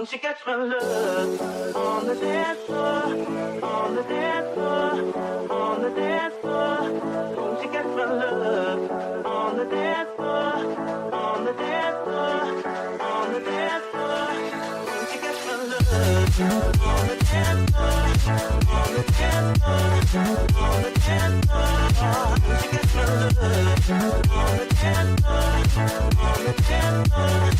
She gets my love on the dance floor, on the dance floor, on the dance floor. She gets my love on the dance floor, on the dance floor, on the dance floor. She gets my love on the dance floor, on the dance floor, on the dance floor. She gets my love on the dance floor, on the dance floor, on the dance floor.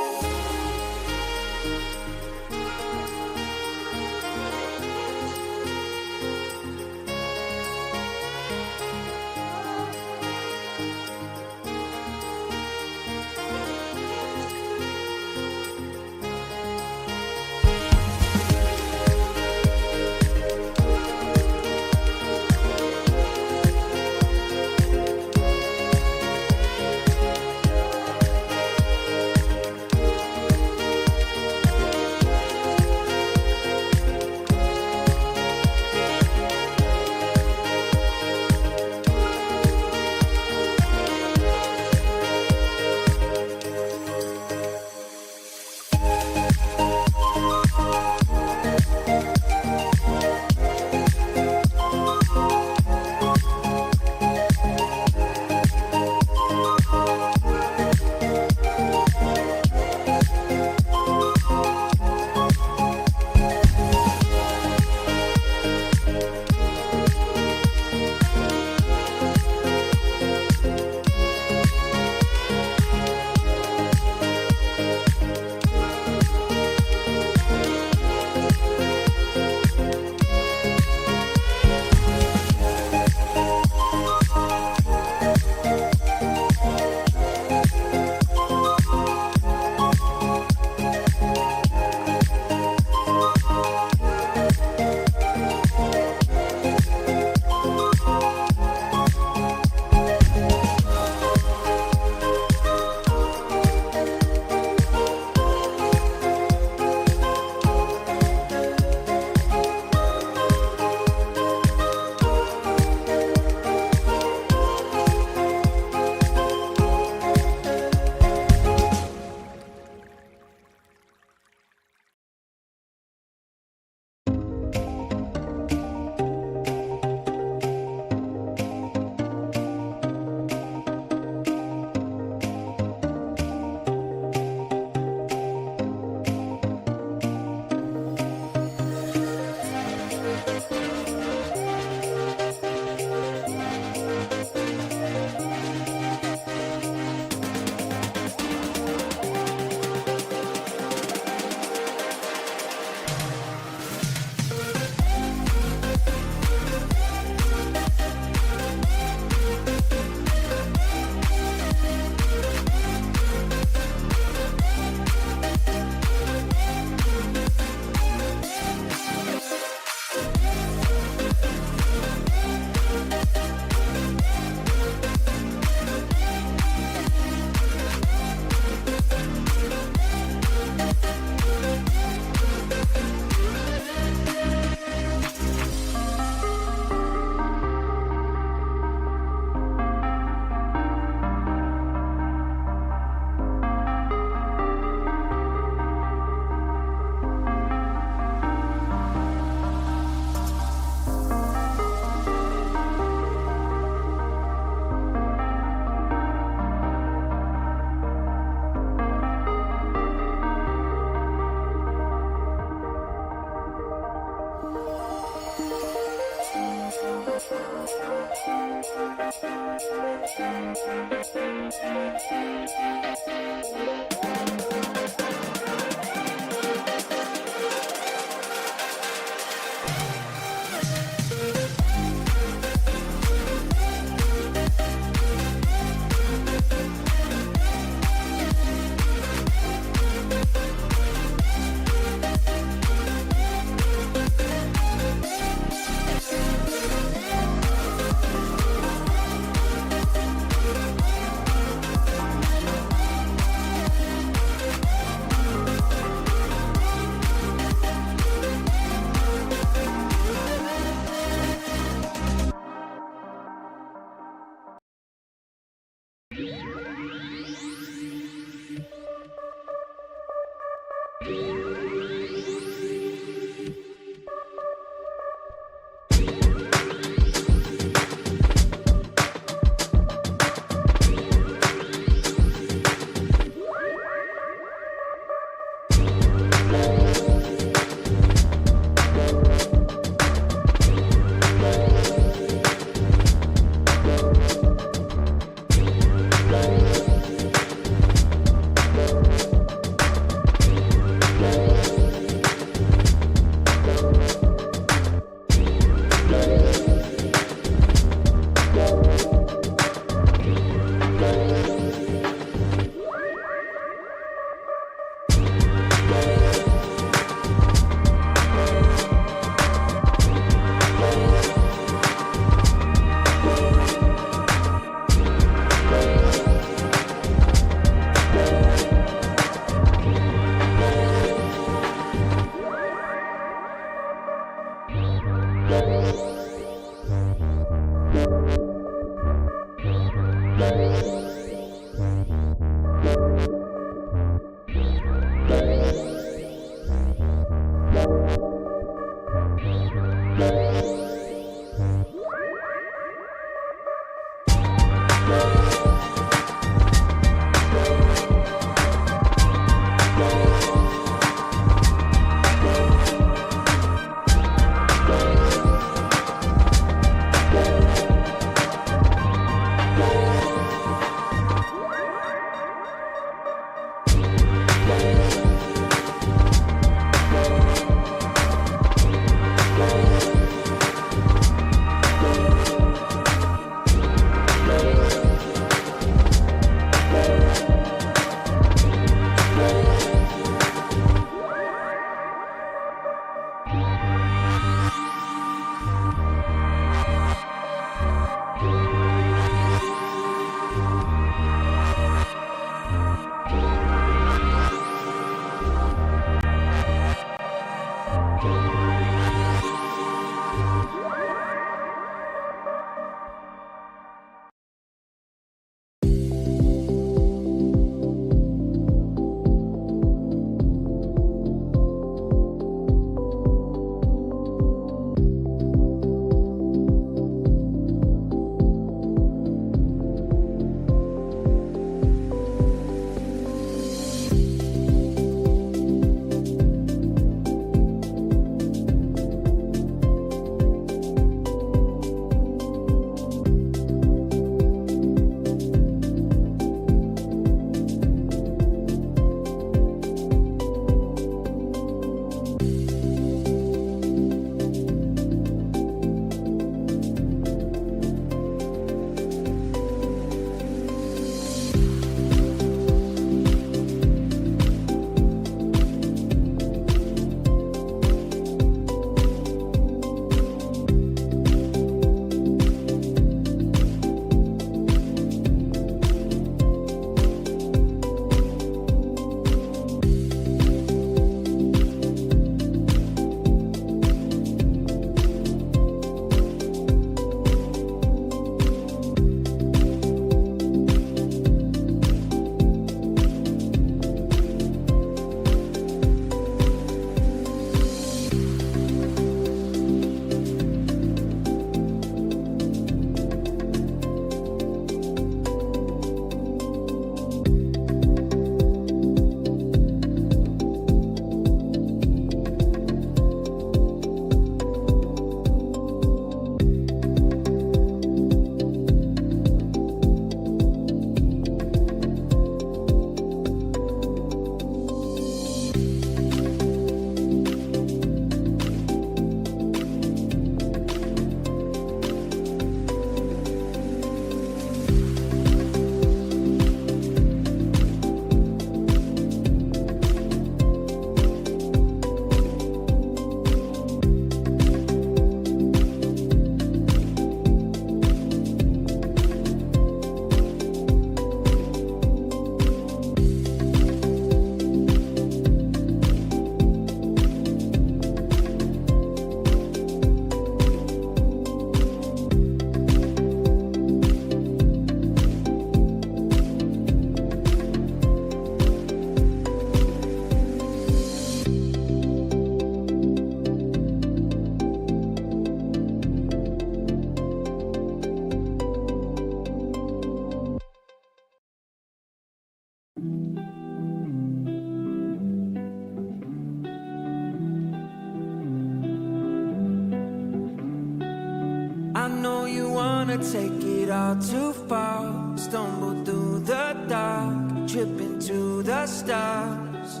know you wanna take it all too far. Stumble through the dark, trip into the stars.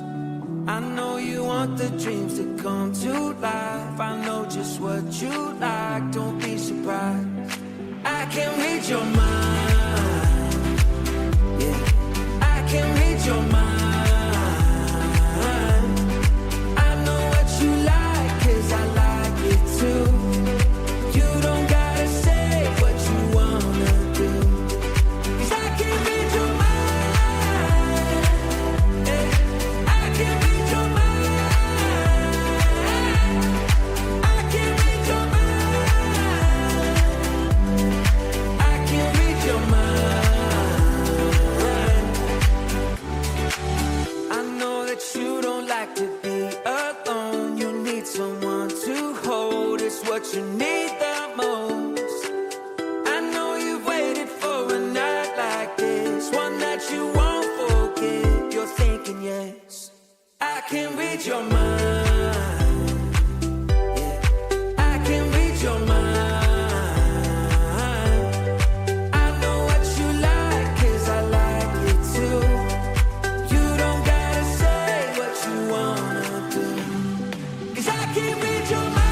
I know you want the dreams to come to life. I know just what you like, don't be surprised. I can read your mind, yeah. I can read your mind. I know what you like, 'cause I like it too. You don't gotta say what you wanna do, 'cause I can read your mind, yeah. I can read your mind. I can read your mind. I can read your mind. I know that you don't like to be alone. You need someone to hold. It's what you need the most. I know you've waited for a night like this, one that you won't forget. You're thinking yes. I can read your mind, yeah. I can read your mind. I know what you like, 'cause I like it too. You don't gotta say what you wanna do, 'cause I can read your mind.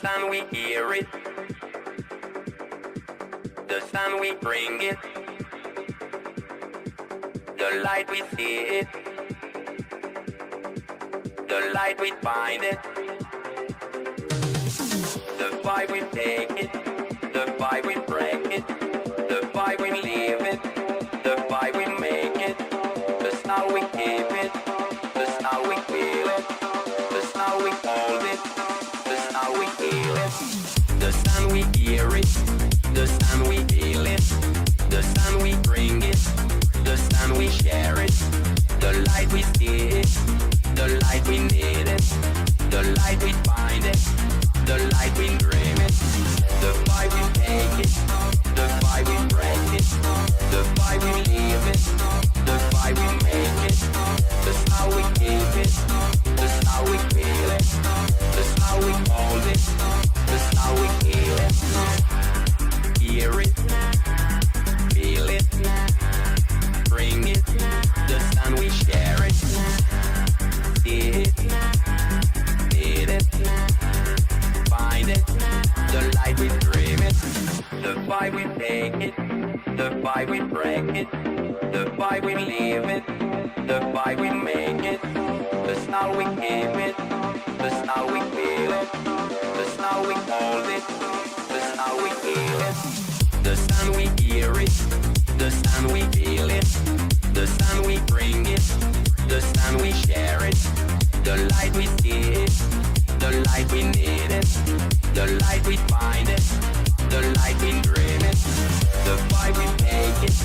sound we hear it, the sound we bring it, the light we see it, the light we find it, the vibe we take it, the vibe we break it, the vibe we leave it, the vibe we make it, the sound we keep it, the sound we feel it, the sound we hold it, the sound we heal it, the sound we hear it, the sound we feel it, the sound we bring it, the sound we share it, the light we see it, the light we need it, the light we find it, the light we dream it, the vibe we take it, the vibe we break it, the vibe we leave it, the vibe we make it, the sound we keep it, the sound we feel it, the sound we hold it, the sound we heal it, hear it, feel it, bring it, the sound we share it, see it, need it, find it, the light we dream it, the vibe we take it, the vibe we break it, the vibe we leave it, the vibe we make it, the sound we keep it, the sound we feel it, the sound we hold it, the sound we heal it, the sound we hear it, the sound we feel it, the sound we bring it, the sound we share it, the light we see it, the light we need it, the light we find it, the light we dream it, the vibe we take it,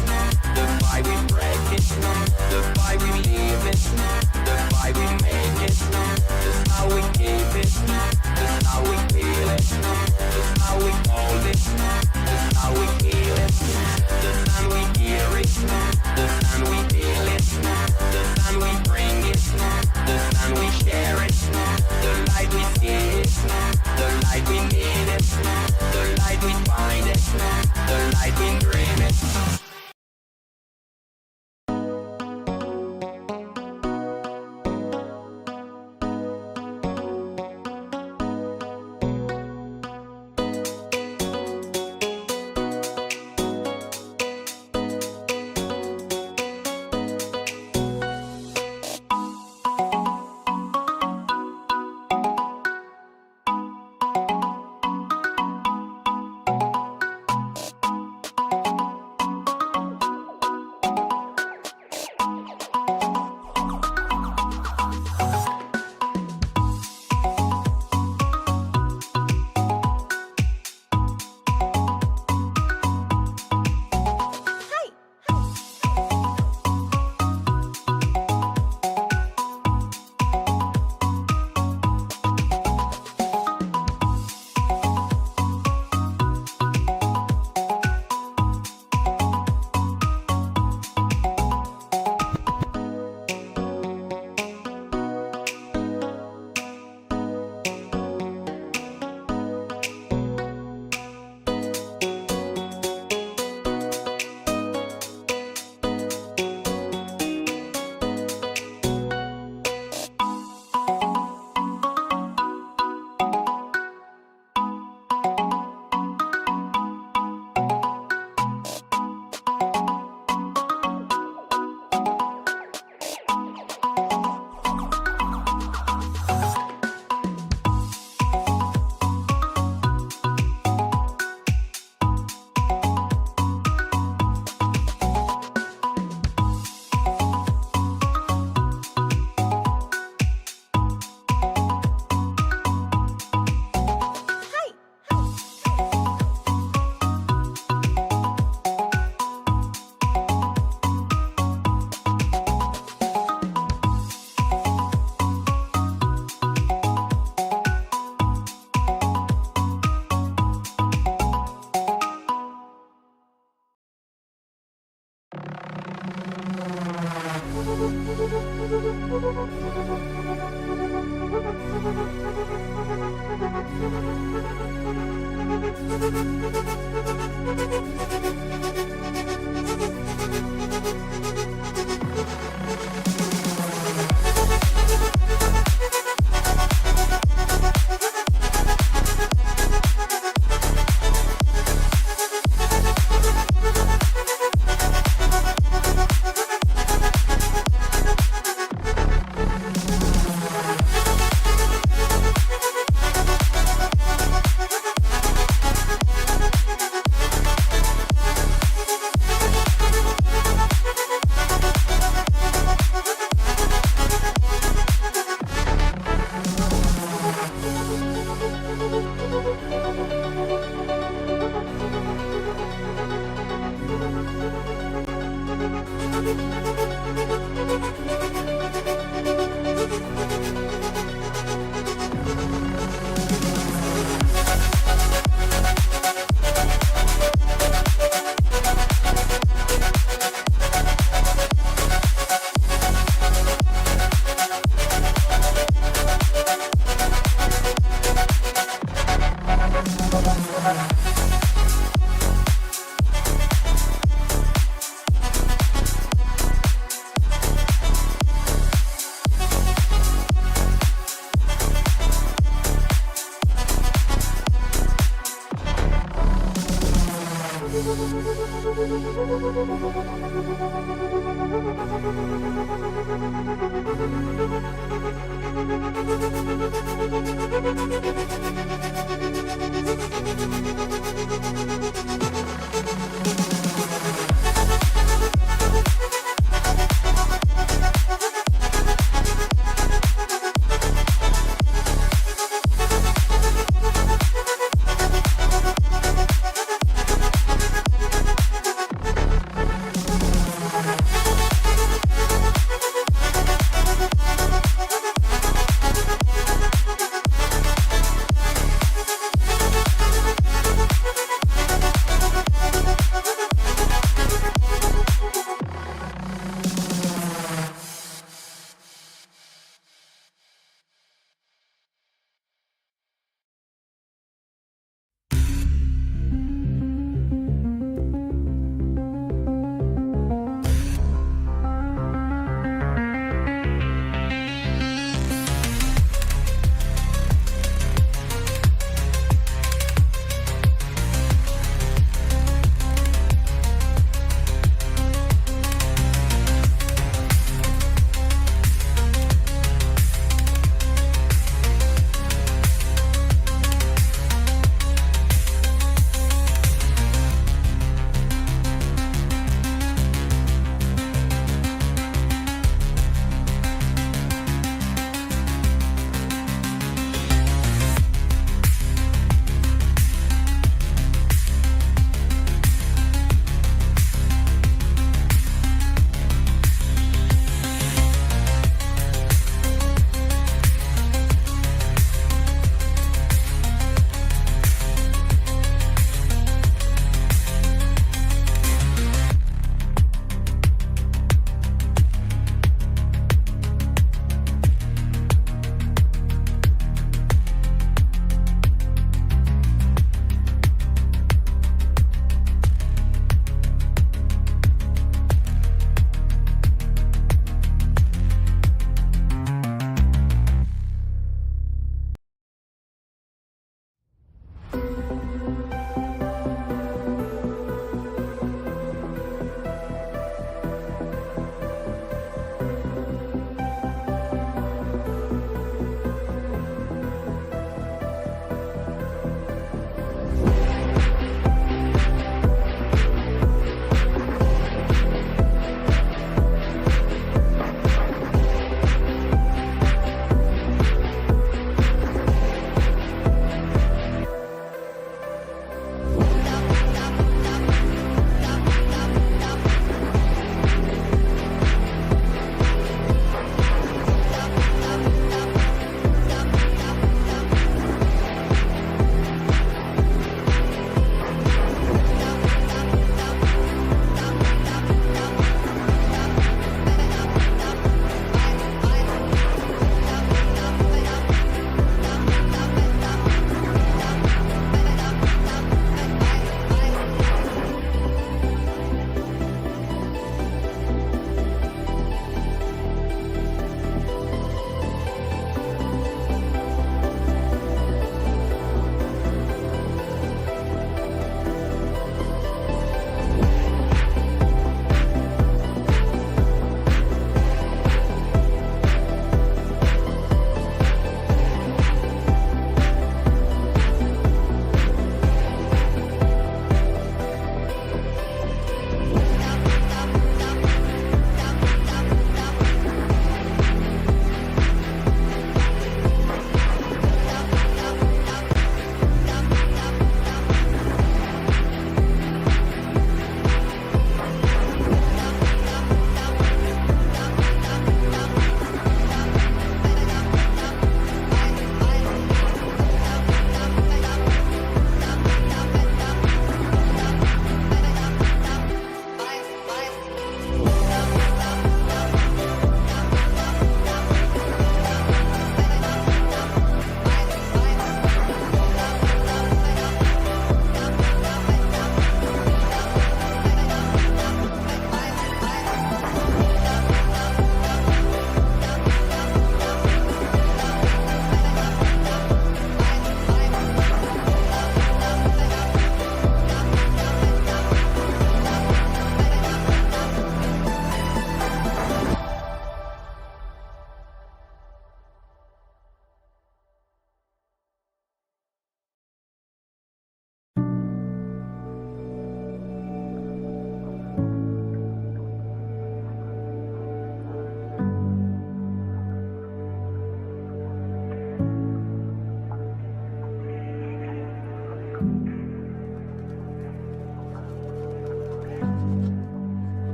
the vibe we break it, the vibe we leave it, the vibe we make it, the sound we keep it, the sound we feel it, the sound we hold it, the sound we heal it, the sound we hear it, the sound we feel it, the sound we bring it, the sound we share it, the light we see it, the light we need it, the light we find it, the light we dream it.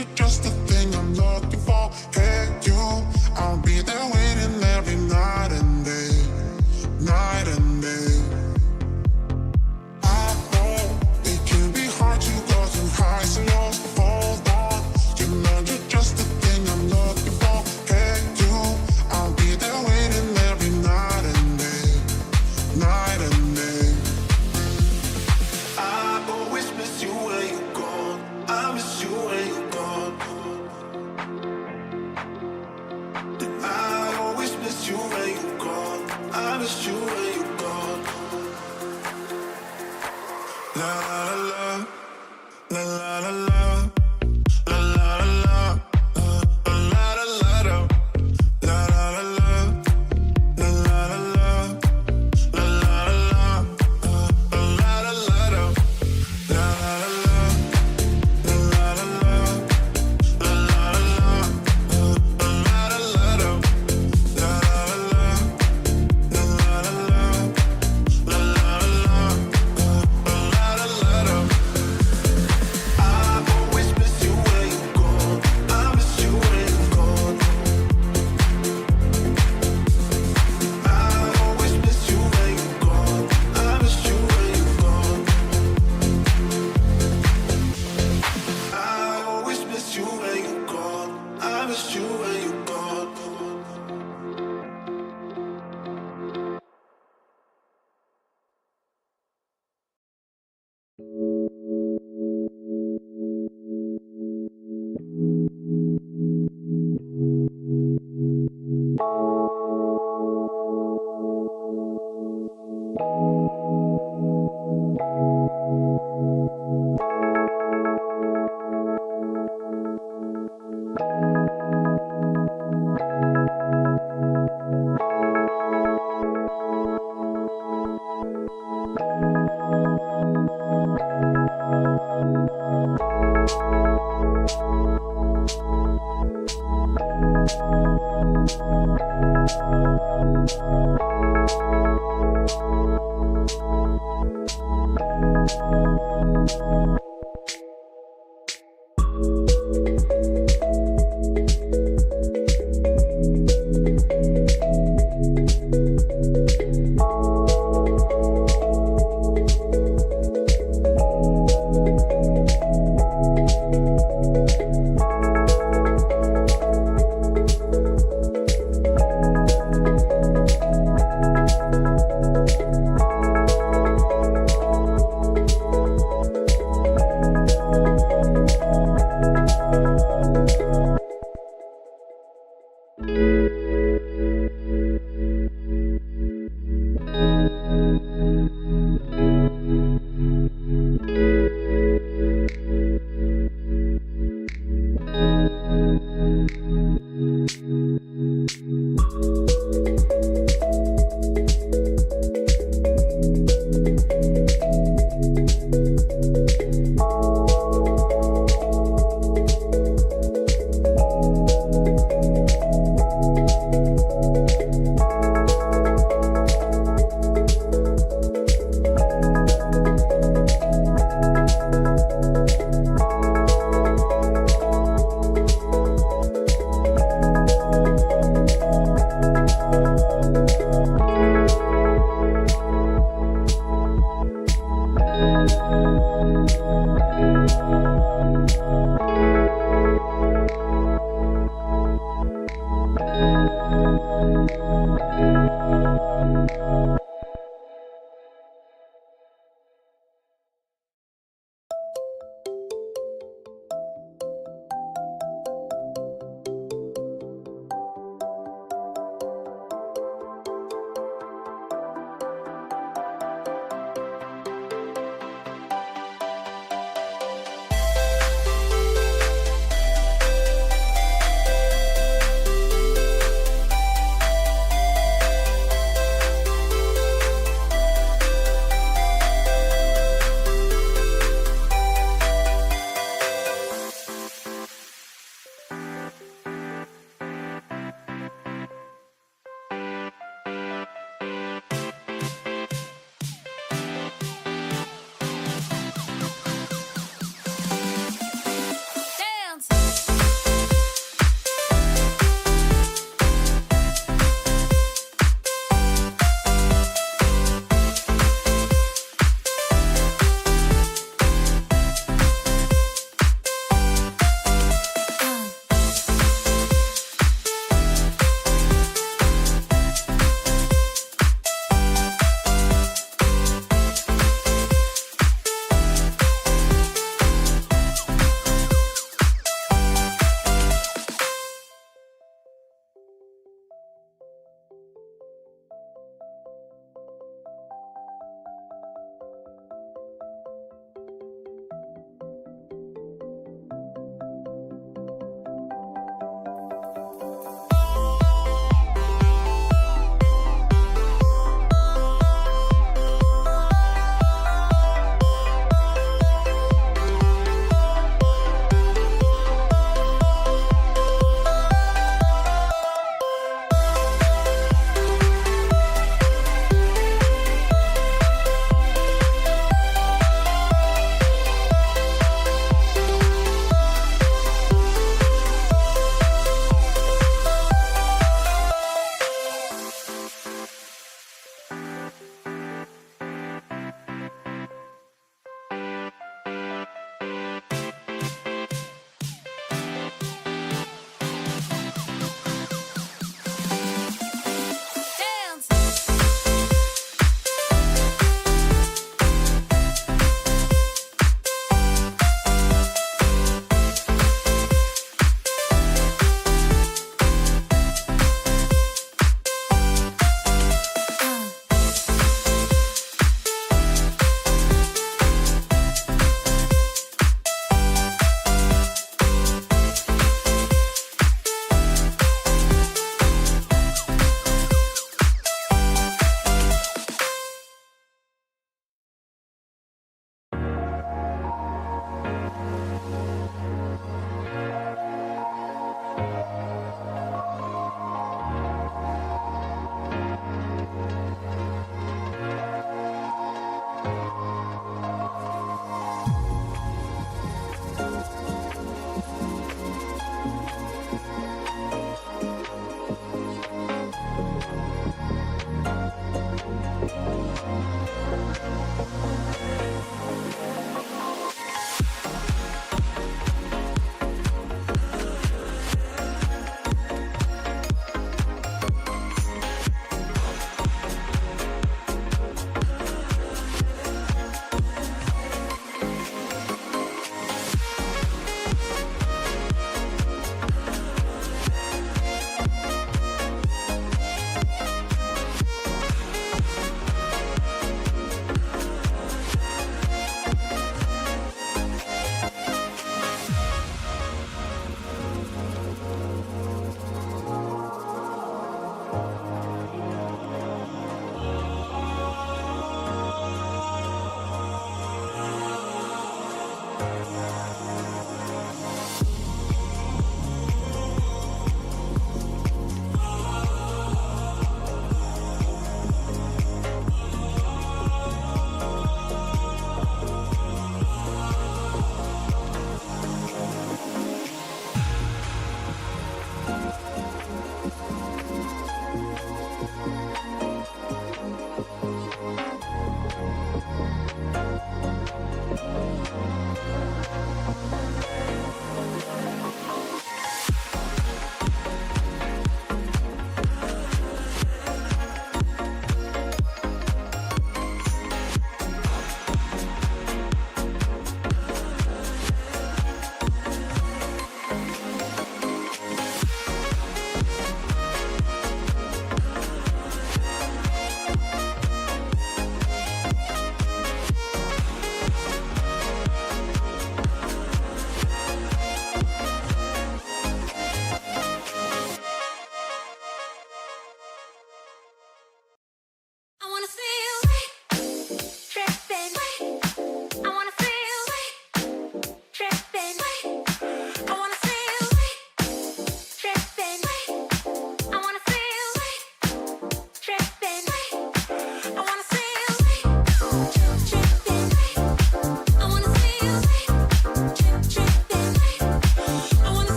you're just the thing I'm looking for. Hey, you, I'll be there waiting every night and day, night and day. I know it can be hard to go through highs and lows. Hold on, you know you're just the thing I'm looking for. Hey, you, I'll be there waiting every night and day, night and day. I always miss you when you're gone. I miss you when you're gone. I always miss you when you're gone. I miss you when you're gone. La la la, la la la la, la la la la, la la la la, la la la la, la la la la, la la la la, la la la la.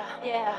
Yeah.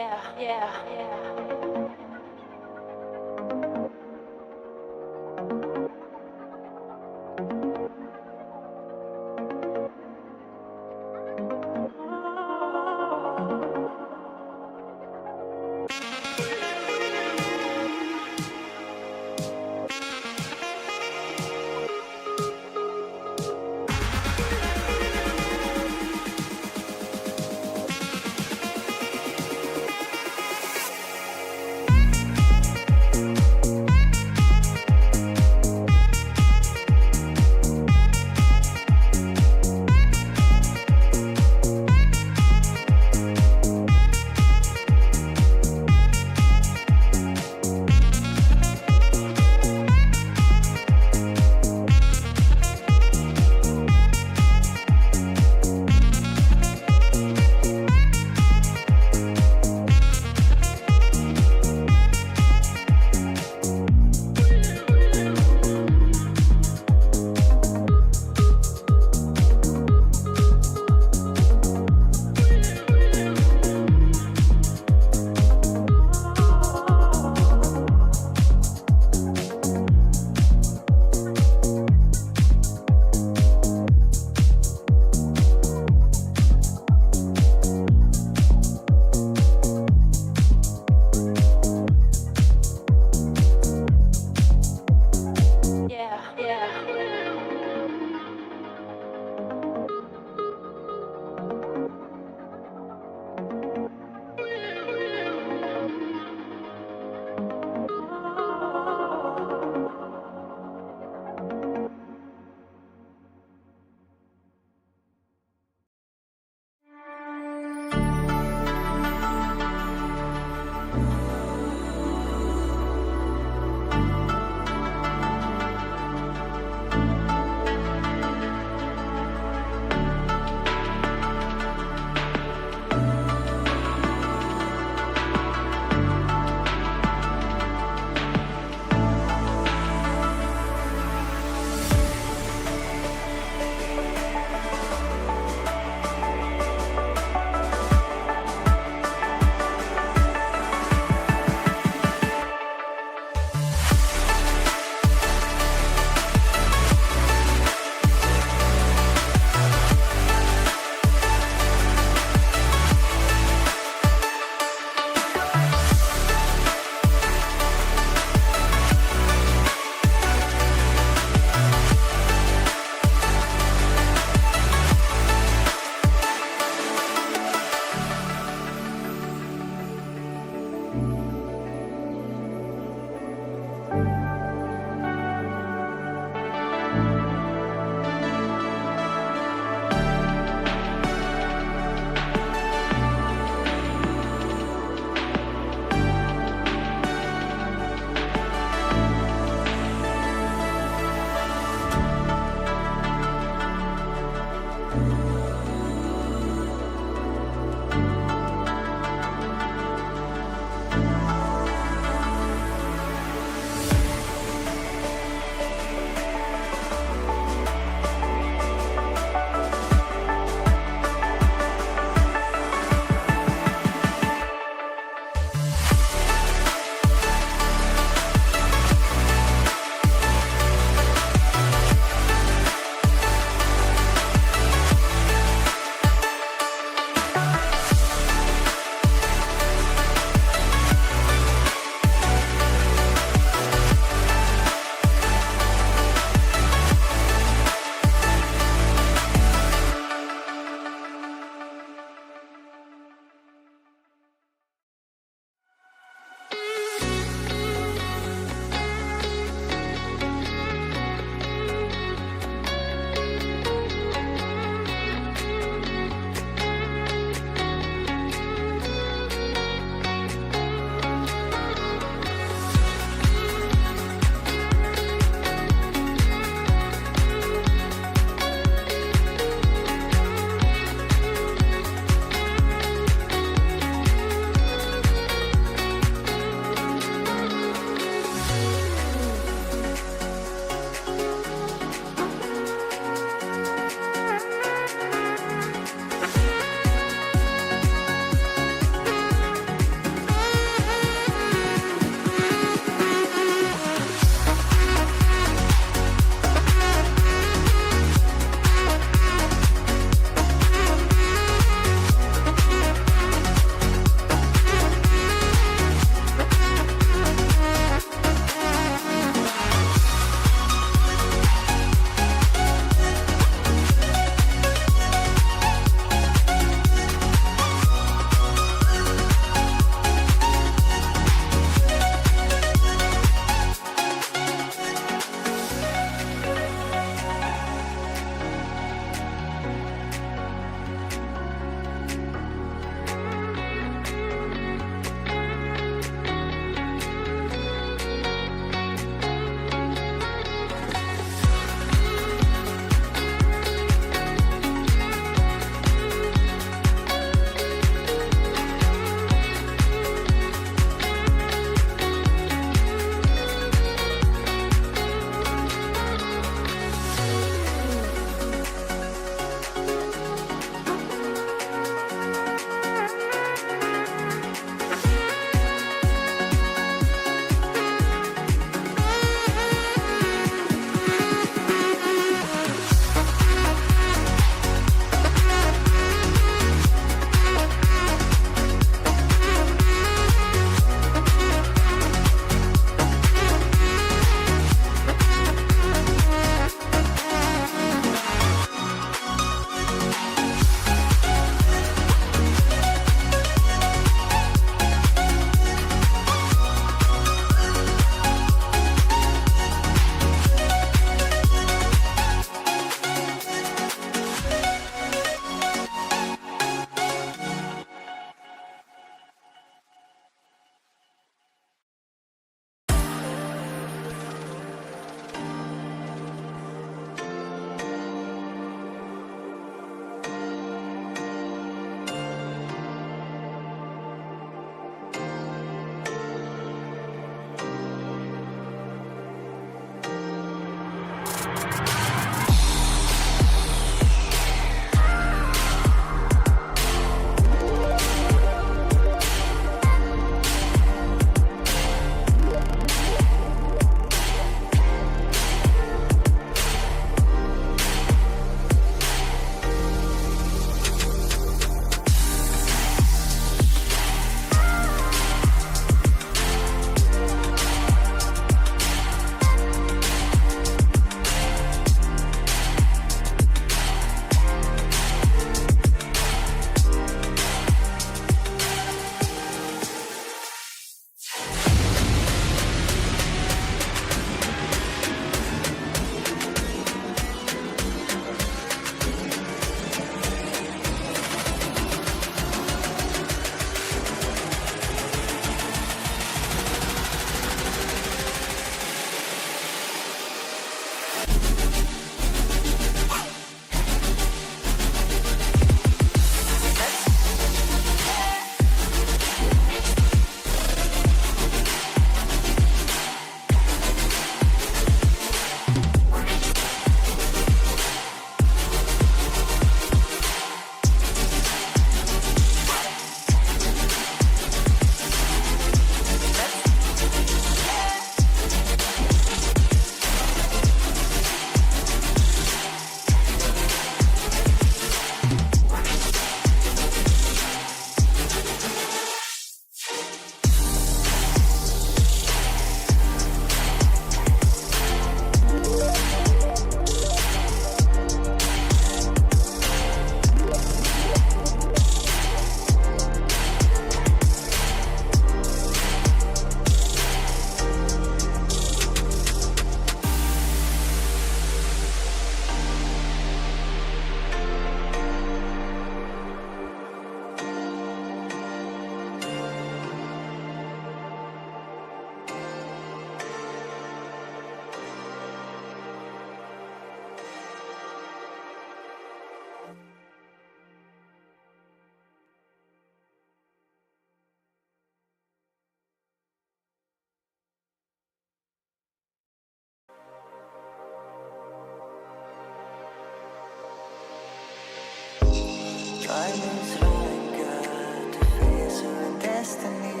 Time is running out to face our destiny.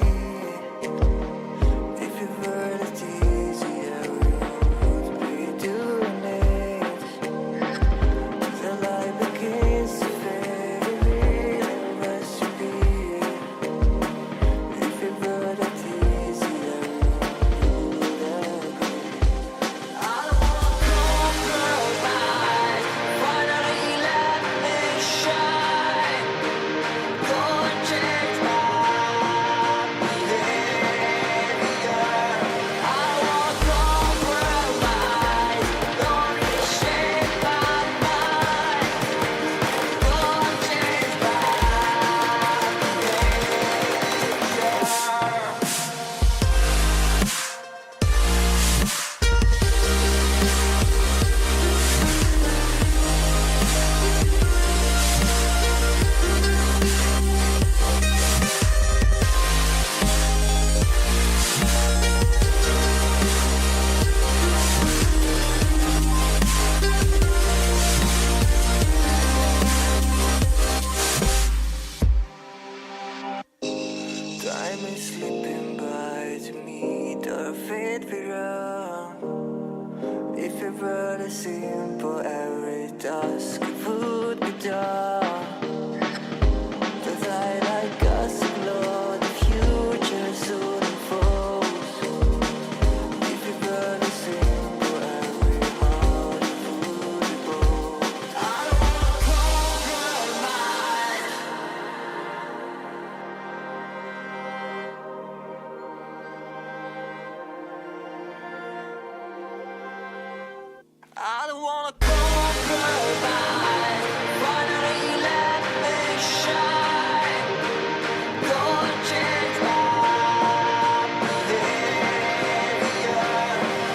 If it were that easier, we would be doing it. The light begins to fade, revealing us to be. If it were that easier, you would agree. I don't wanna compromise. Finally, let me shine. Go and change my behavior. I don't wanna compromise. Don't reshape my mind. Go and change my time is slipping by to meet our fate we run. If it were the simple every task it would be done. The light like us glow, the future soon unfolds. If it were the simple every heart would be bold. I don't wanna compromise. I don't wanna compromise. Finally, let me shine. Go and change my behavior.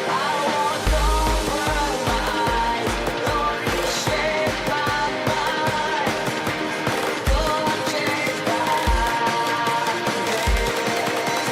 I don't wanna compromise. Don't reshape my mind. Go and change my behavior.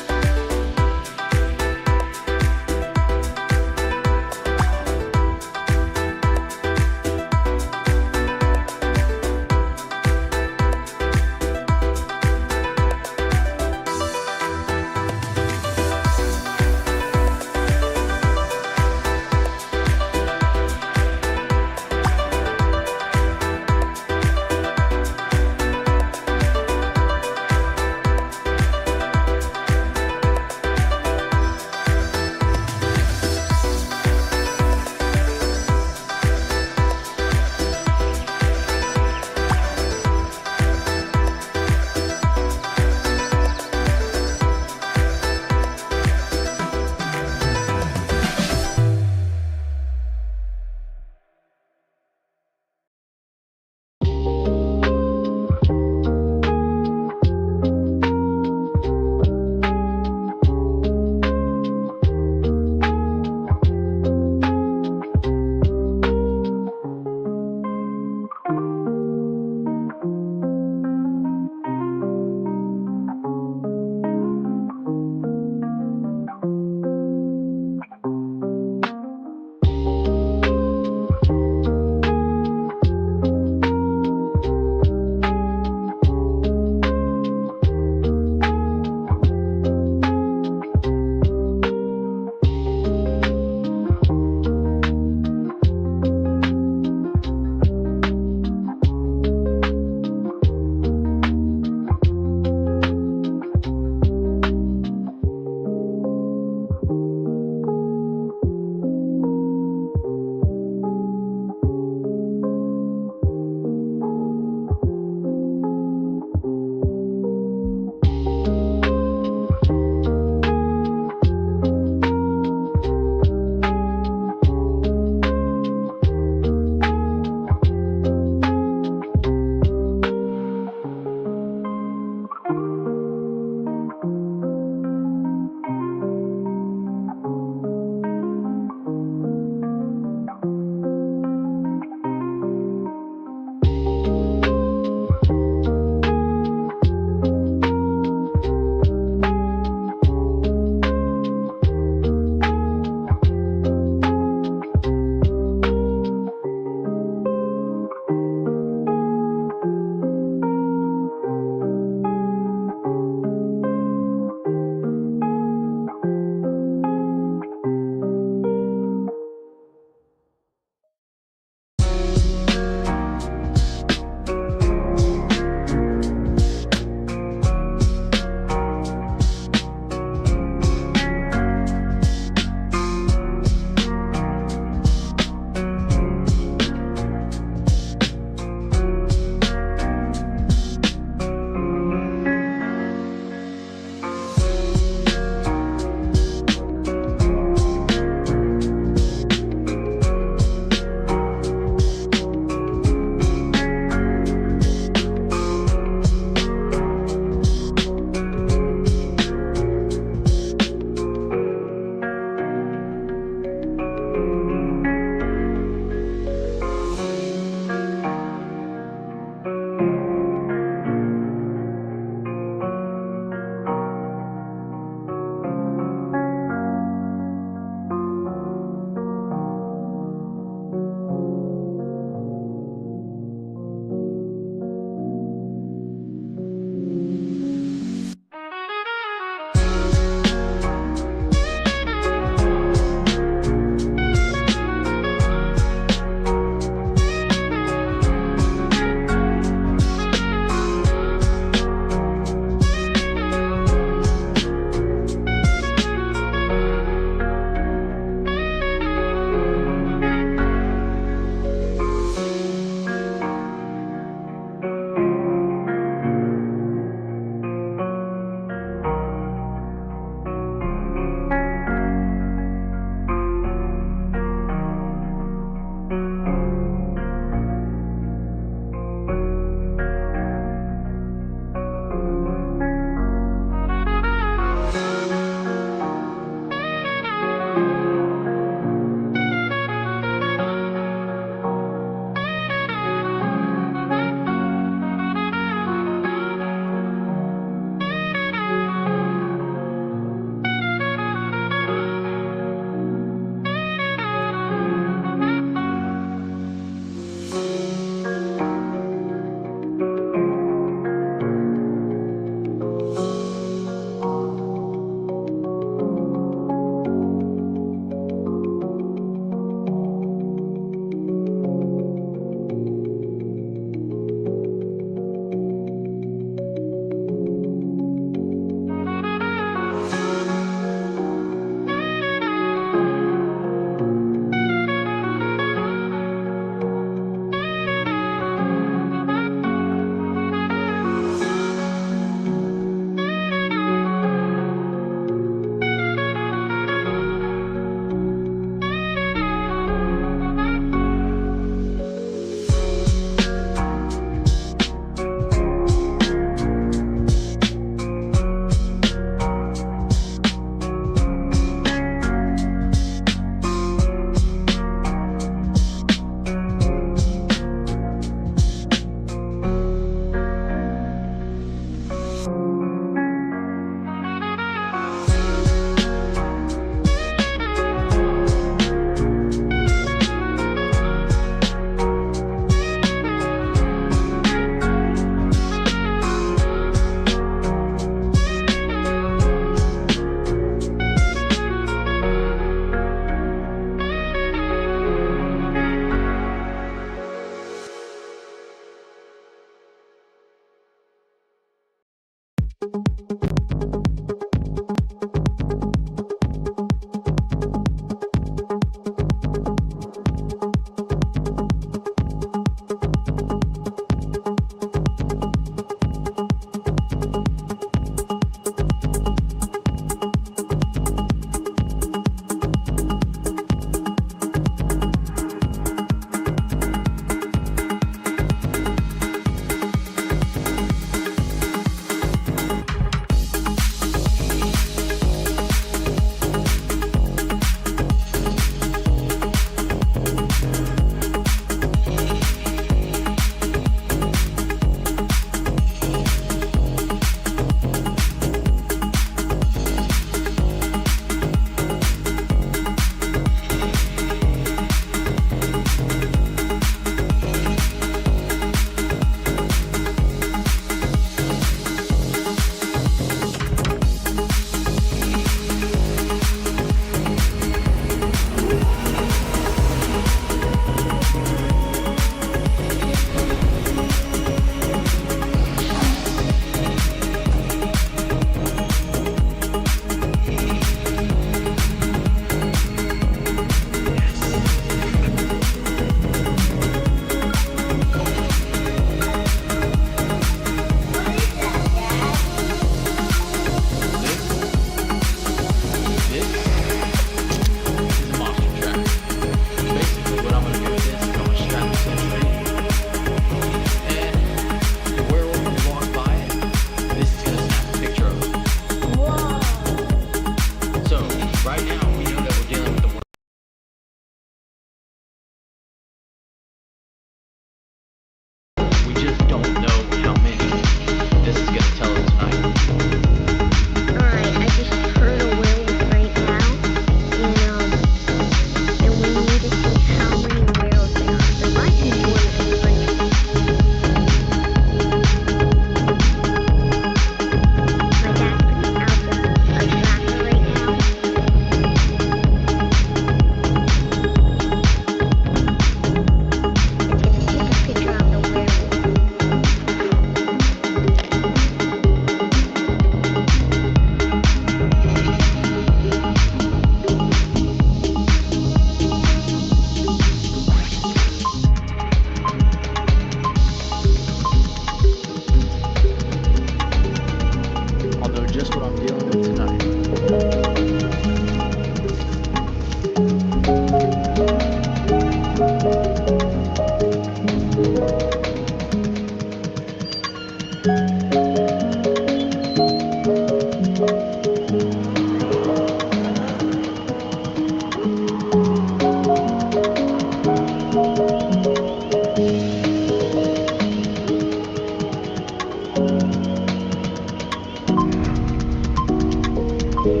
That's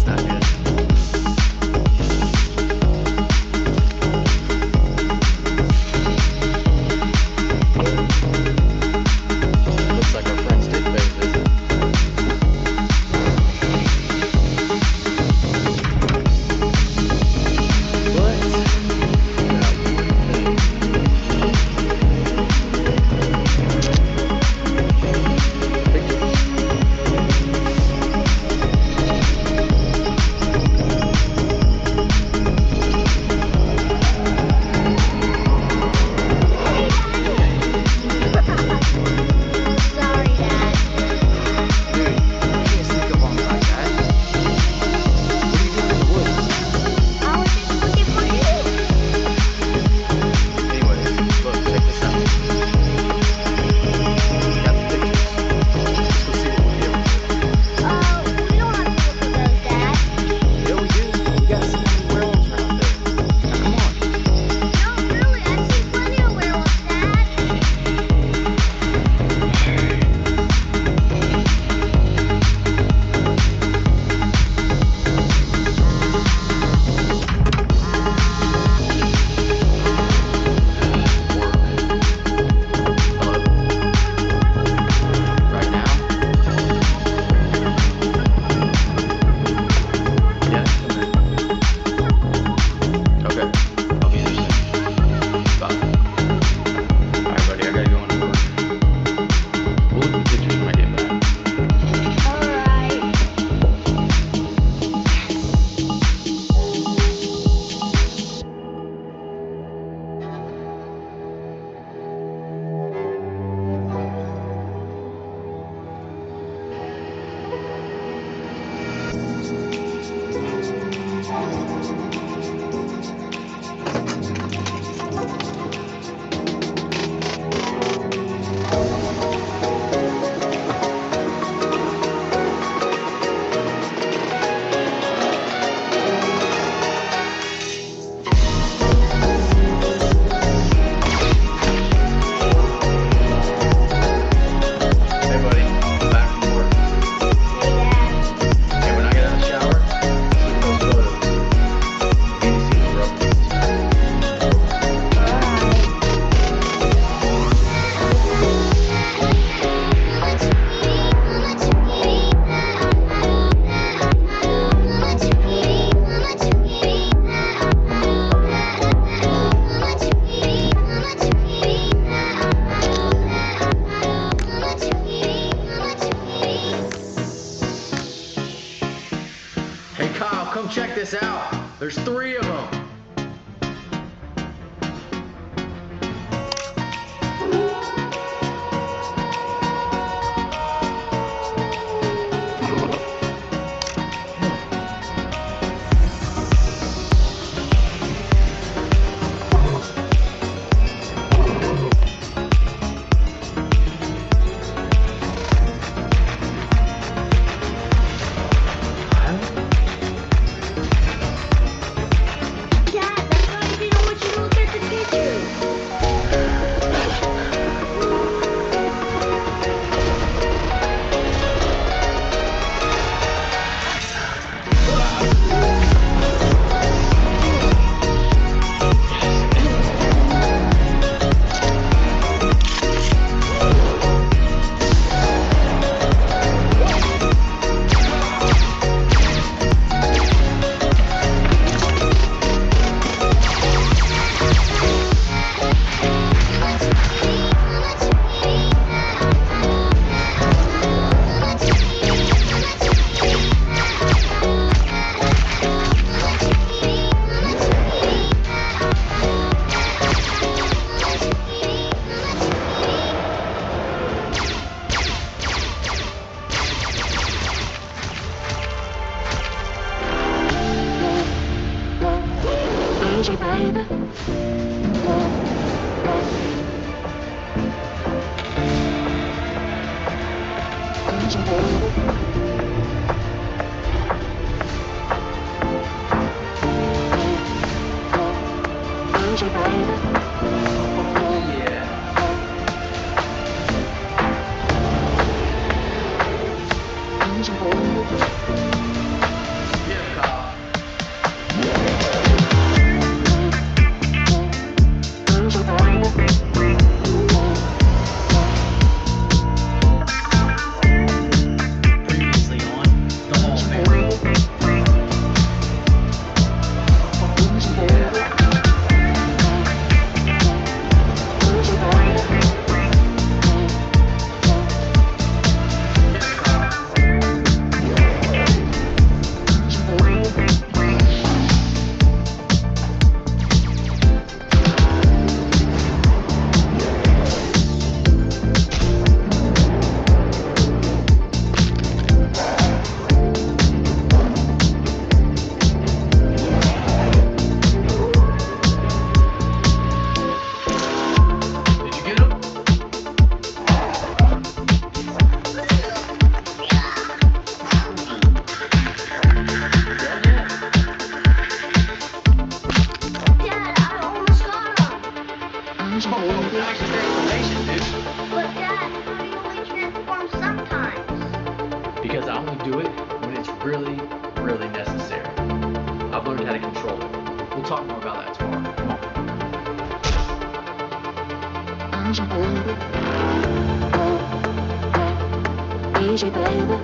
not good. Looks like our friends did pay a visit. What? Sorry, Dad. Dude, you can't sneak up on me like that. What are you doing in the woods? I was just looking for you. Anyways, look, check this out. Got the pictures. Let's go see what we get. We don't have to look at those, Dad. Yeah, we do. We gotta see how many werewolves are out there. Now, come on. No, really, I've seen plenty of werewolves, Dad. Right now? Yeah, come in. Okay, I'll be there soon. Bye. Alright, buddy, I gotta go into work. We'll look at the pictures when I get back. Alright. Hey, buddy, I'm back from work. Hey, Dad. Hey, when I get out of the shower, look at those photos. You need to see what we're up to tonight. Alright. Hey, Kyle, come check this out. There's 3 of them. Previously on the Hall Family. Did you get him? Dad, I almost got him. Oh, nice transformation, dude. But Dad, how do you only transform sometimes? Because I only do it when it's really, really necessary. I've learned how to control it. We'll talk more about that tomorrow. Come on. Easy, baby.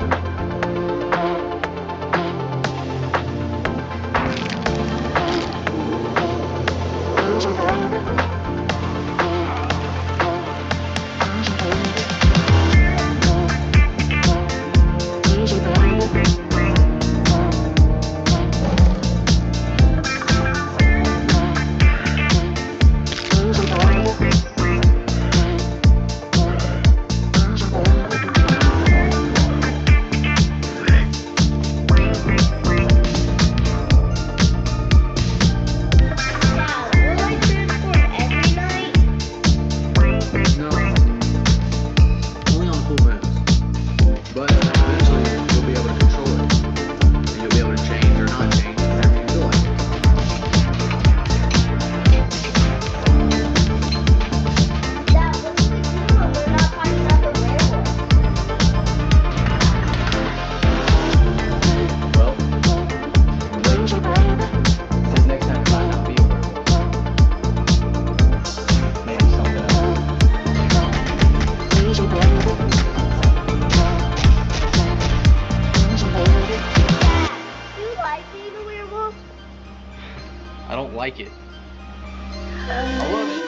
Dad, will I transform every night? No. Only on full moons. But eventually you'll be able to control it. And you'll be able to change or not change whenever you feel like it. Dad, what do we do when we're not finding other werewolves? Well, since next time you might not be a werewolf. Maybe something else. Dad, do you like being a werewolf? I don't like it. I love it.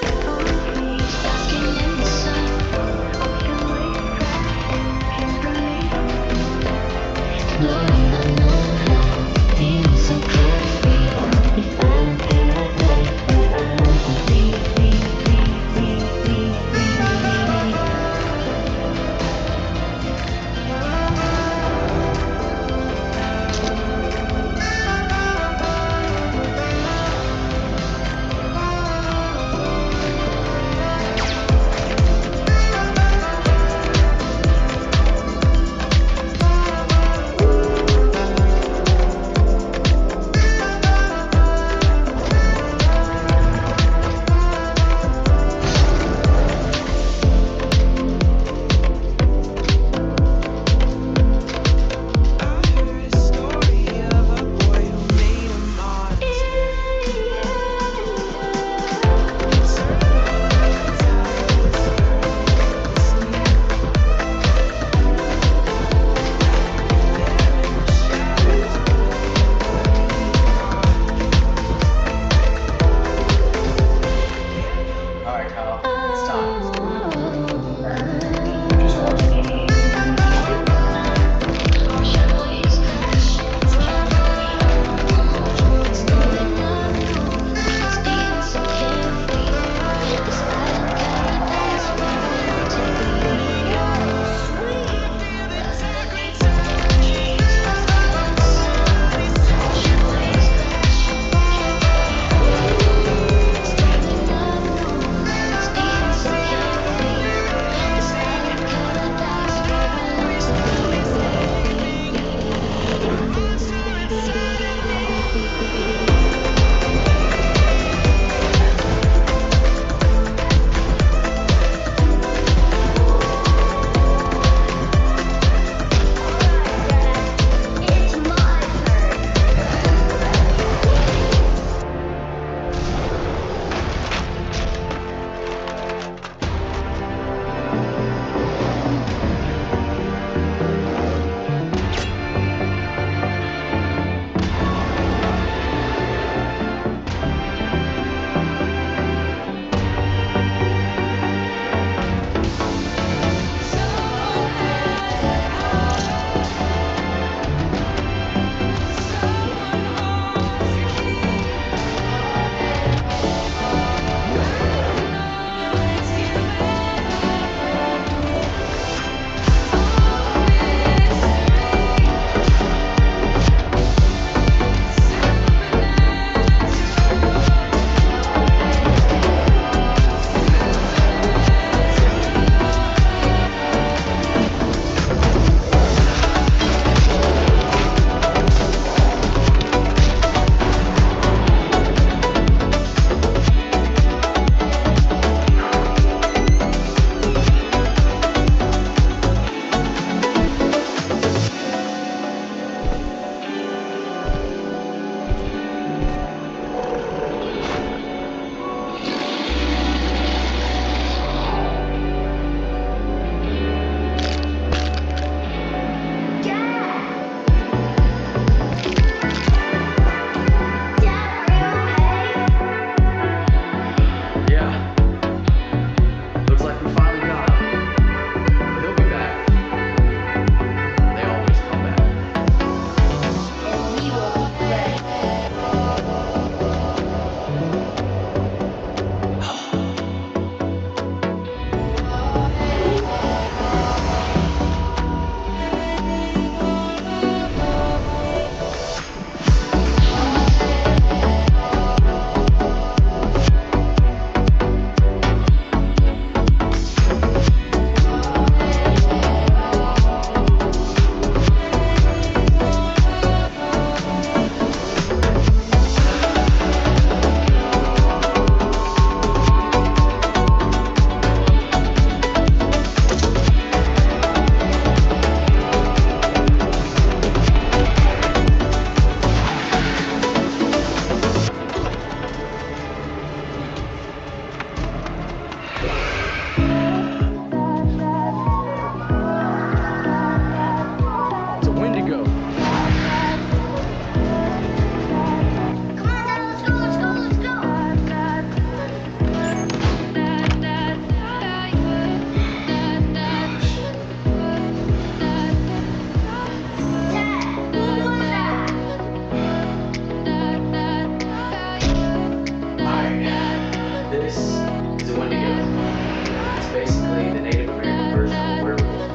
basically the Native American version of a werewolf.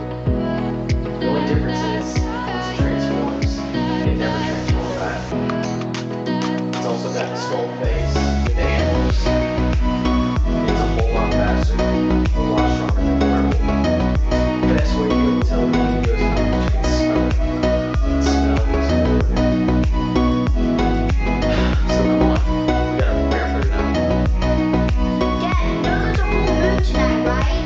The only difference is once it transforms, it never transforms back. It's also got the skull face with the antlers. It's a whole lot faster, a whole lot stronger than a werewolf. Best way you can tell when he goes out, you can smell it. You can smell his odor. So come on, we gotta prepare for it now. Dad, there was a full moon tonight, right?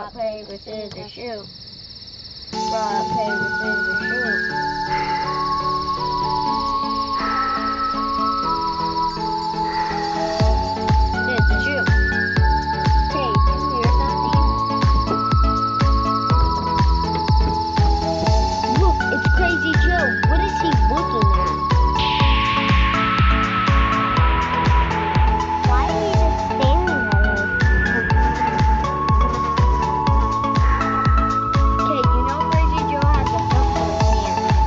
Rock, paper, scissors, shoot. Rock, paper, scissors, shoot. Scissors, shoot. Hey, did you hear something? Look, it's Crazy Joe. What is he looking at? Why are you just staring at us? Okay, you know Crazy Joe has a hook in his hand.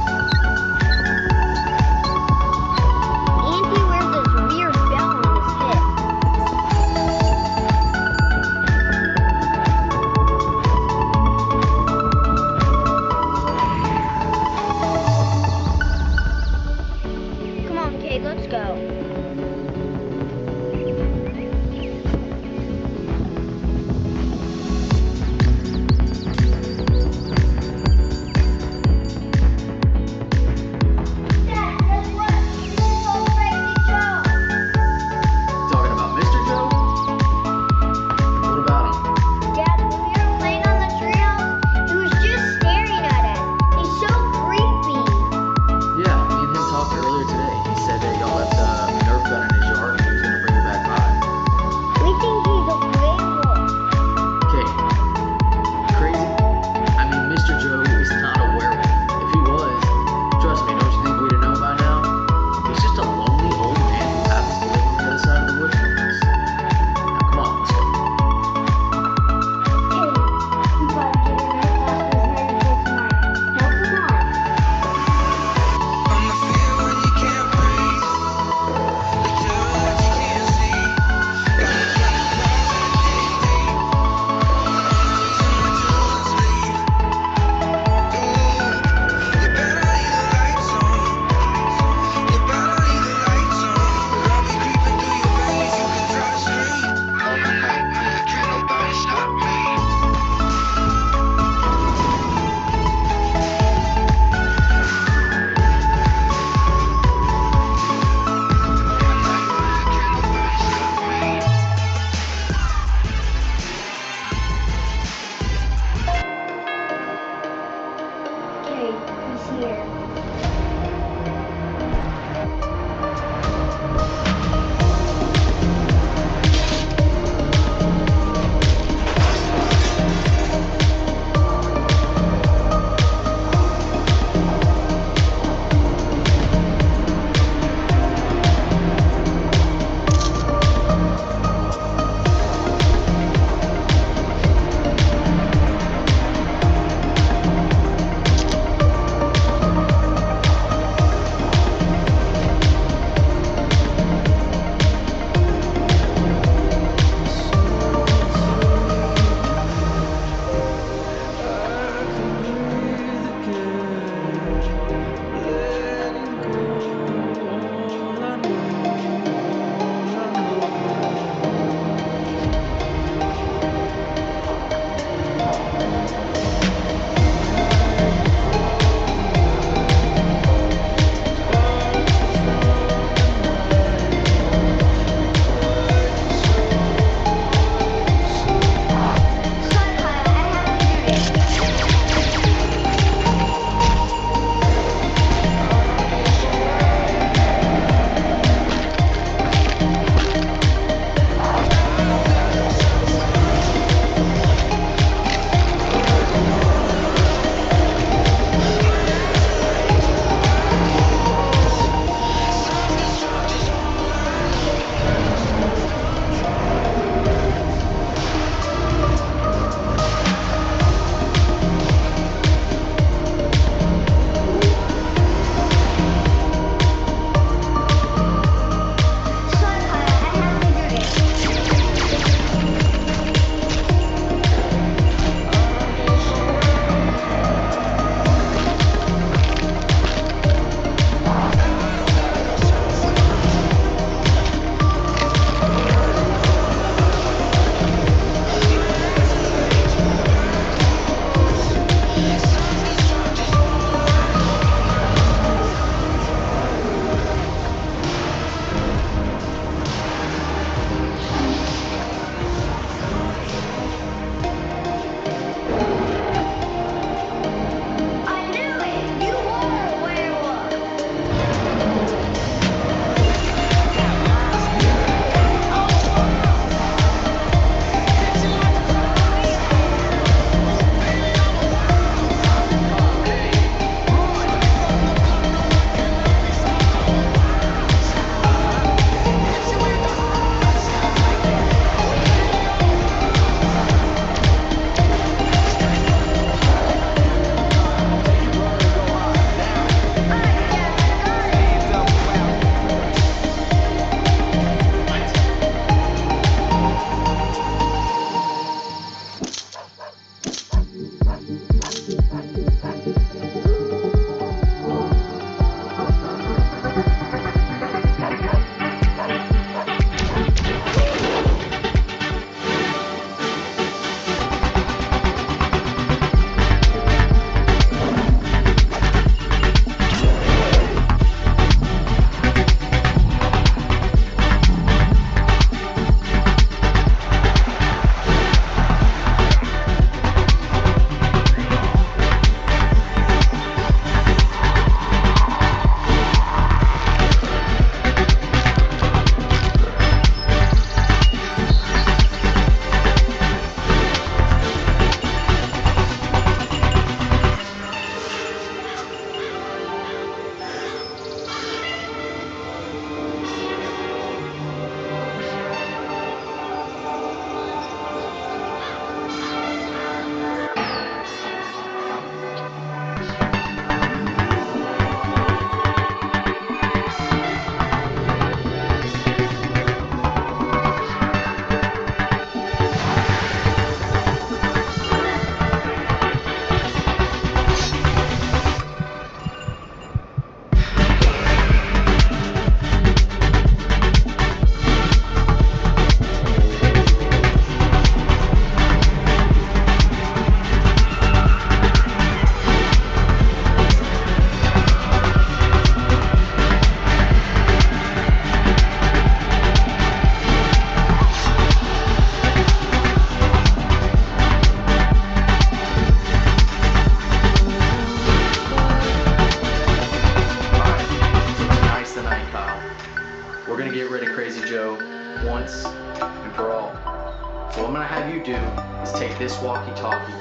is take this walkie-talkie,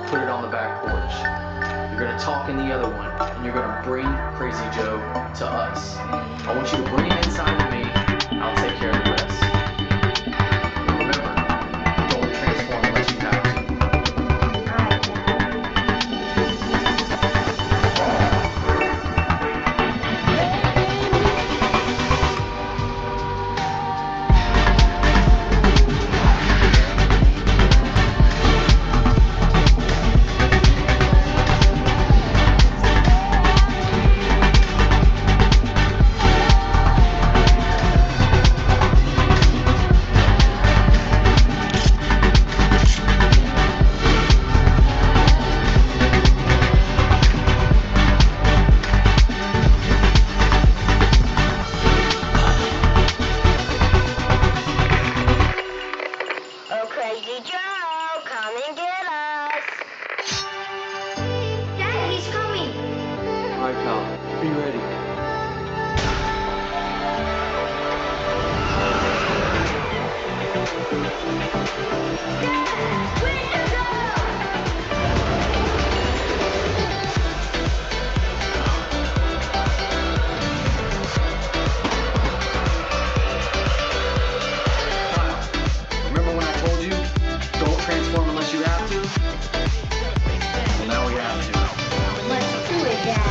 put it on the back porch. You're gonna talk in the other one, and you're gonna bring Crazy Joe to us. I want you to bring him inside with me. I'll take care of the rest. Remember, don't transform unless you have to. Oh, Crazy Joe, come and get us. Dad, he's coming. All right, pal. Be ready. Dad, where'd you go? Kyle, remember when I told you, don't transform unless you have to? Well, now we have to. Let's do it, Dad.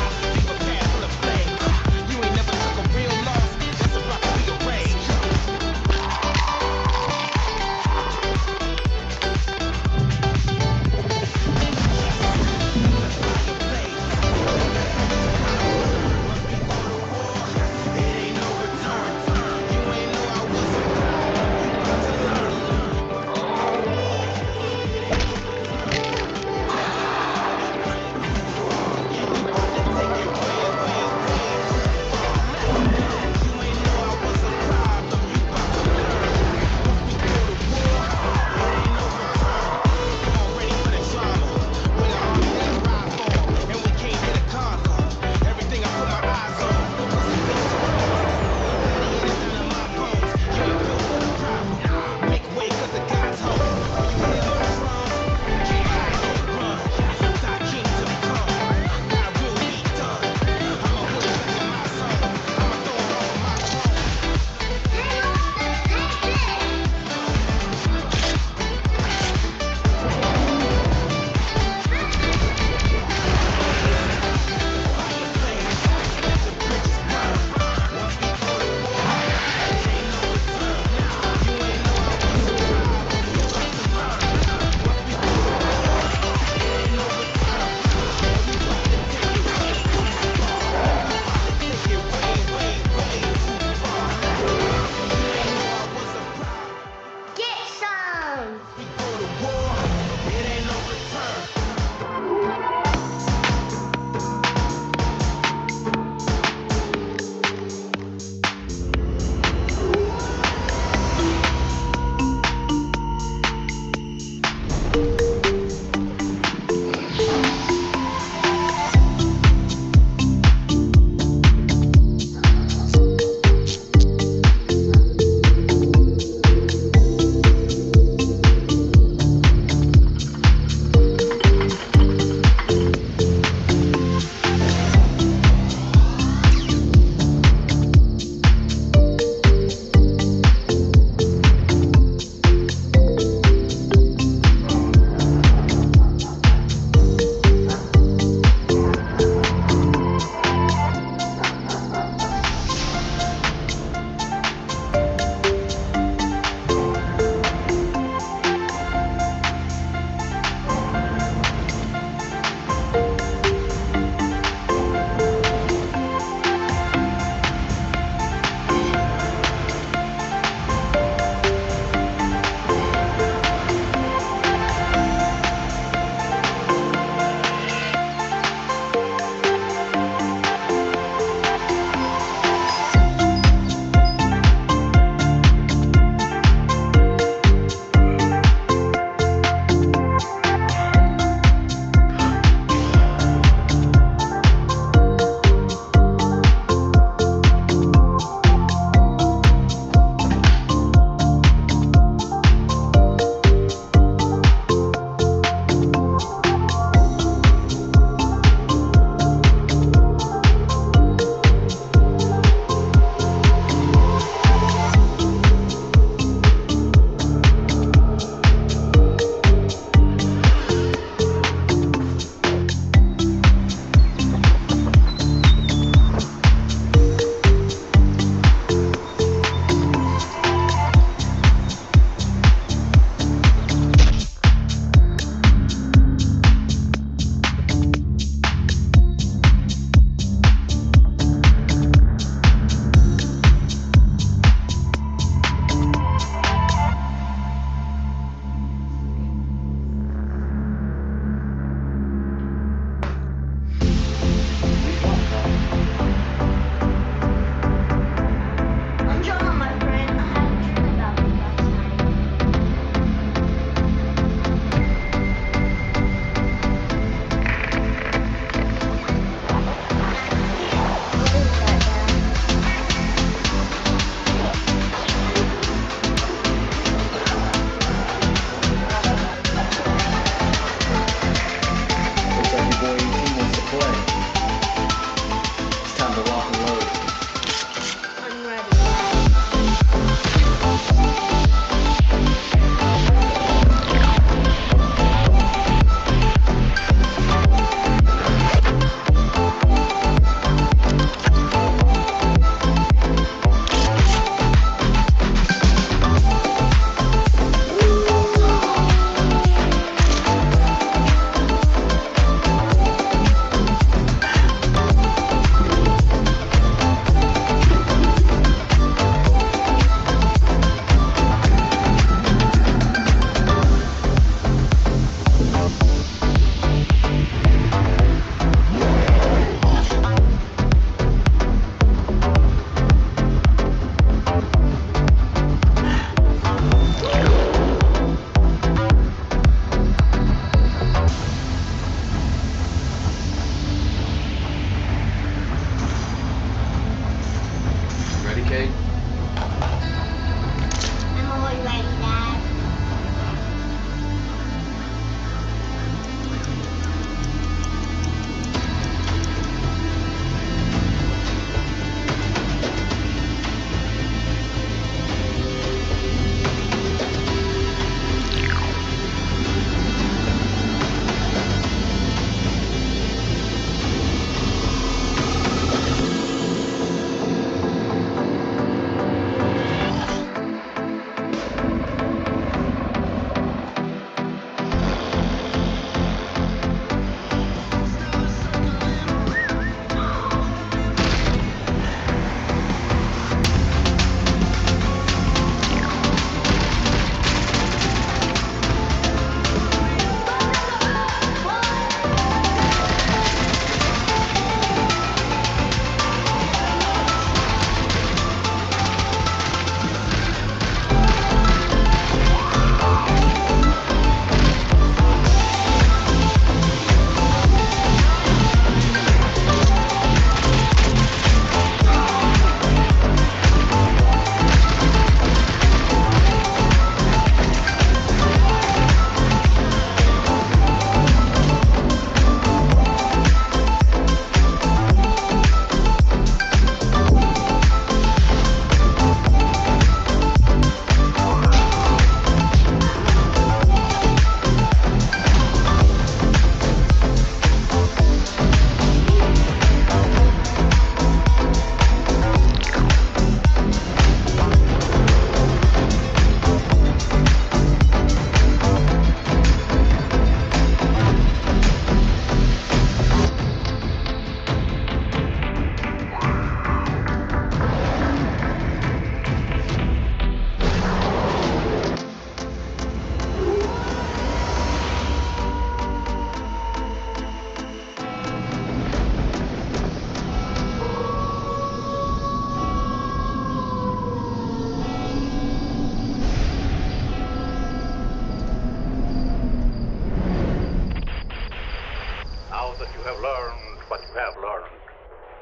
have learned what you have learned,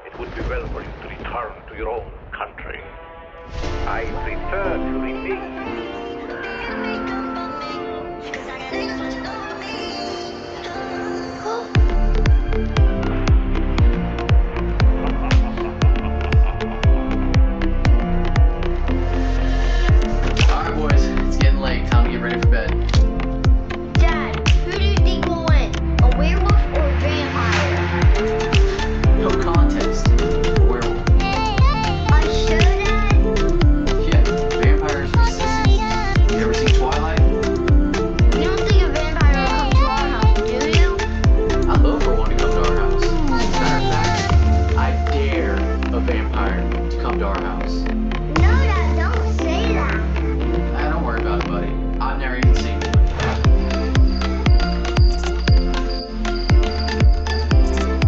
it would be well for you to return to your own country. I prefer to remain. Alright, boys, it's getting late. Time to get ready for bed. Dad, who do you think will win? A werewolf or a vampire? No contest. Werewolf. Are you sure, Dad? Yeah, vampires are sissies. You ever seen Twilight? You don't think a vampire will come to our house, do you? I'd love for one to come to our house. As a matter of fact, I dare a vampire to come to our house. No, Dad, don't say that. Don't worry about it, buddy. I've never even seen it.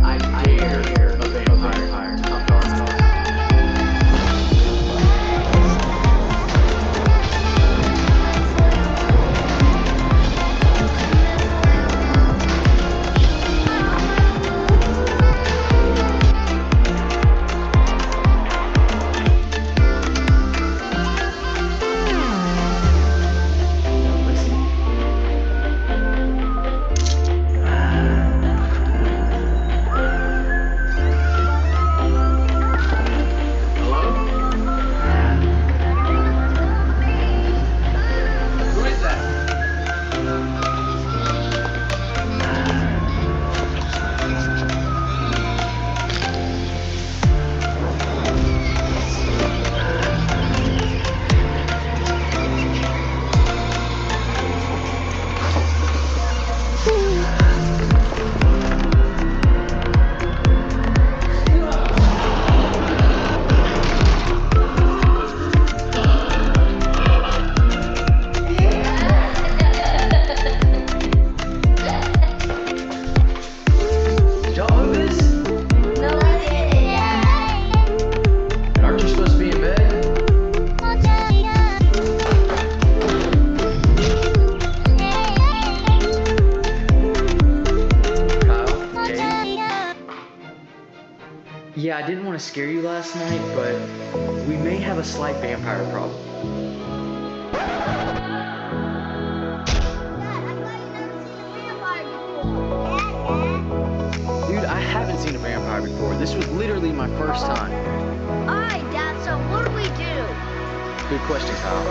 I dare a vampire to come to our house. Now listen. Hello? Who is that? Did y'all move this? No, we didn't. Aren't you supposed to be in bed? Kyle? Katie? Yeah, I didn't want to scare you last night, but we may have a slight vampire problem. Dude, I haven't seen a vampire before. This was literally my first time. Alright, Dad, so what do we do? Good question, Kyle.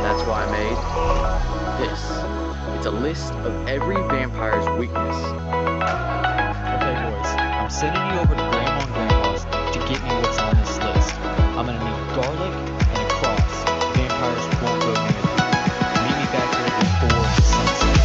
That's why I made this. It's a list of every vampire's weakness. Okay, boys, I'm sending you over to Grandma and Grandpa's to get me what's on this list. I'm gonna need garlic and a cross. Vampires won't go near them. Meet me back here before sunset.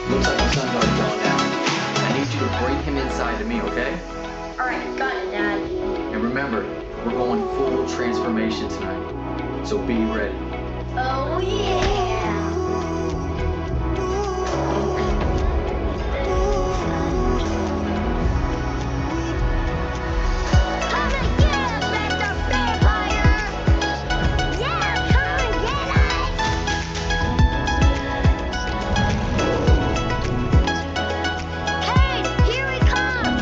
Looks like the sun's already gone down. I need you to bring him inside to me, okay? Alright, got it, Dad. And remember, we're going full transformation tonight. So be ready. Oh, yeah. Come and get us, Mr. Vampire! Yeah, come and get us! Hey, here he comes!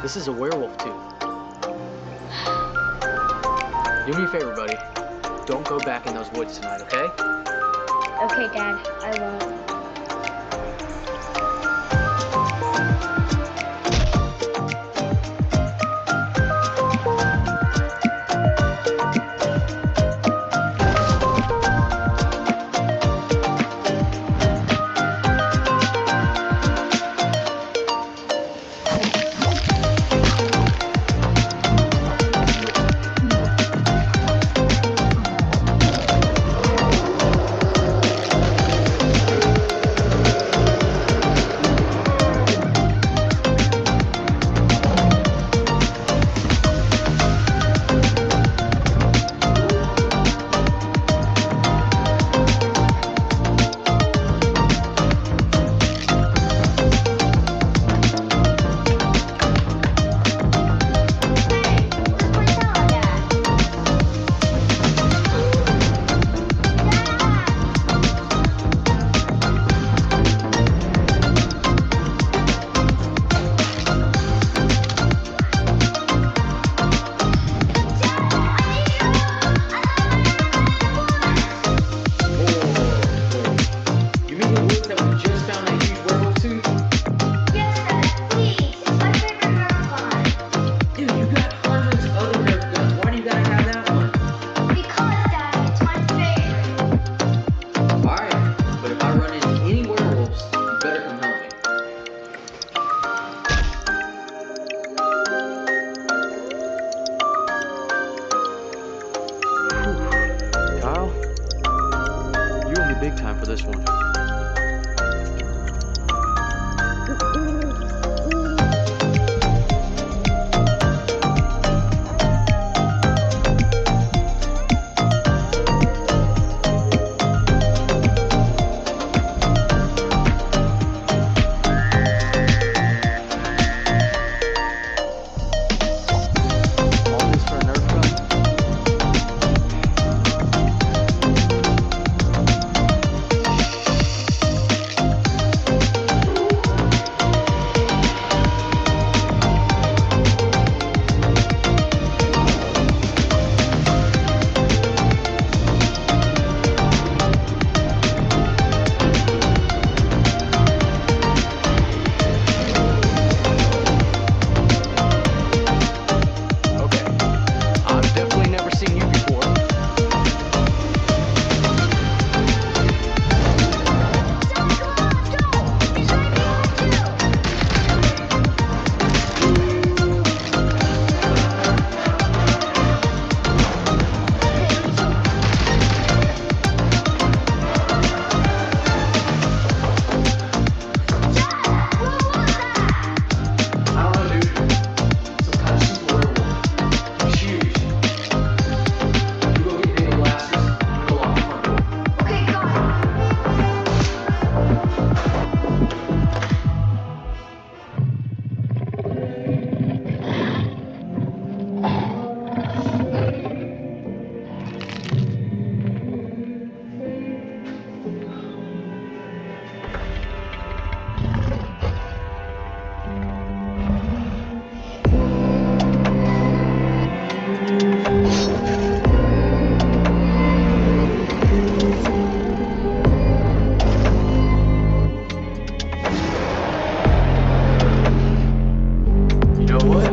This is a werewolf tooth. Do me a favor, buddy. Don't go back in those woods tonight, okay? Okay, Dad, I won't. You mean the woods that we just found that huge werewolf tooth? Yes, Dad, please. It's my favorite Nerf gun. Dude, you got hundreds of other Nerf guns. Why do you gotta have that one? Because, Dad, it's my favorite. Alright, but if I run into any werewolves, you better come help me. Kyle, you owe me big time for this one. All this for a Nerf gun? Okay. I've definitely never seen you before. He's right behind you. I don't know, dude. Some kind of super werewolf. He's huge. You go get Degen blasters, go lock the front door. Okay, go. You know what?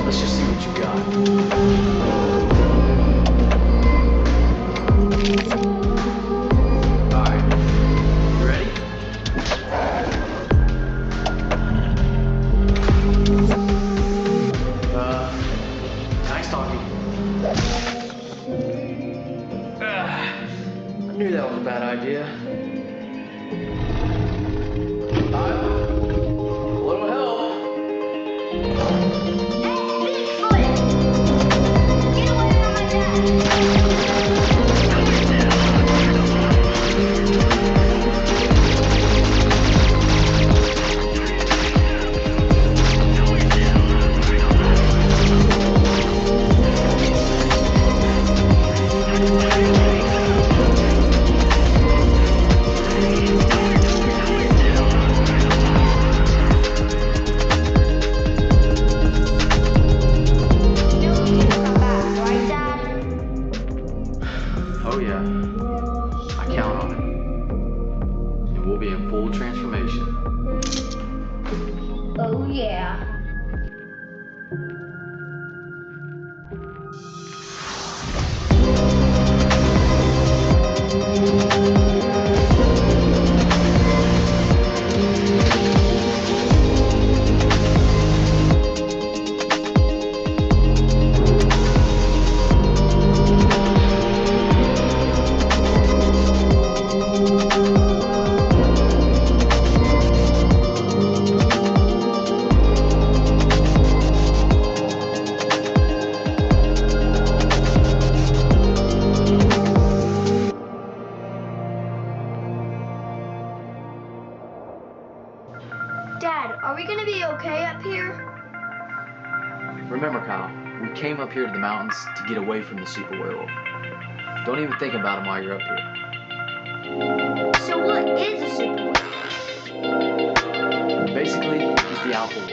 Let's just see what you got. Alright. You ready? Nice talking. I knew that was a bad idea. A little help. Bigfoot! Get away from my dad! Thank count on it. And we'll be in full transformation. Oh yeah. Dad, are we gonna be okay up here? Remember, Kyle, we came up here to the mountains to get away from the super werewolf. Don't even think about him while you're up here. So what is a super werewolf? Basically, he's the alpha wolf.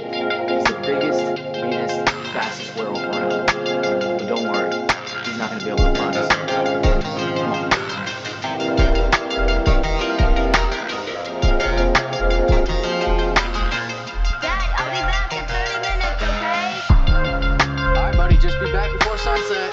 He's the biggest, meanest, fastest werewolf around. But don't worry, he's not going to be able to find us. Come on. Dad, I'll be back in 30 minutes, okay? All right, buddy, just be back before sunset.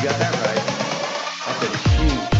got that right. That bit is huge.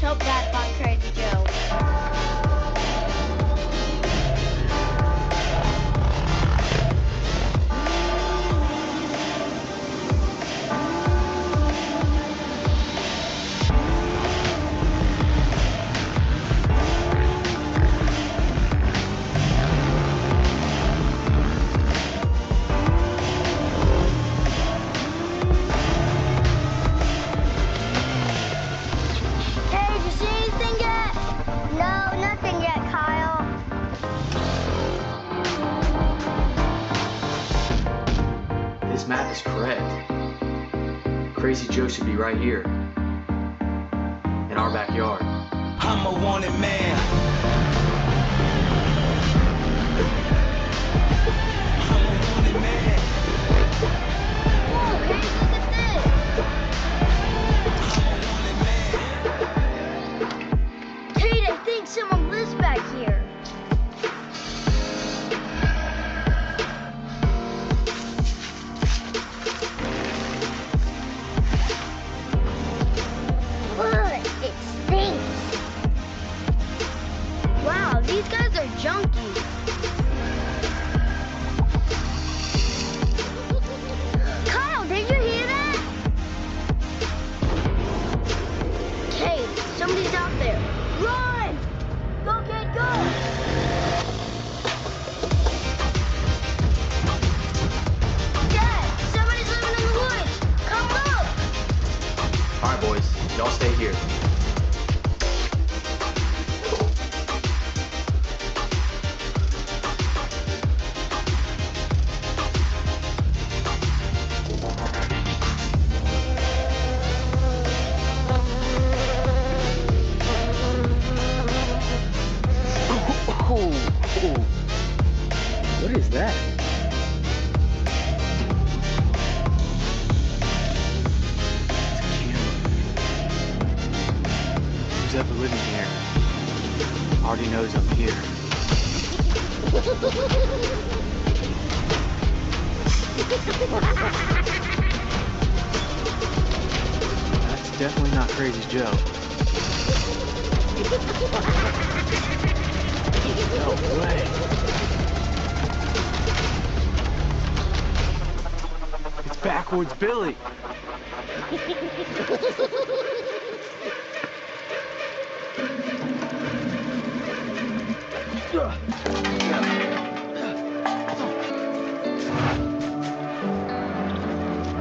so bad about Crazy Joe. Hey, did you see anything yet? No, nothing yet, Kyle. This map is correct. Crazy Joe should be right here. In our backyard. I'm a wanted man. I'm a wanted man. Whoa, hey, look at I'm a wanted man. this. Kate, I think someone lives back here. Look, it stinks. Wow, these guys are junkies. Kyle, did you hear that? Kate, somebody's out there. Run! Go, kid, go! Dad, somebody's living in the woods. Come look! Alright, boys, y'all stay here. What is that? Who's ever living here already knows I'm here. That's definitely not Crazy Joe. No way. It's Backwards Billy.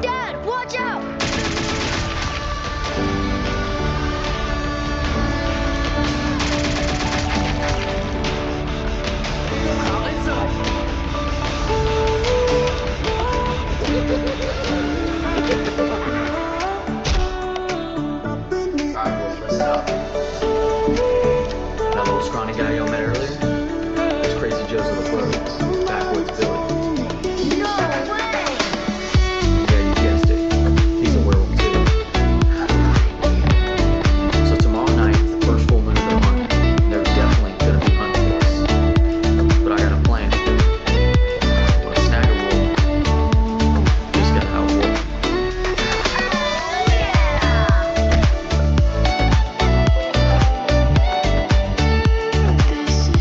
Dad, watch out! Alright, boys, listen up. That little scrawny guy y'all met earlier? It's Crazy Joe's little brother, Backwards Billy. No way! Yeah, you guessed it. He's a werewolf too. So tomorrow night, the first full moon of the month, they're definitely gonna be hunting us. But I got a plan. When I snag a wolf, just gotta outwolf. This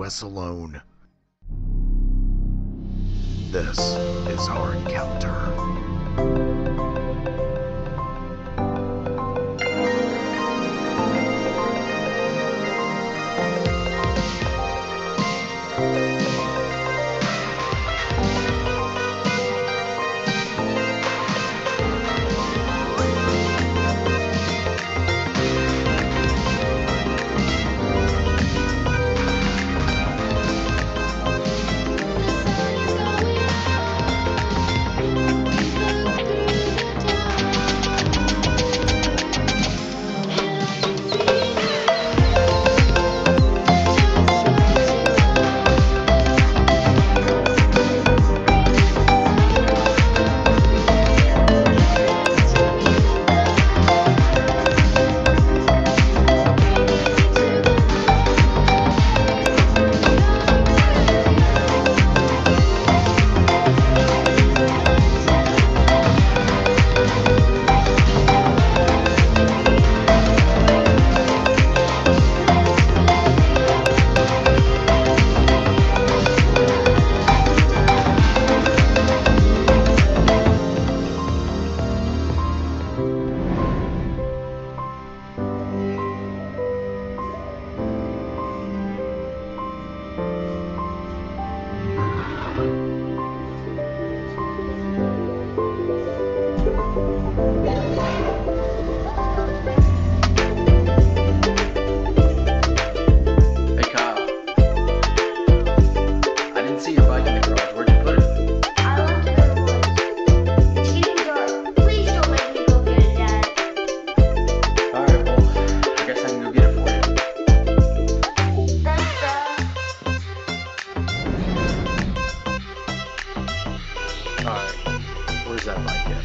US alone. This is our encounter. Hey Kyle, I didn't see your bike in the garage. Where'd you put it? I left it in the woods. It's getting dark. Please don't make me go get it, Dad. Alright, well, I guess I can go get it for you. Thanks, Dad. Alright, where's that bike at?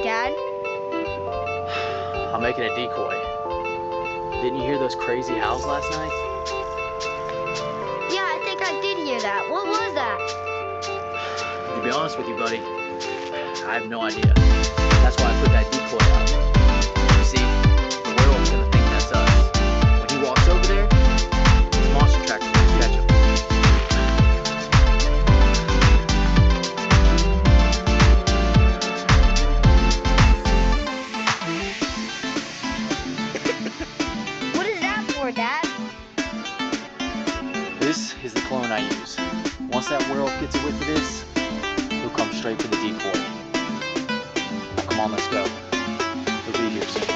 doing, Dad? I'm making a decoy. Didn't you hear those crazy howls last night? Yeah, I think I did hear that. What was that? To be honest with you, buddy, I have no idea. That's why I put that decoy out. You see, the werewolf's gonna think that's us. When he walks over there, his monster tracker's gonna catch him. What is that for, Dad? This is the clone I use. Once that werewolf gets a whiff of this, he'll come straight for the decoy. Now come on, let's go. He'll be here soon.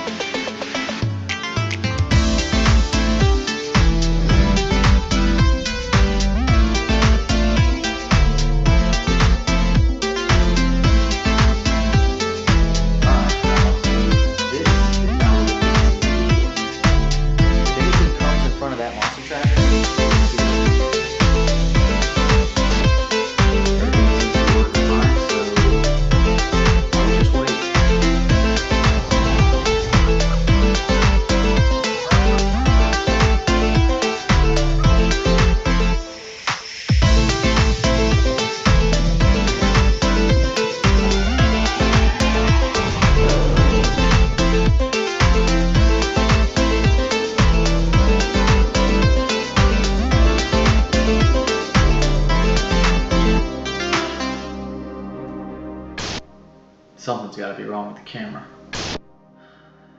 Something's gotta be wrong with the camera.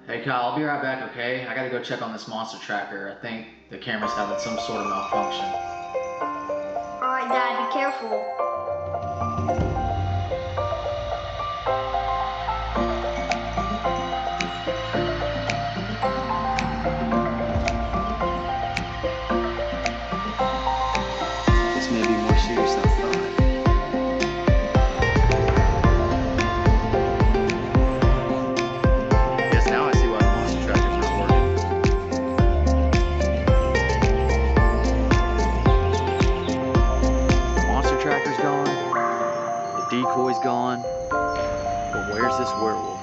Hey Kyle, I'll be right back, okay? I gotta go check on this monster tracker. I think the camera's having some sort of malfunction. Alright, Dad, be careful. This may be more serious than I thought. Guess now I see why the monster tracker's not working. The monster tracker's gone, the decoy's gone, but where's this werewolf?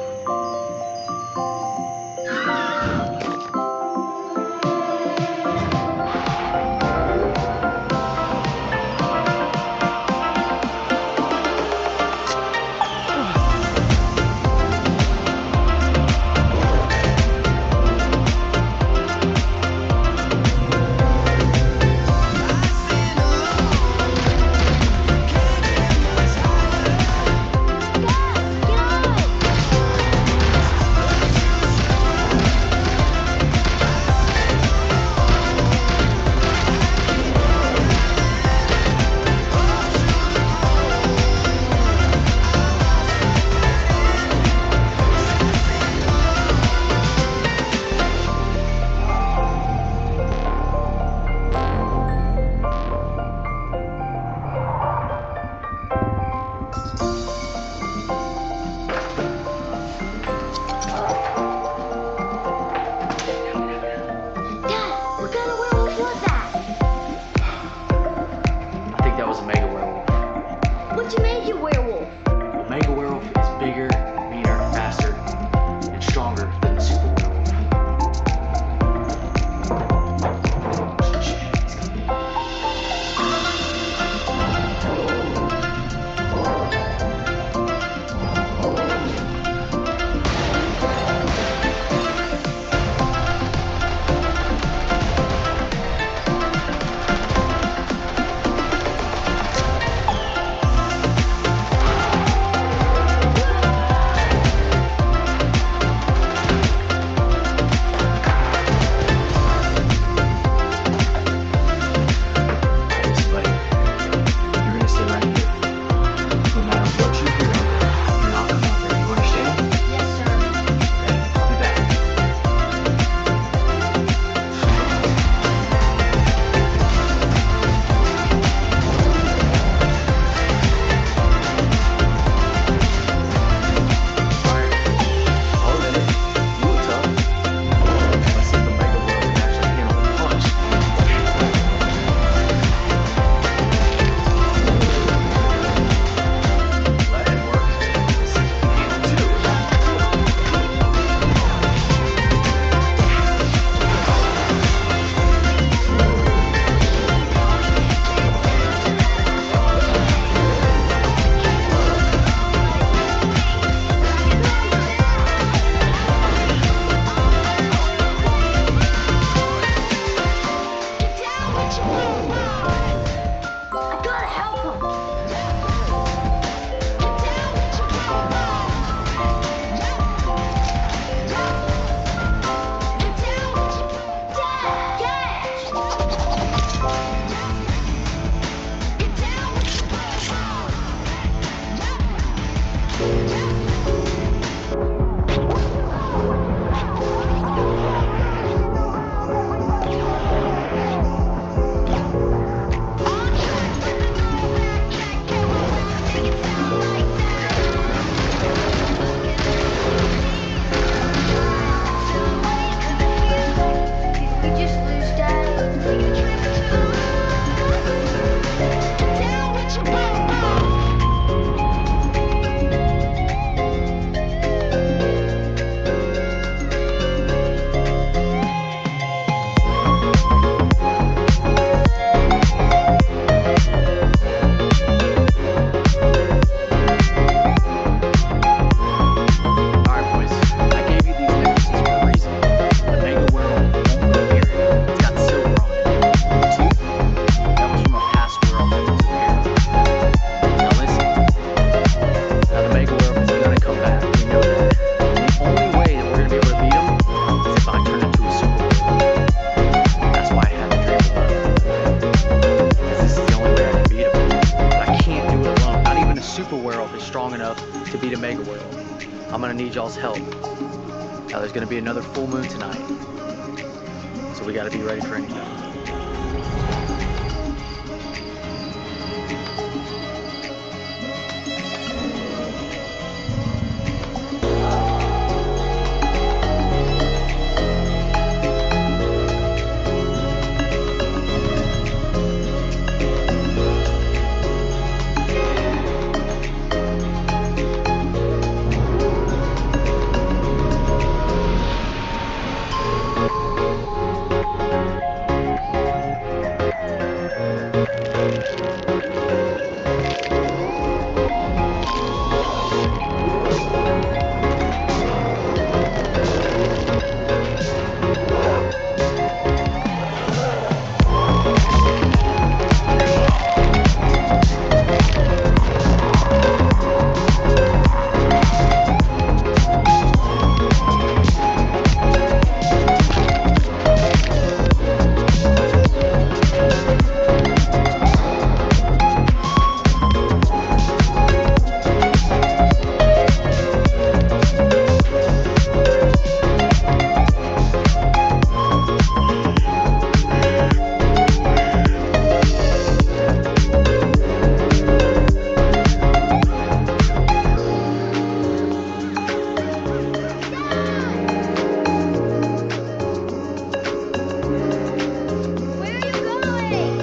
super werewolf is strong enough to beat a mega werewolf. I'm gonna need y'all's help. Now there's gonna be another full moon tonight, so we gotta be ready for anything. Where are you going?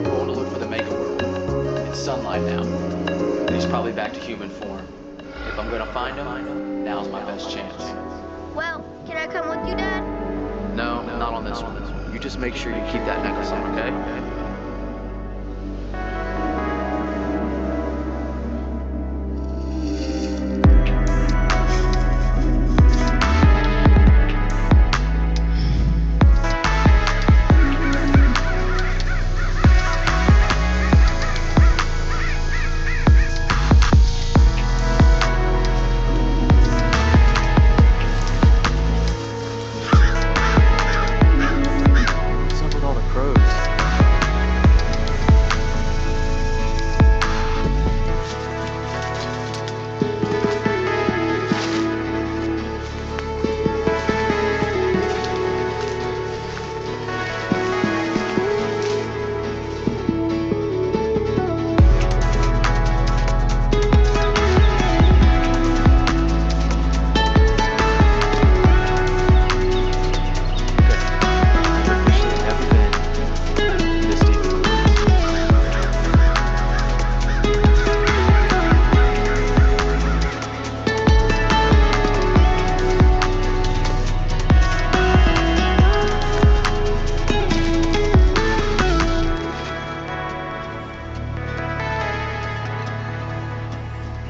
Going to look for the mega werewolf. It's sunlight now. He's probably back to human form. If I'm gonna find him, now's my best chance. Well, can I come with you, Dad? No, not on this one. You just make sure you keep that necklace on, okay? What's up with all the crows? Officially never been this deep in the woods.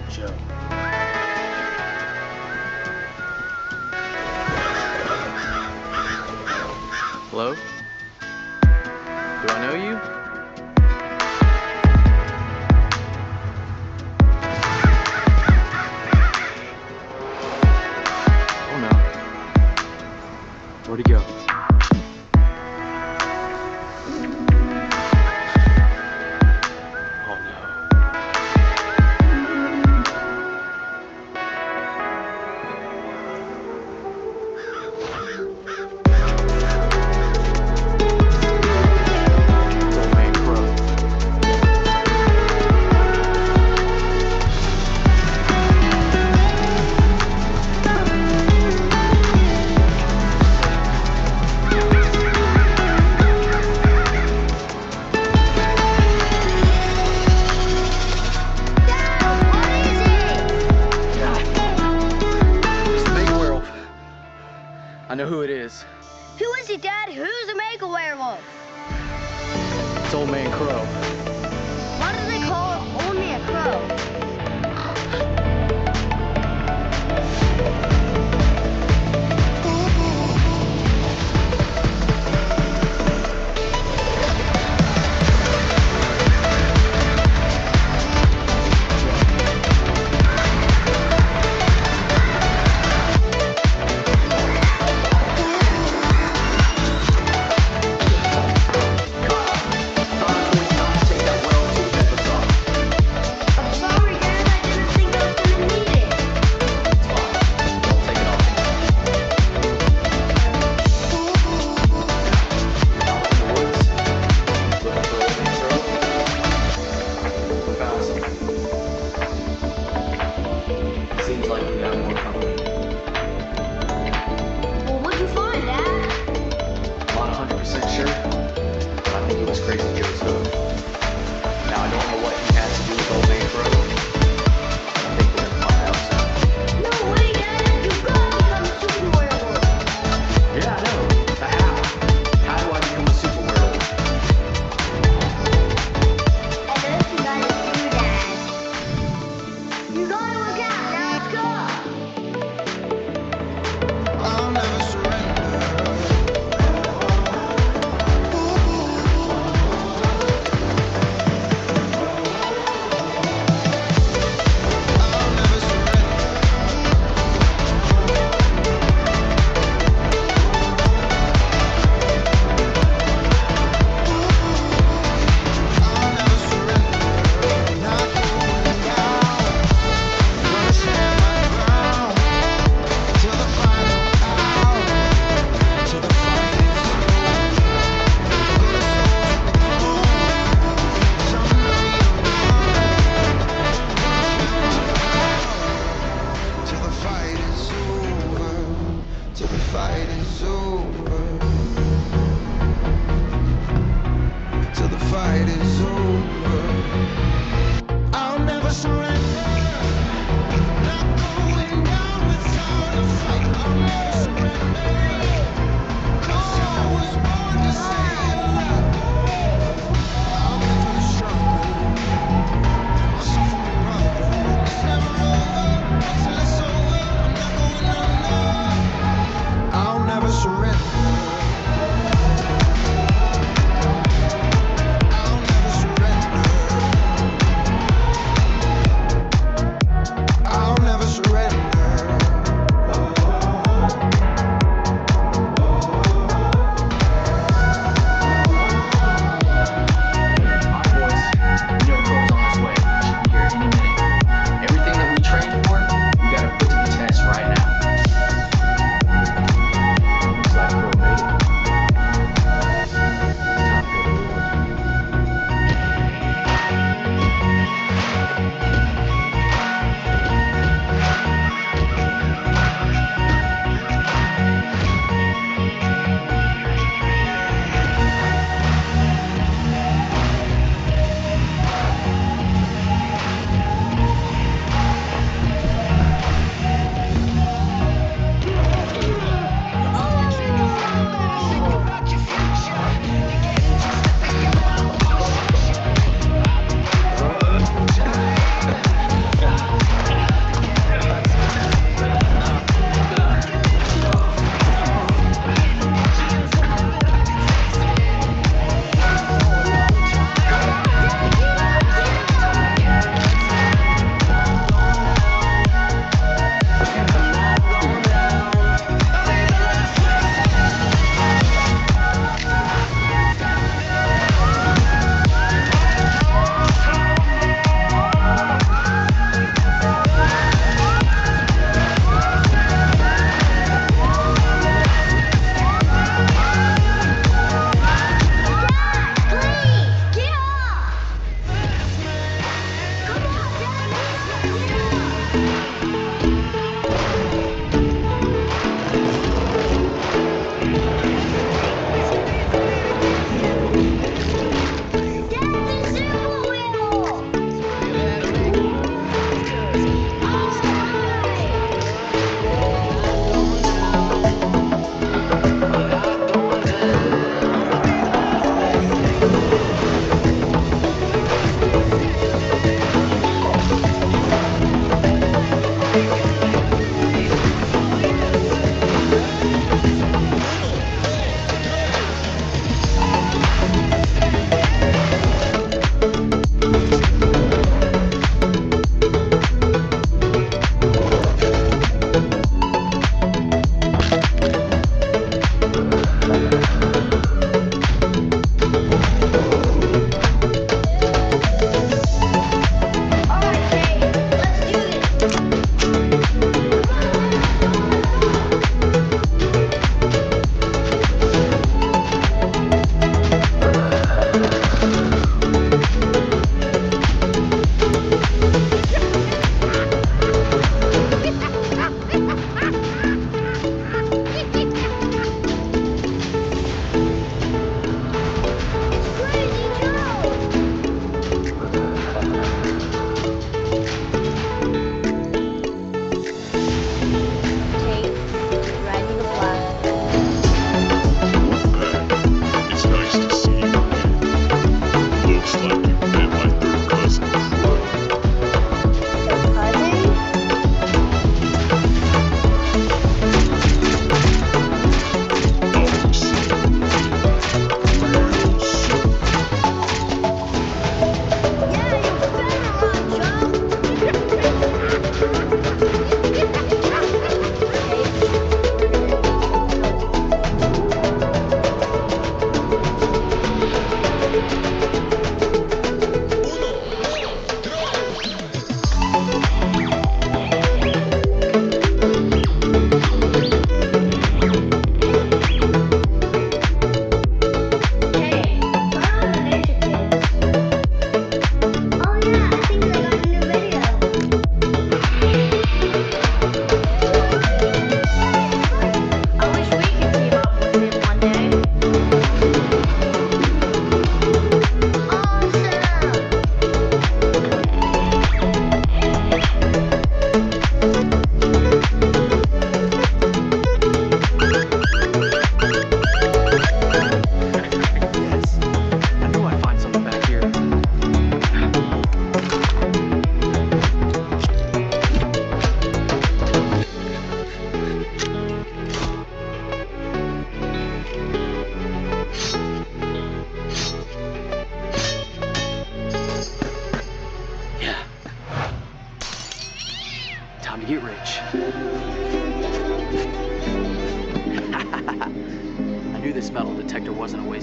Joe. Hello? Do I know you? Oh no. Where'd he go? Oh no. It's old man Crow. It's the mega werewolf. I know who it is. Who is it, Dad? Who's the mega werewolf? It's old man Crow. Why do they call it only a crow? till the fight is over. I'll never surrender. Not going down without a fight. I'll never surrender. 'Cause I was born to stay alive. I'll make you stronger. Myself from a brother. It's never over until it's over. I'm not going under. I'll never surrender. I'll never surrender. I'll never surrender.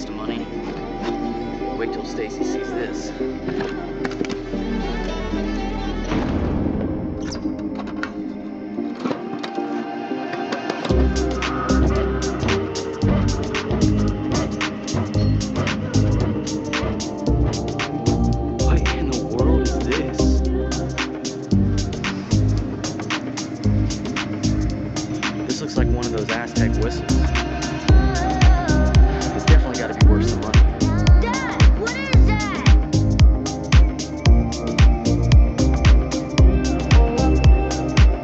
waste of money. Wait till Stacy sees this. What in the world is this? This looks like one of those Aztec whistles. It's definitely got to be worth some money. Dad, what is that?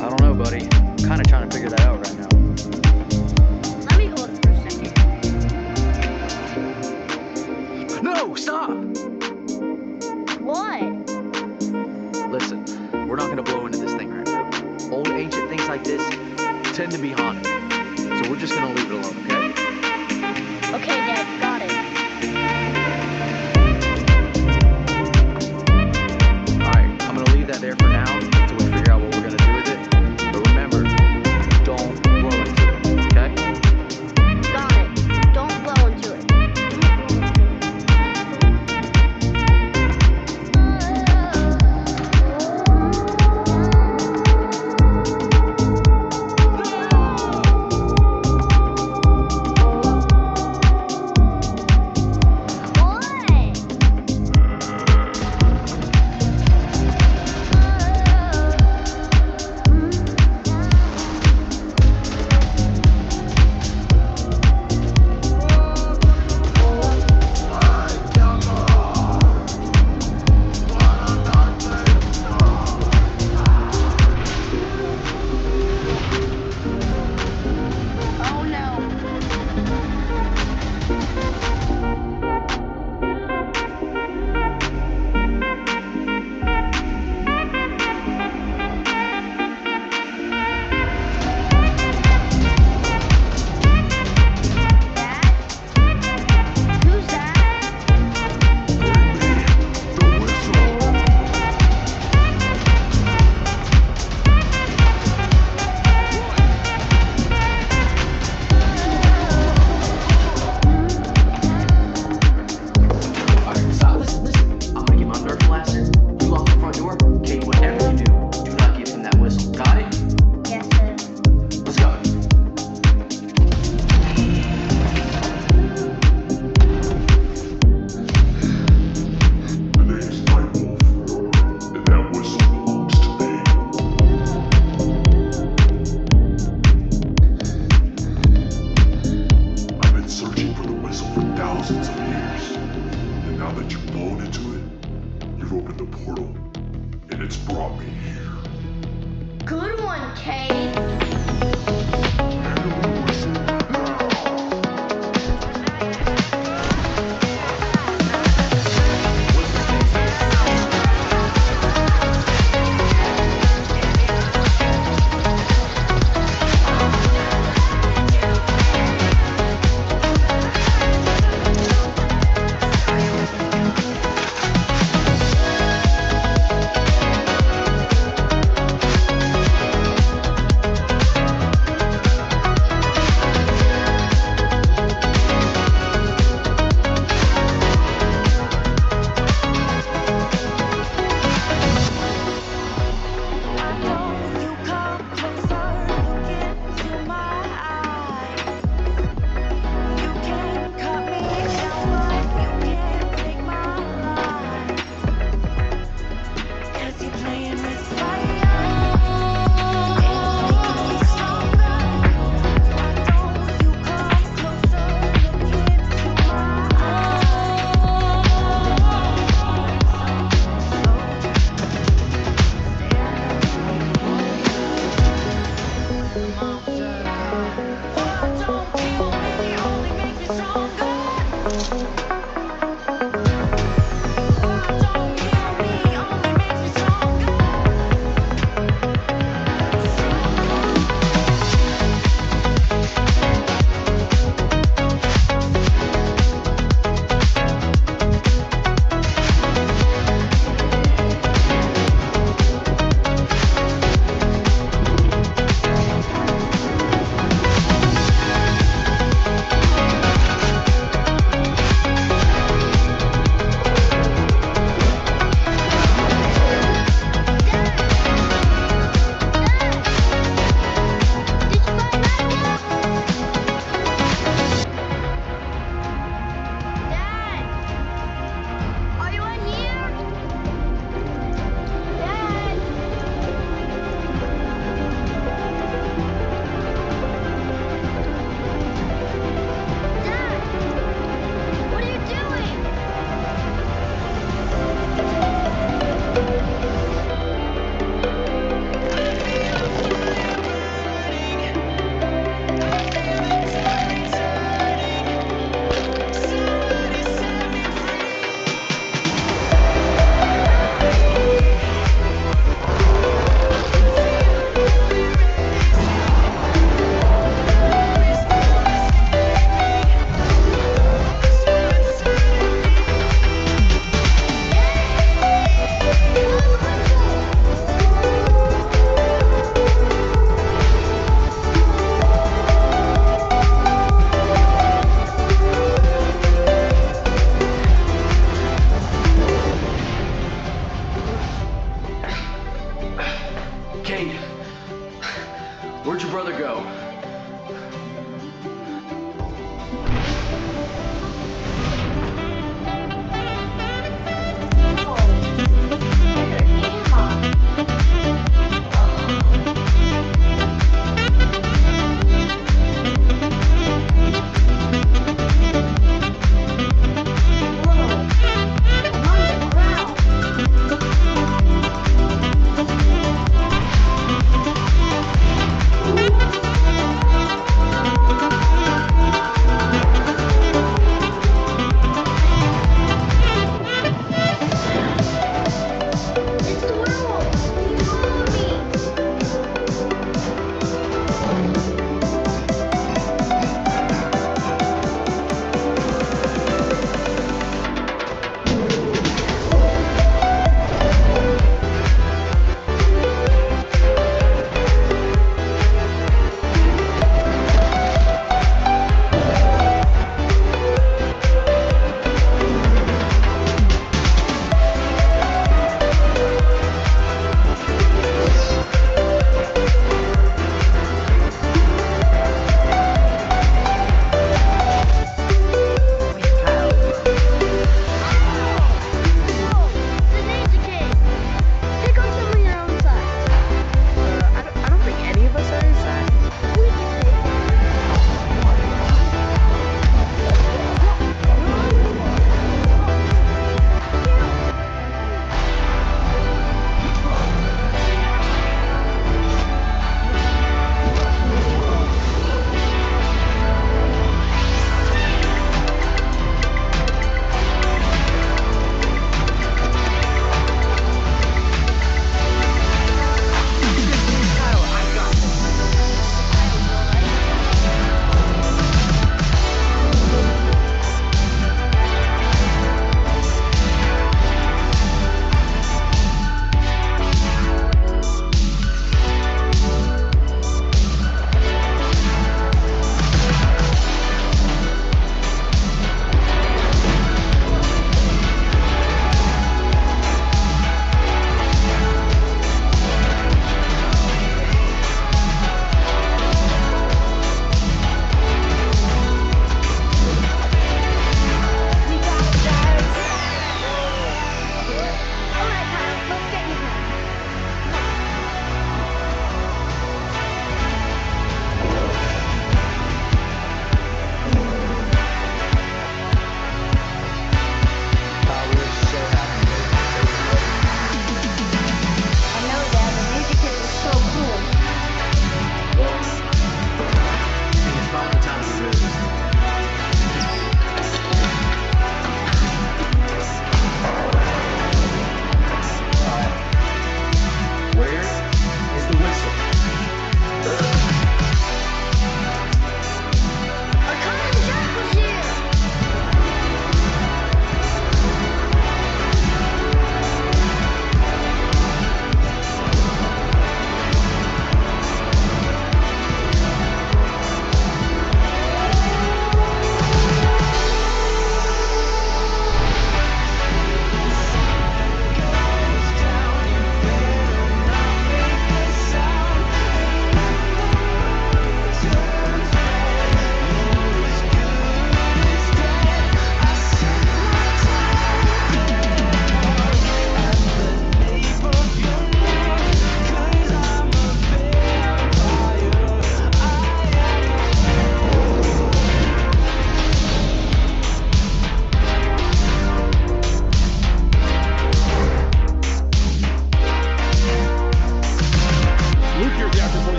I don't know, buddy. I'm kind of trying to figure that out right now. Let me hold it for a second. No, stop! What? Listen, we're not gonna blow into this thing right now. Old ancient things like this tend to be haunted. So we're just gonna leave it alone, okay? Okay, Dad, got it. Alright, I'm gonna leave that there for now until we figure out what we're gonna do with it. But remember, don't blow into it, okay? Got it. Don't blow into it. Oh no. Dad? Who's that? The whistle. Alright, stop. Listen. I'm gonna get my Nerf blaster. You lock the front door. Okay, whatever you do not give him that whistle. Got it? Yes, sir. Let's go. The name's Nightwolf, and that whistle belongs to me. I've been searching for the whistle for thousands of years, and now that you've blown into it, you've opened the portal, and it's brought me here. Good one, Kate. Handle the whistle now.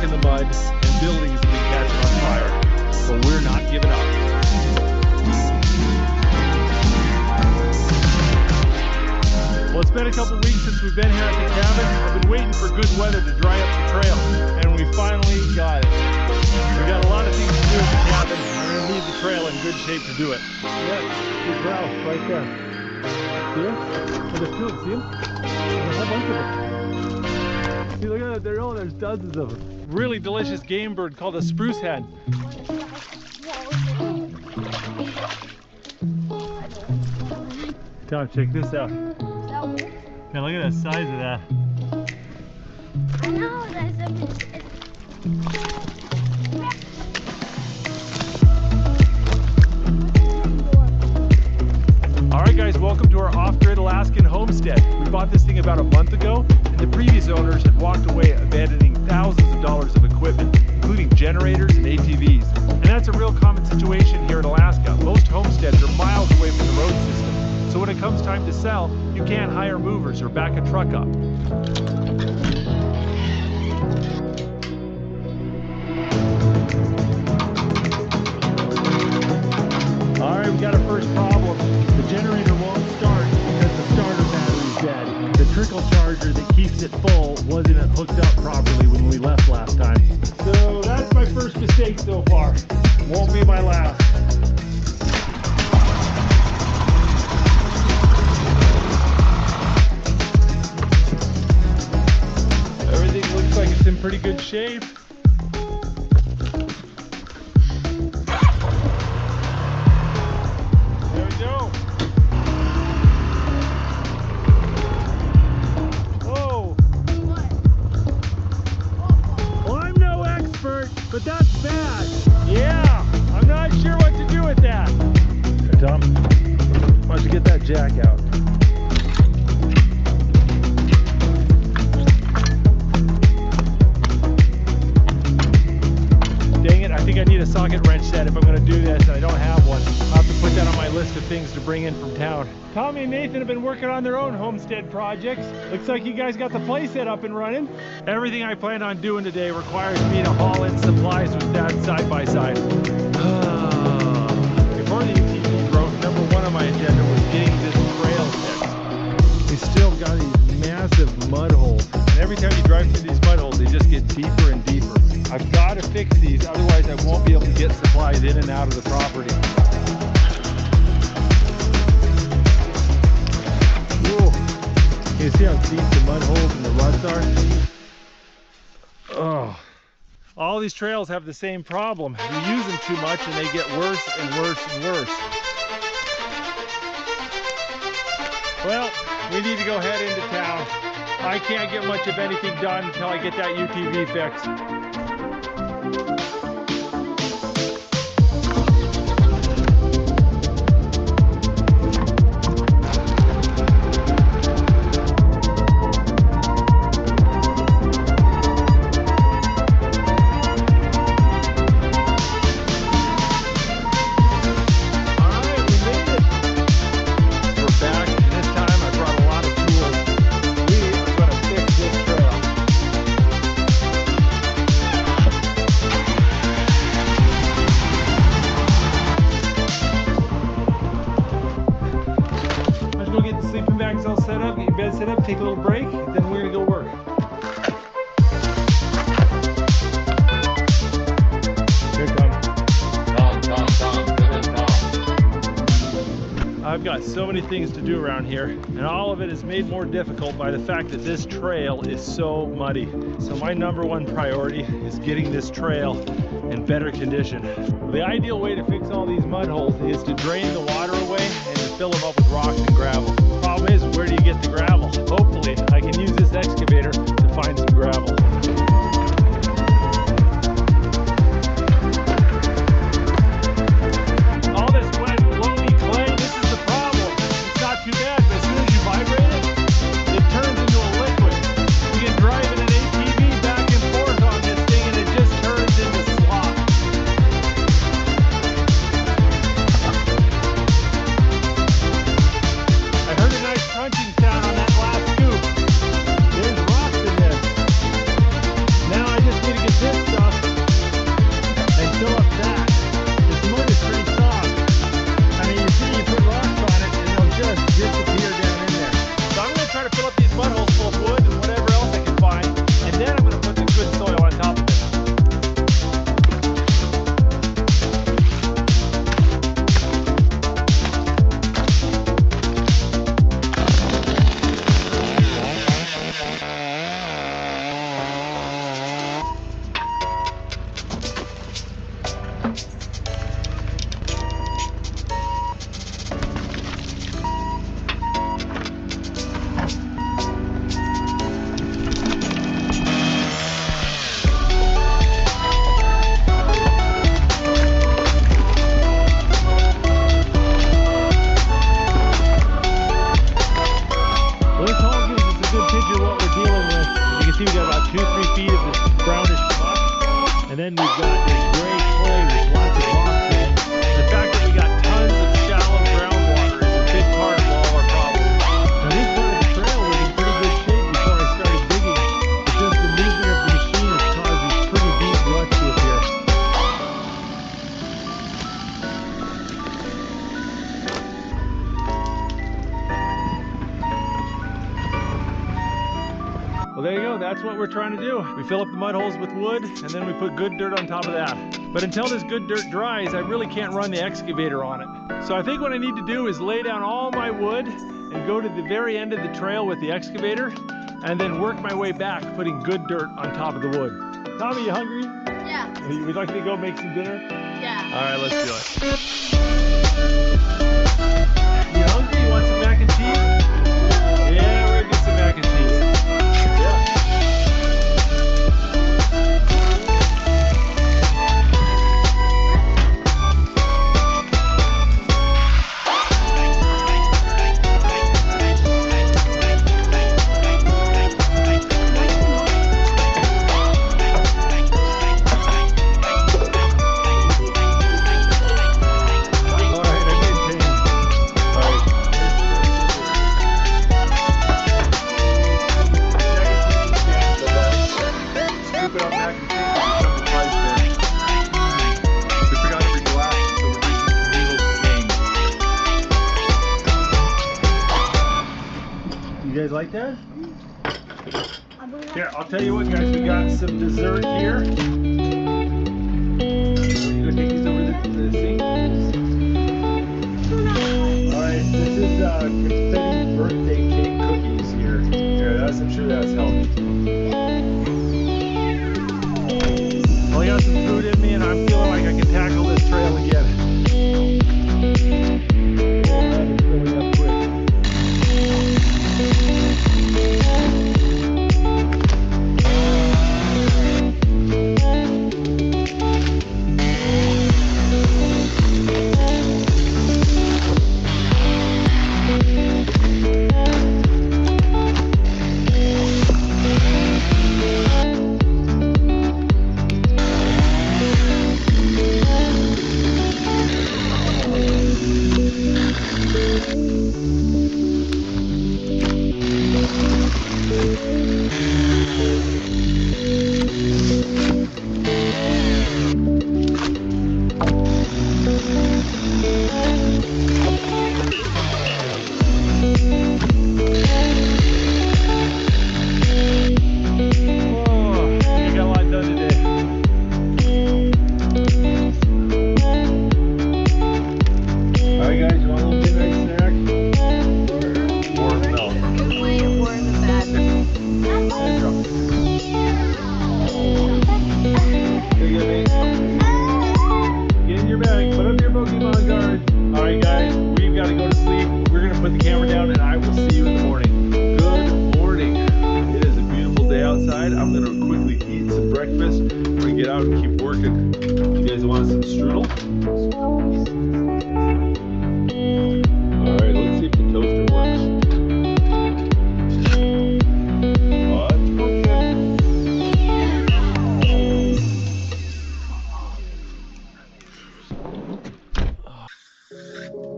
in the mud and buildings have been catching on fire. But we're not giving up. Well, it's been a couple weeks since we've been here at the cabin. I've been waiting for good weather to dry up the trail, and we finally got it. We got a lot of things to do at the cabin. We're gonna leave the trail in good shape to do it. Yeah, good grouse right there. See him? Look at the see him? There's a whole bunch of them. See, look at that, there's dozens of them. Really delicious game bird called a spruce hen. Tom, check this out. Man, look at the size of that. I know, that's Alright guys, welcome to our off-grid Alaskan homestead. We bought this thing about a month ago, and the previous owners had walked away abandoning thousands of dollars of equipment, including generators and ATVs. And that's a real common situation here in Alaska. Most homesteads are miles away from the road system. So when it comes time to sell, you can't hire movers or back a truck up. Alright, we got our first problem. The generator won't start because the starter battery's dead. The trickle charger that keeps it full wasn't hooked up properly when we left last time. So that's my first mistake so far. Won't be my last. Everything looks like it's in pretty good shape. There we go. Whoa. Well, I'm no expert, but that's bad. Yeah, I'm not sure what to do with that. Here, Tom, why don't you get that jack out? Dang it, I think I need a socket wrench set if I'm going to do this, and I don't have one. I'll have to put that on my list of things to bring in from town. Tommy and Nathan have been working on their own homestead projects. Looks like you guys got the place set up and running. Everything I planned on doing today requires me to haul in supplies with Dad side by side. Before the UTV broke, number one on my agenda was getting this trail fixed. We still got these massive mud holes, and every time you drive through these mud holes, they just get deeper and deeper. I've got to fix these, otherwise I won't be able to get supplies in and out of the property. Whoa. You see how deep the mud holes and the ruts are? Oh. All these trails have the same problem. You use them too much and they get worse and worse and worse. Well, we need to go head into town. I can't get much of anything done until I get that UTV fixed. Set up, take a little break, then we're gonna go work. Here it comes. I've got so many things to do around here, and all of it is made more difficult by the fact that this trail is so muddy. So my number one priority is getting this trail in better condition. The ideal way to fix all these mud holes is to drain the water away and to fill them up with rocks and gravel. Problem is, where do you get the gravel? Hopefully, I can use this excavator to find some gravel. All this wet, loamy clay, this is the problem. It's not too bad, but as soon as you vibrate it, it turns into a liquid. You can drive an ATV back and forth on this thing and it just turns into slop. I heard a nice crunching sound on that last scoop. There's rocks in this. then we've got this great clay with lots of rock in it. The fact that we got tons of shallow groundwater is a big part of all our problems. Now this part of the trail was in pretty good shape before I started digging, but just the movement of the machine has caused these pretty deep ruts to appear. Well, there you go. That's what we're trying to do. We fill up the mud holes with wood, and then we put good dirt on top of that. But until this good dirt dries, I really can't run the excavator on it. So I think what I need to do is lay down all my wood and go to the very end of the trail with the excavator, and then work my way back, putting good dirt on top of the wood. Tommy, you hungry? Yeah. Would you like to go make some dinner? Yeah. All right, let's do it. You hungry? You want some mac and cheese? Yeah, we're gonna get some mac and cheese. You guys like that? Here, I'll tell you what, guys, we got some dessert here. You gonna take these over to the sink? Alright, this is confetti birthday cake cookies here. Here, I'm sure that's healthy. Well, I got some food in me and I'm feeling like I can tackle this trail again.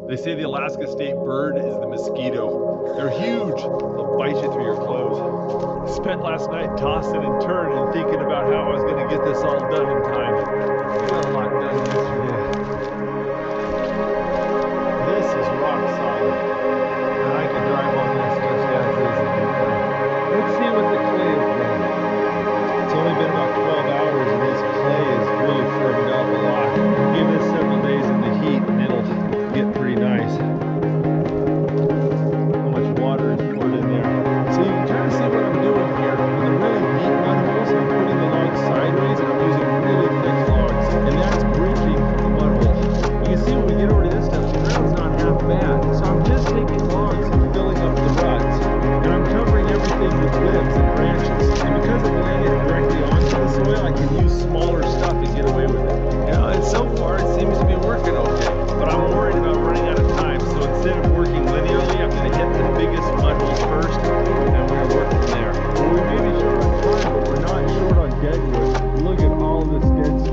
They say the Alaska state bird is the mosquito. They're huge. They'll bite you through your clothes. Spent last night tossing and turning and thinking about how I was going to get this all done in time. I got a lot done yesterday. This is rock solid. And I can drive on this just as is. Let's see what the clay has done. It's only been about 12 hours and this clay is really firmed up a lot. Give this several days in the heat and it'll get pretty nice. How much water is poured in there. So you can kind of see what I'm doing here. With the really deep mud holes, I'm putting the logs sideways and I'm using really thick logs. And that's bridging from the mud hole. You can see when we get over to this stuff, the ground's not half bad. So I'm just taking logs and filling up the ruts. And I'm covering everything with limbs and branches. And because it landed directly onto the soil, I can use smaller stuff and get away with it. You know, and so far it seems to be working okay. But I'm worried about running out of time, so instead of working linearly, I'm going to hit the biggest mud holes first, and we're going to work from there. Well, we may be short on time, but we're not short on dead wood. Look at all this dead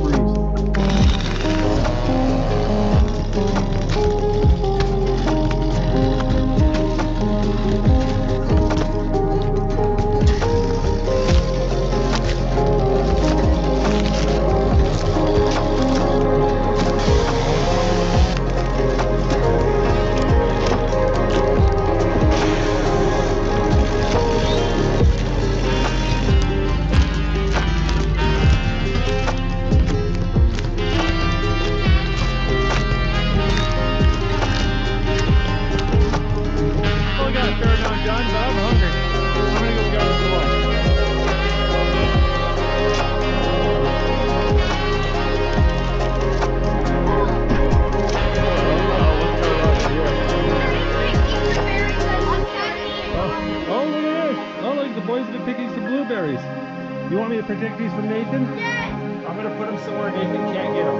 want to take these from Nathan? Yes. I'm going to put them somewhere Nathan can't get them.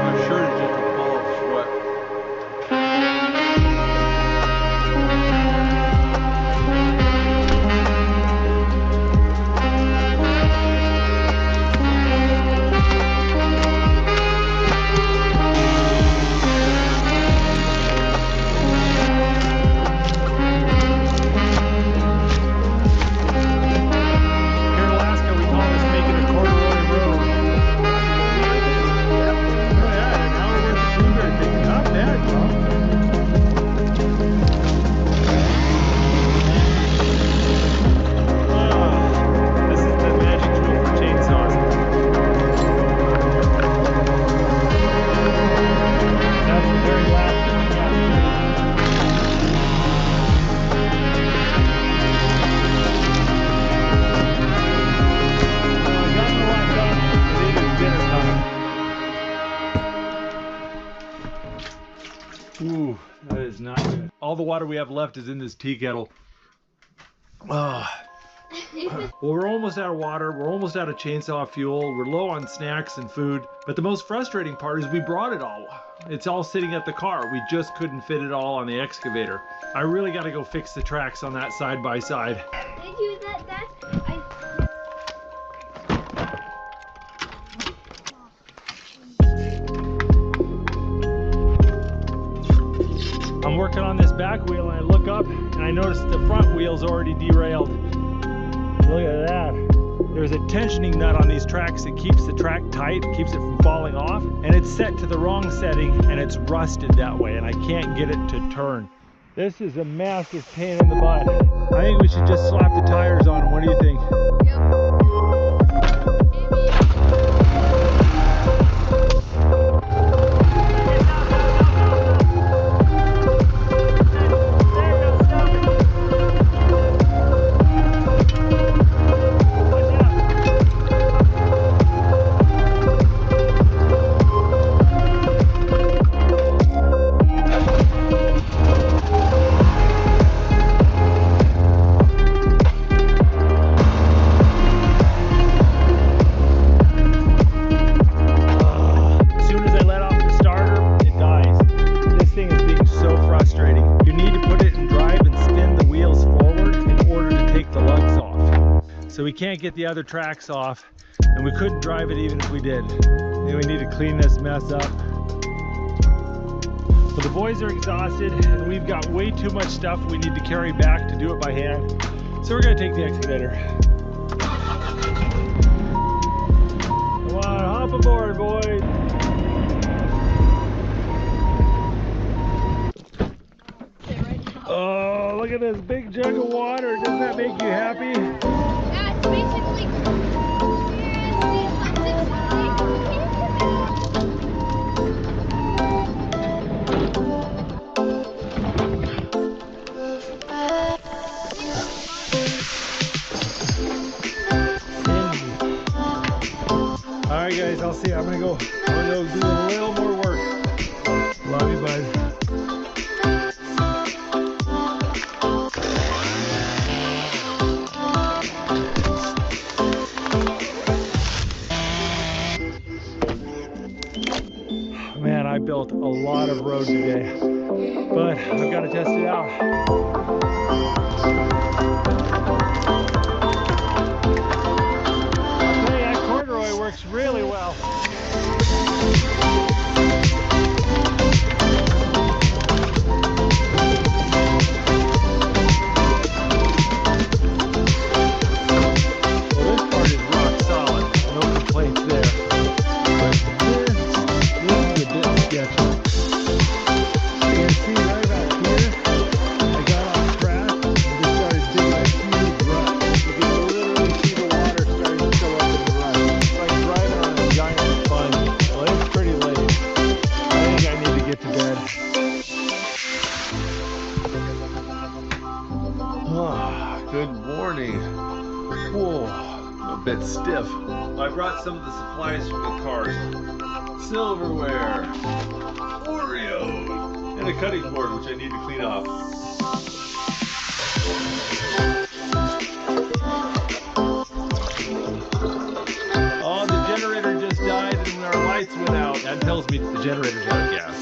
My shirt is just a ball of sweat. Here in Alaska, we call this making a corduroy road. Oh yeah, an hour worth of blueberry picking. Not bad, Tom. This is the magic tool for chainsaws. That's the very last thing we got. Well, I got a lot done. It is dinner time. Ooh, that is not good. All the water we have left is in this tea kettle. Well, we're almost out of water. We're almost out of chainsaw fuel. We're low on snacks and food. But the most frustrating part is we brought it all. It's all sitting at the car. We just couldn't fit it all on the excavator. I really got to go fix the tracks on that side by side. Did you that? I'm working on this back wheel and I look up and I notice the front wheel's already derailed. Look at that. There's a tensioning nut on these tracks that keeps the track tight, keeps it from falling off, and it's set to the wrong setting and it's rusted that way and I can't get it to turn. This is a massive pain in the butt. I think we should just slap the tires on them. What do you think? So we can't get the other tracks off, and we couldn't drive it even if we did. And we need to clean this mess up. Well, the boys are exhausted, and we've got way too much stuff we need to carry back to do it by hand. So we're gonna take the excavator. Come on, hop aboard, boys. Oh, look at this big jug of water. Doesn't that make you happy? That's basically. Alright guys, I'll see you. I'm gonna go do a little more work. Love you, bud. Man, I built a lot of road today, but I've got to test it out. I'll tell you, that corduroy works really well. Well, this part is rock solid. No complaints there. But this is a bit sketchy. You can see right about here, I got off track and just started digging a huge rut. You can literally see the water starting to show up in the rut. It's like driving on a giant sponge. Well, it's pretty late. I think I need to get to bed. Good morning. Whoa, I'm a bit stiff. I brought some of the supplies from the cars. Silverware, Oreos, and a cutting board which I need to clean off. tells me that the generator's out of gas.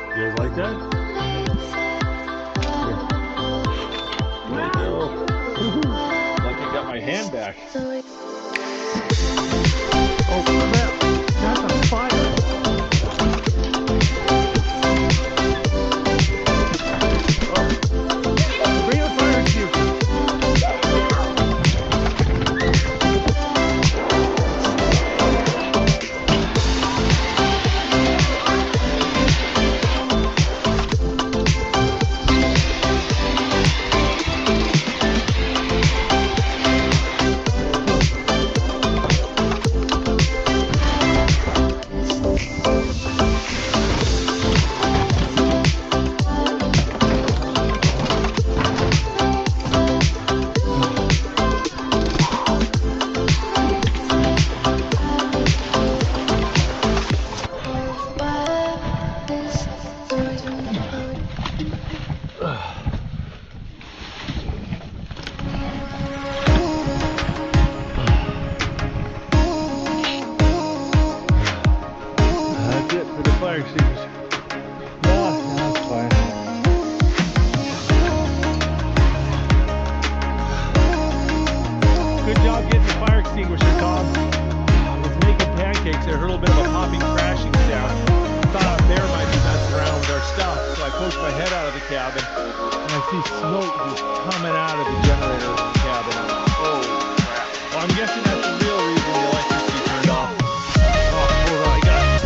You guys like that? There you go. Lucky I got my hand back. Oh crap! That's on fire! Oh. Bring the fire extinguisher! That's it for the fire extinguisher. Yeah, that's fine. Good job getting the fire extinguisher, Tom. I was making pancakes. I heard a little bit of a popping, crashing sound. Thought our bear might be messing around with our stuff, so I poked my head out of the cabin, and I see smoke just coming out of the generator cabin. Oh crap! Well, I'm guessing that's the real reason the electricity turned off. Oh, hold on, I got it.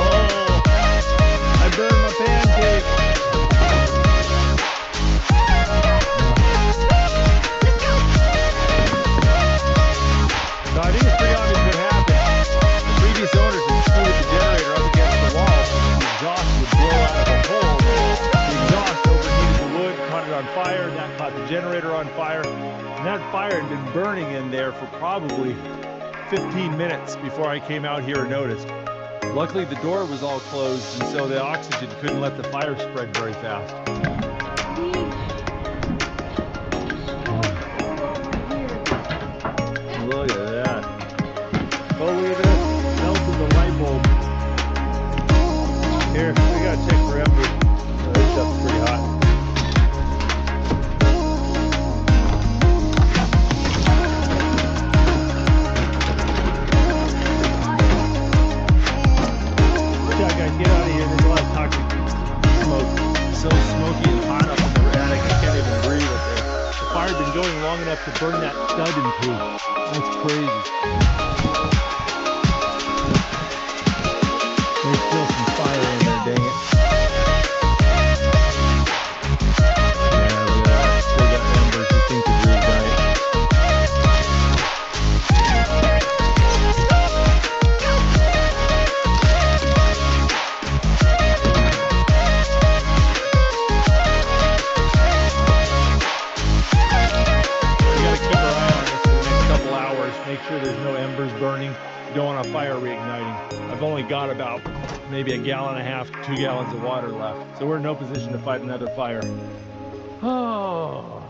Oh, I burned my pancake. So I think it's pretty obvious what happened. The previous owners had screwed the generator up against the wall so the exhaust would blow out of a hole. The exhaust overheated the wood, caught it on fire, and that caught the generator on fire. And that fire had been burning in there for probably 15 minutes before I came out here and noticed. Luckily the door was all closed, and so the oxygen couldn't let the fire spread very fast. Look at that. Oh, look at this. Melted the light bulb. Here, we gotta check for embers. Oh, this stuff's pretty hot. Yeah, guys, get out of here. There's a lot of toxic smoke. So smoky and hot up in the attic, I can't even breathe up there. The fire had been going long enough to burn that stud in two. That's crazy. There's still some fire in there, dang it. Yeah, look at that. Still got embers. You think it's reignite. Make sure there's no embers burning. You don't want a fire reigniting. I've only got about maybe 1.5 gallons, 2 gallons of water left. So we're in no position to fight another fire. Oh.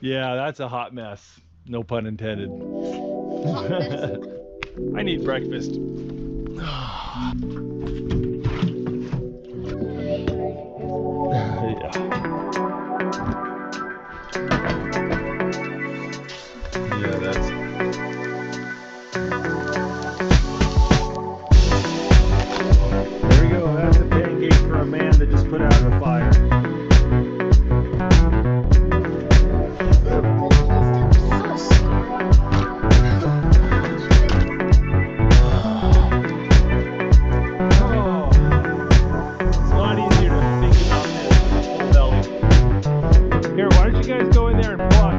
Yeah, that's a hot mess. No pun intended. I need breakfast. Yeah, that's... There we go. That's a pancake for a man that just put out the fire.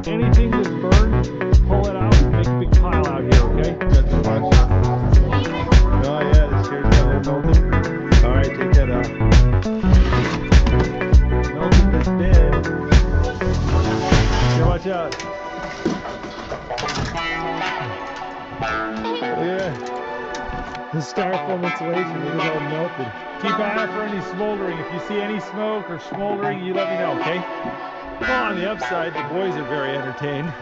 Anything that's burned, pull it out and make a big pile out here, okay? Got too much. Oh yeah, this chair's got a little melted. Alright, take that out. Melted this bed. Here, watch out. Look at that. The styrofoam insulation is all melted. Keep an eye out for any smoldering. If you see any smoke or smoldering, you let me know, okay? Well, on the upside, the boys are very entertained.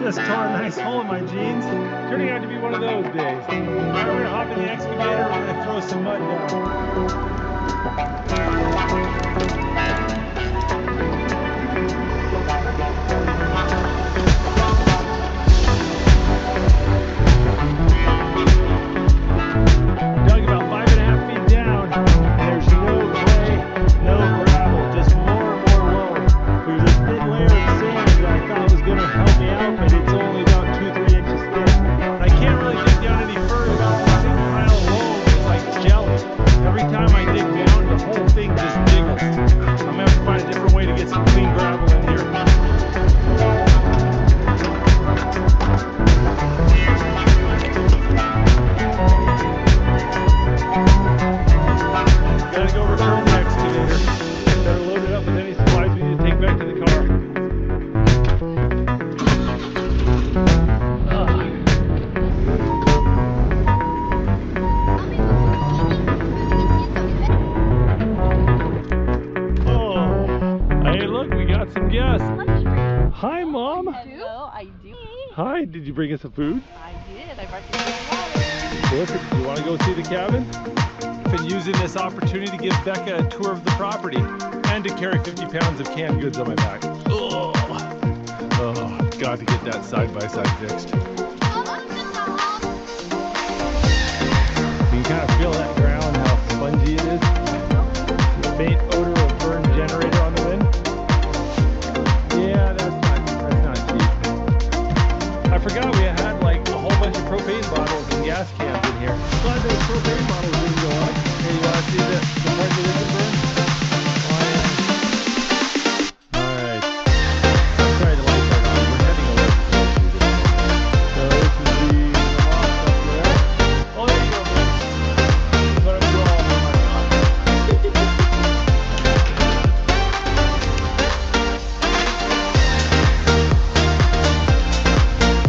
Just tore a nice hole in my jeans. Turning out to be one of those days. All right, we're gonna hop in the excavator. We're gonna throw some mud Dug about 5.5 feet down. There's no clay, no gravel, just more and more loam. There's this thin layer of sand that I thought was gonna help me out, but it's only about 2-3 inches thick. I can't really dig down any further without this big pile of loam. It's like jelly. Every time I dig down, the whole thing just jiggles. I'm gonna have to find a different way to get some clean gravel in here. Gotta go return the excavator. Better load it up with any supplies we need to take back to the car. Hey, look, we got some guests. Hi, Mom. Hello, I do. Hi, did you bring us some food? I did. I brought you some water. Listen, do you want to go see the cabin? I've been using this opportunity to give Becca a tour of the property and to carry 50 pounds of canned goods on my back. Oh, got to get that side-by-side fixed. You can kind of feel that ground, how spongy it is. The faint odor of burned generator on the wind. Yeah, that's not cheap. I forgot we had like a whole bunch of propane bottles and gas cans in here. Glad those propane bottles didn't go up. Hey, you want to see the part that didn't burn? Oh, yeah. Alright. I'm sorry the lights aren't on. We're having a light issue this morning. So this is the loft up there. Oh, there you go, man. But I'm all oh my God.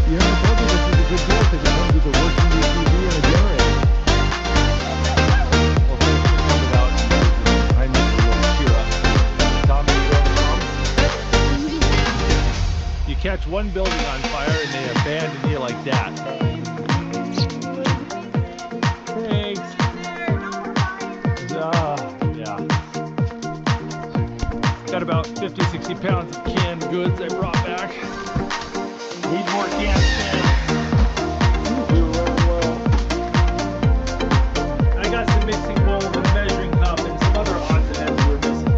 You know, I told you this is a good deal because it comes with a working TV and a generator. Well, first we found it out I need a little cheer up. Tommy, you going home? You catch one building on fire and they abandon you like that. Thanks. Yeah. Got about 50-60 pounds of canned goods I brought back. Need more gas, man. We were running low. I got some mixing bowls and a measuring cup and some other odds and ends we were missing.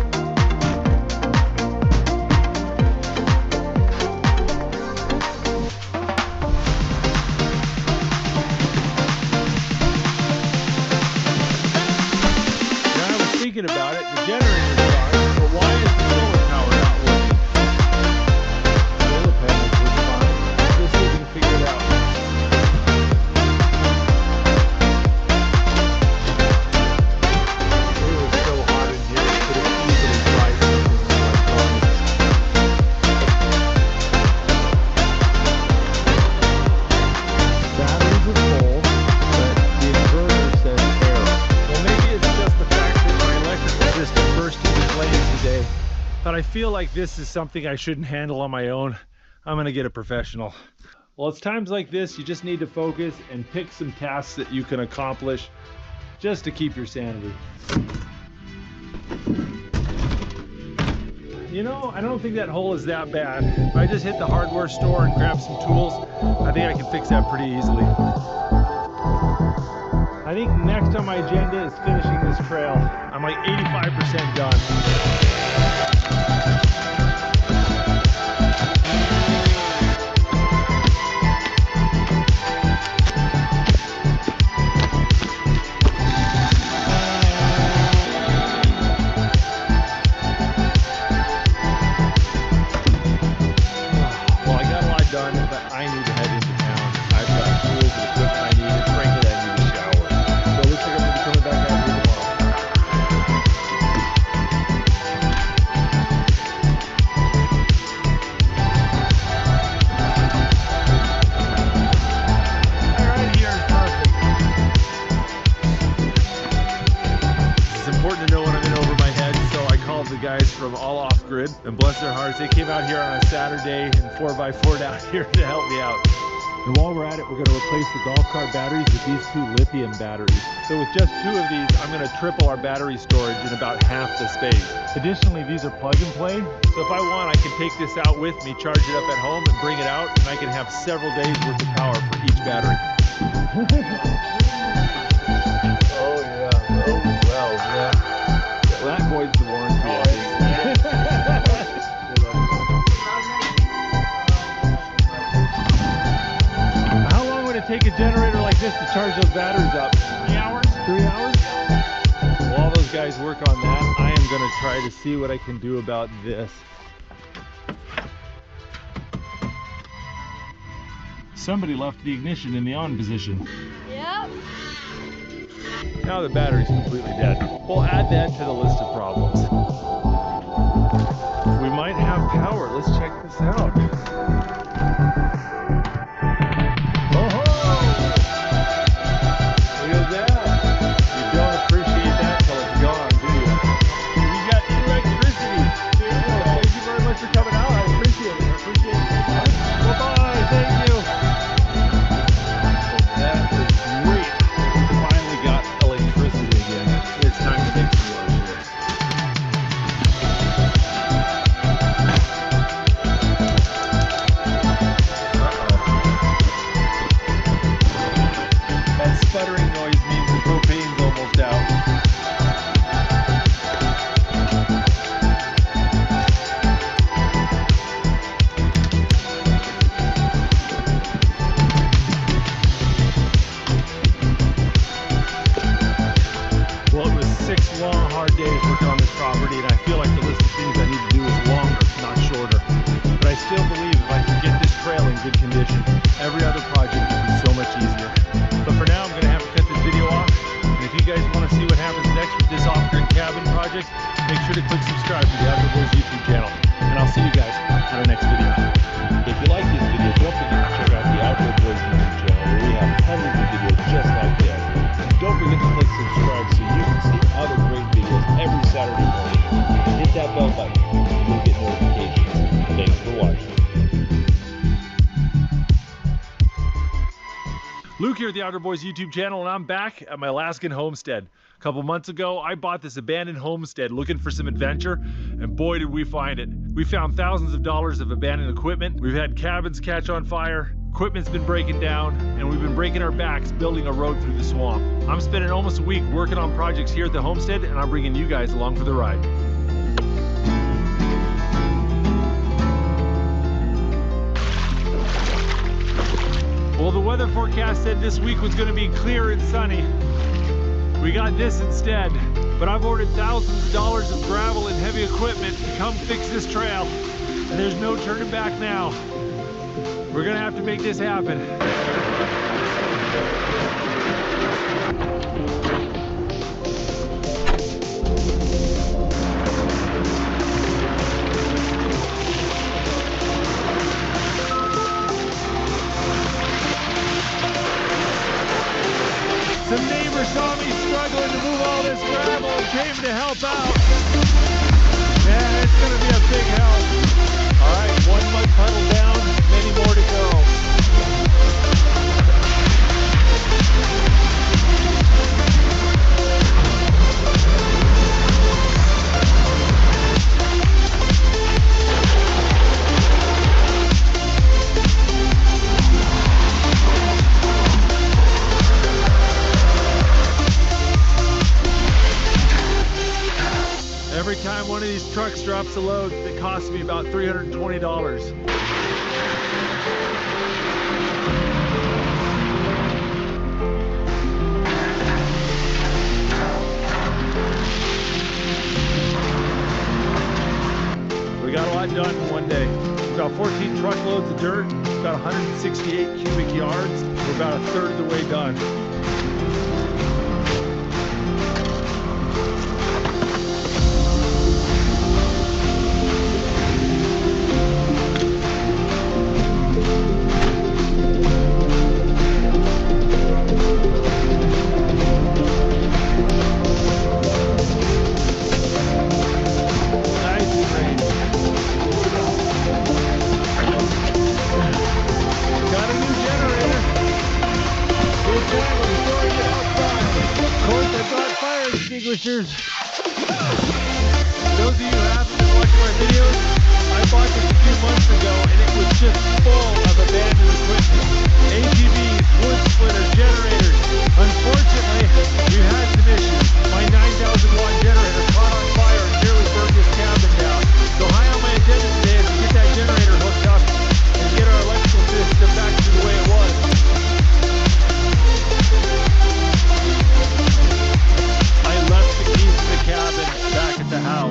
Yeah, I was thinking about it. The generator's on, but why is the solar power not working? Solar panels work fine. Let's see if we can figure it out. It was so hot in here, it could have easily fried something in electronics. Batteries are full, but the inverter says error. Well, maybe it's just the fact that my electrical system burst into flames today. But I feel like this is something I shouldn't handle on my own. I'm gonna get a professional. Well, it's times like this you just need to focus and pick some tasks that you can accomplish just to keep your sanity. You know, I don't think that hole is that bad. If I just hit the hardware store and grab some tools, I think I can fix that pretty easily. I think next on my agenda is finishing this trail. I'm like 85% done. Well, I got a lot done, but I need to head into town. I've got tools and equipment I need, and frankly, I need a shower. So it looks like I'm going to be coming back out here tomorrow. guys from All Off Grid, and bless their hearts, they came out here on a Saturday in 4x4 down here to help me out. And while we're at it, we're going to replace the golf cart batteries with these 2 lithium batteries. So with just 2 of these, I'm going to triple our battery storage in about half the space. Additionally, these are plug and play. So if I want, I can take this out with me, charge it up at home, and bring it out, and I can have several days worth of power for each battery. Oh yeah, oh well, yeah. Well, that voids the warranty, I think. How long would it take a generator like this to charge those batteries up? 3 hours? 3 hours? While those guys work on that, I am going to try to see what I can do about this. Somebody left the ignition in the on position. Yep. Now the battery's completely dead. We'll add that to the list of problems. We might have power. Let's check this out. Oh-ho! Look at that. You don't appreciate that till it's gone, do you? We got electricity. Thank you very much for coming out. I appreciate it. I appreciate it. Bye-bye. Thank you. That is great. We finally got electricity again. It's time to make some lunch here. That sputtering noise means the propane's almost out. Well, it was 6 long, hard days working on this property, and I feel like the list of things I need to do is longer, not shorter. But I still believe if I can get this trail in good condition, every other project will be so much easier. But for now, I'm going to have to cut this video off. And if you guys want to see what happens next with this off-grid cabin project, make sure to click subscribe to the Outdoor Boys YouTube channel. And I'll see you guys on our next video. If you like this video, don't forget to check out the Outdoor Boys YouTube channel, where we have hundreds of videos just like this. Don't forget to click subscribe so you can see other great videos every Saturday morning. Hit that bell button and you'll get notifications. Thanks for watching. Luke here at the Outdoor Boys YouTube channel, and I'm back at my Alaskan homestead. A couple months ago, I bought this abandoned homestead looking for some adventure, and boy did we find it. We found thousands of dollars of abandoned equipment. We've had cabins catch on fire, equipment's been breaking down, and we've been breaking our backs building a road through the swamp. I'm spending almost a week working on projects here at the homestead, and I'm bringing you guys along for the ride. Well, the weather forecast said this week was going to be clear and sunny. We got this instead, but I've ordered thousands of dollars of gravel and heavy equipment to come fix this trail, and there's no turning back now. We're gonna have to make this happen. Some neighbors saw me struggling to move all this gravel and came to help out. Man, it's gonna be a big help. All right, 1 mud puddle down, many more to go. Every time one of these trucks drops a load, it costs me about $320. We got a lot done in one day. We got 14 truckloads of dirt, about 168 cubic yards. We're about a third of the way done.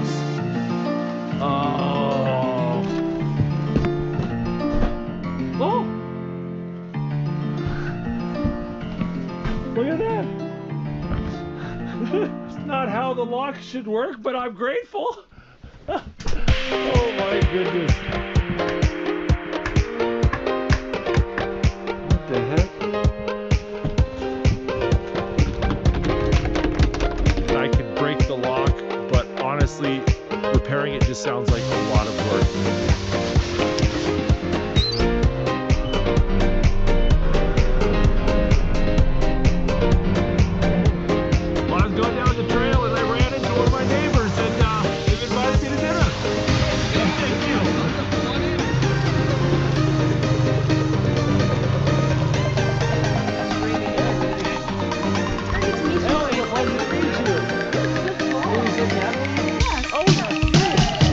house. Oh. Oh. Look at that. It's not how the lock should work, but I'm grateful. Oh my goodness. What the heck? I can break the lock, but honestly, repairing it just sounds like a lot of work. Well, I was going down the trail and I ran into one of my neighbors and they've invited me to dinner. Thank you. Ellie, a pleasure to meet you. Who is it, Natalie? Oh, nice.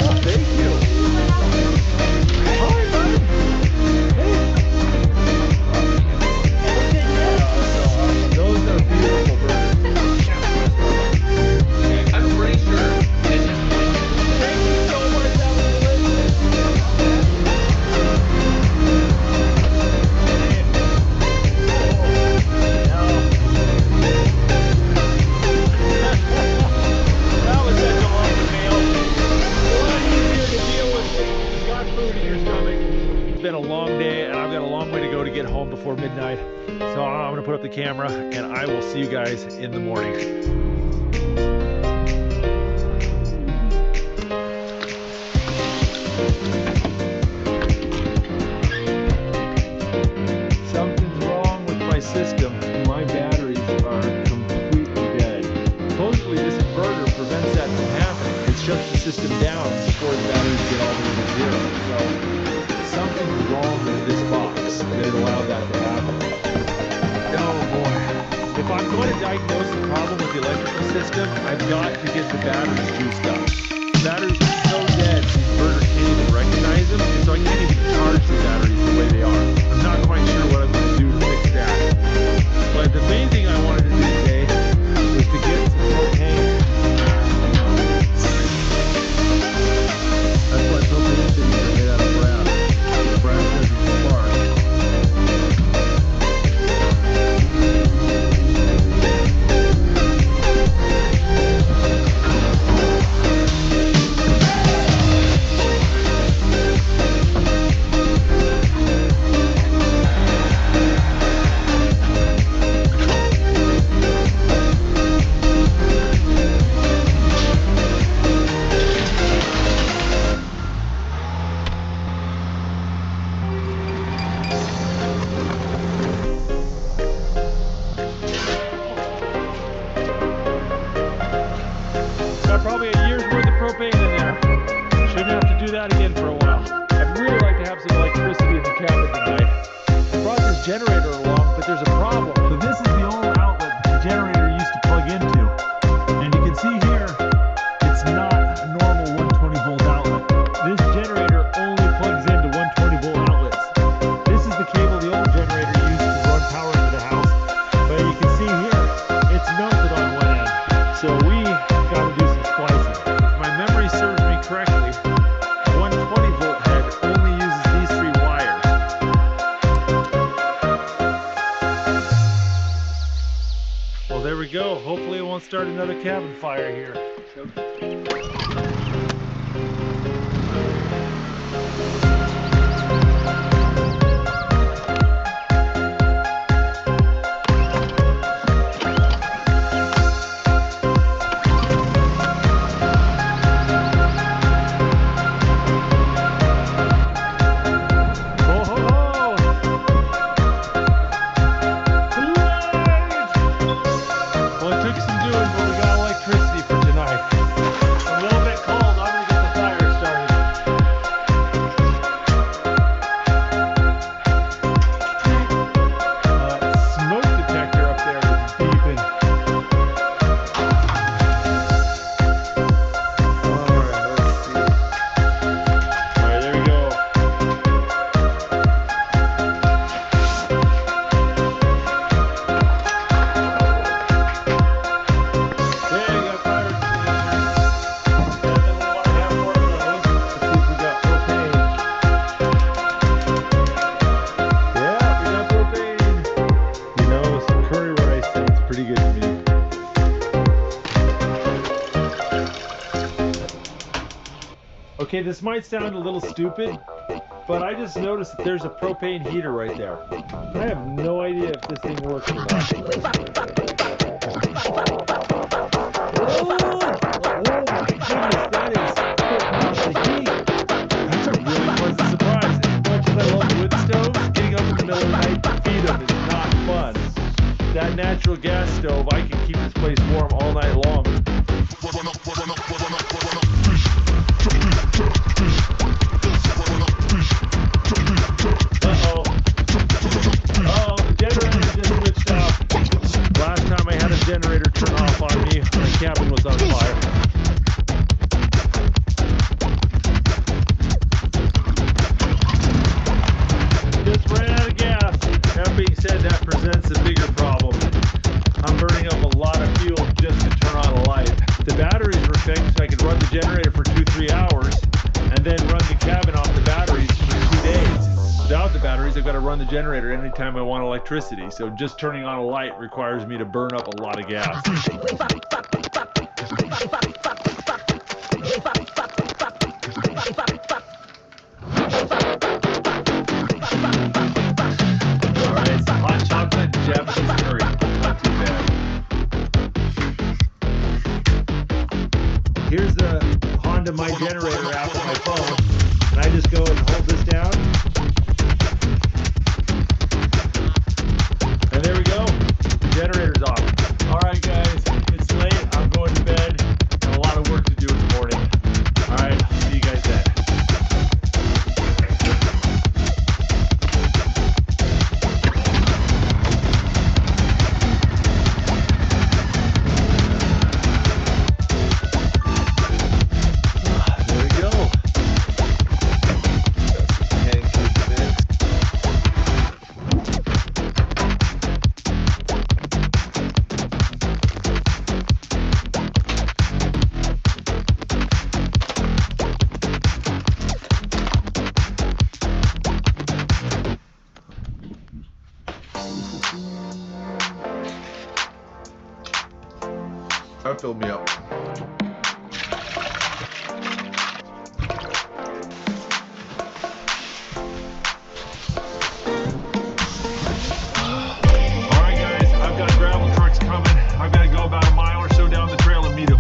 Oh, thank you. Hi, bud. Hey. Those are beautiful birds. I'm pretty sure. Thank you so much. That was delicious. That was such a long meal. A lot easier to deal with when you've got food in your stomach. It's been a long day, and I've got a long way to go to get home before midnight. So I'm going to put up the camera, and I will see you guys in the morning. Something's wrong with my system. My batteries are completely dead. Supposedly this inverter prevents that from happening. It shuts the system down before the batteries get all the way to zero. So something's wrong with this box that it allowed that to happen. Oh boy. If I'm going to diagnose the problem with the electrical system, I've got to get the batteries juiced up. The batteries are so dead, the inverter can't even recognize them, and so I can't even charge the batteries the way they are. I'm not quite sure what I'm going to do to fix that. But the main thing I wanted to do today was to get some propane. That's why propane things are made out of brass. The brass doesn't spark. Got probably a year's worth of propane in there. Shouldn't have to do that again for a while. I'd really like to have some electricity in the cabin tonight. I brought this generator along, but there's a problem. So this is the old outlet the generator used to plug into. And you can see here, it's not a normal 120 volt outlet. This generator only plugs into 120 volt outlets. This is the cable the old generator used to run power into the house. But you can see here, it's melted on one end. So we got to do some splicing. If my memory serves me correctly, 120 volt head only uses these three wires. Well, there we go. Hopefully it won't start another cabin fire here. Well, it took some doing, but we got electricity for tonight. And Okay, this might sound a little stupid, but I just noticed that there's a propane heater right there. I have no idea if this thing works or not. Oh my goodness, that is putting out the heat. That's a really pleasant surprise. As much as I love wood stoves, getting up in the middle of the night to feed them is not fun. That natural gas stove, I can keep this place warm all night long. Uh-oh, the generator just switched off. Last time I had a generator turn off on me, my cabin was on fire. Just ran out of gas. That being said, that presents a bigger problem. I'm burning up a lot of fuel just to turn on a light. The batteries were fixed, so I could run the generator for 2-3 hours and then run the cabin off the batteries for 2 days. Without the batteries, I've got to run the generator anytime I want electricity, so just turning on a light requires me to burn up a lot of gas. Alright, some hot chocolate and Japanese curry. Not too bad. Here's the Honda My Generator app on my phone, and I just go and hold this down. And there we go. The generator's off. Alright guys, it's late. I'm going to bed. Got a lot of work to do in the morning. Alright, see you guys then. There we go. Pancake mix. That filled me up. Alright guys, I've got gravel trucks coming. I've got to go about a mile or so down the trail and meet them.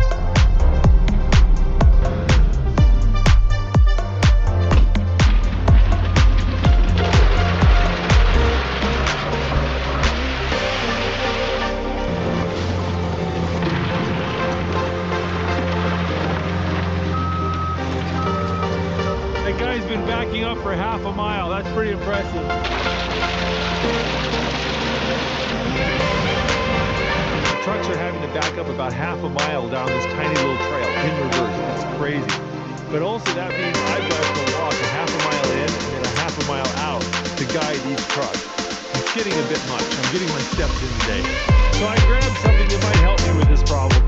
That guy's been backing up for half a mile. That's pretty impressive. Trucks are having to back up about half a mile down this tiny little trail in reverse. That's crazy. But also that means I've got to walk a half a mile in and a half a mile out to guide each truck. It's getting a bit much. I'm getting my steps in today. So I grabbed something that might help me with this problem.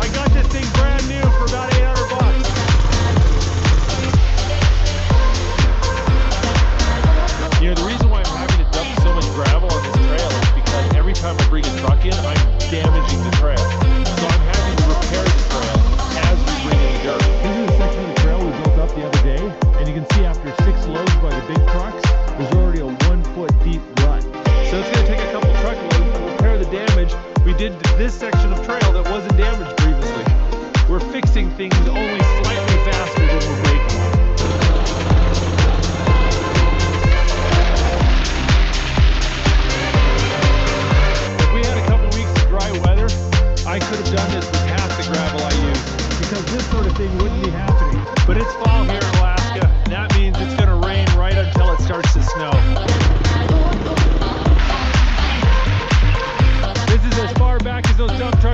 I got this thing brand new for about $800. You know, the reason why I'm having to dump so much gravel on this trail is because every time I bring a truck in, I'm damaging the trail. So I'm having to repair the trail as we bring in the dirt. This is a section of the trail we built up the other day, and you can see after 6 loads by the big trucks, there's already a 1-foot deep rut. So it's going to take a couple truckloads to repair the damage we did to this section of trail that wasn't damaged previously. We're fixing things only slightly faster than we're breaking them. If we had a couple weeks of dry weather, I could have done this with half the gravel I use, because this sort of thing wouldn't be happening. But it's fall here in Alaska, and that means it's going to rain right until it starts to snow. This is as far back as those dump trucks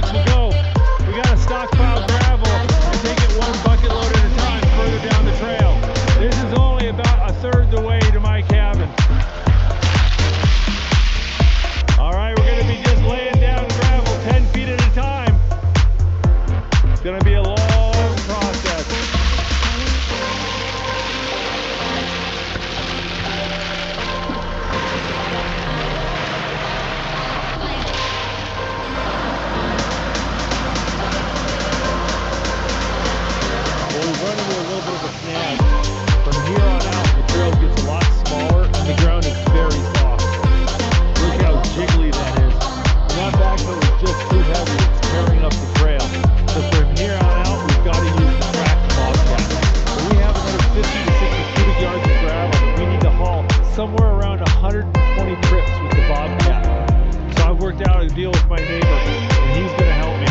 somewhere around 120 trips with the Bobcat. So I've worked out a deal with my neighbor, and he's going to help me.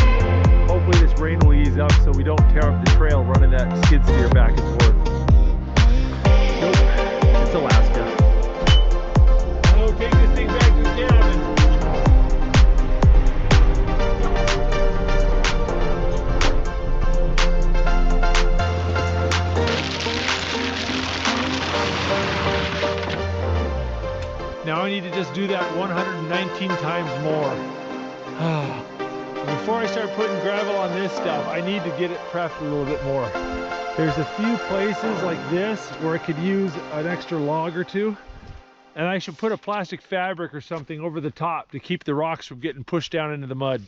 Hopefully this rain will ease up so we don't tear up the trail running that skid steer back and forth. Nope, it's Alaska. So take this thing back to the cabin. Now I need to just do that 119 times more. Before I start putting gravel on this stuff, I need to get it prepped a little bit more. There's a few places like this where I could use an extra log or two, and I should put a plastic fabric or something over the top to keep the rocks from getting pushed down into the mud.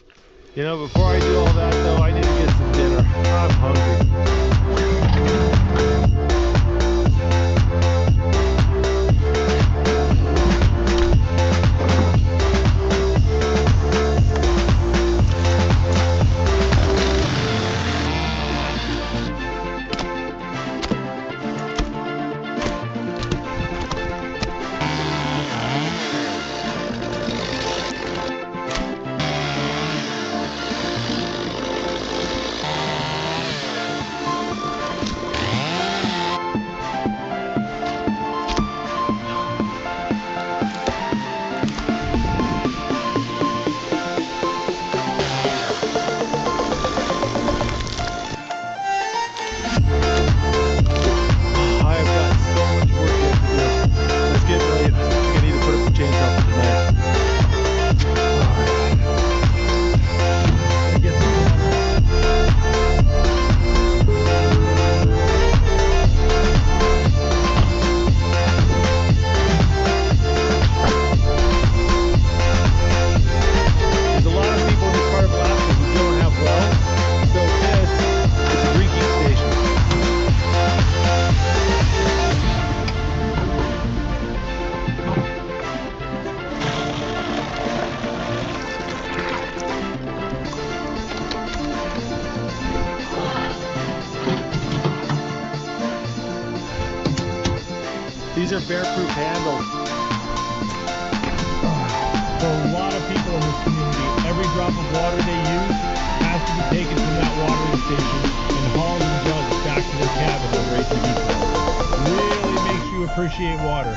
You know, before I do all that though, I need to get some dinner. I'm hungry. These are bear-proof handles. For a lot of people in this community, every drop of water they use has to be taken from that watering station and hauled in jugs back to their cabin over 18 degrees. Really makes you appreciate water.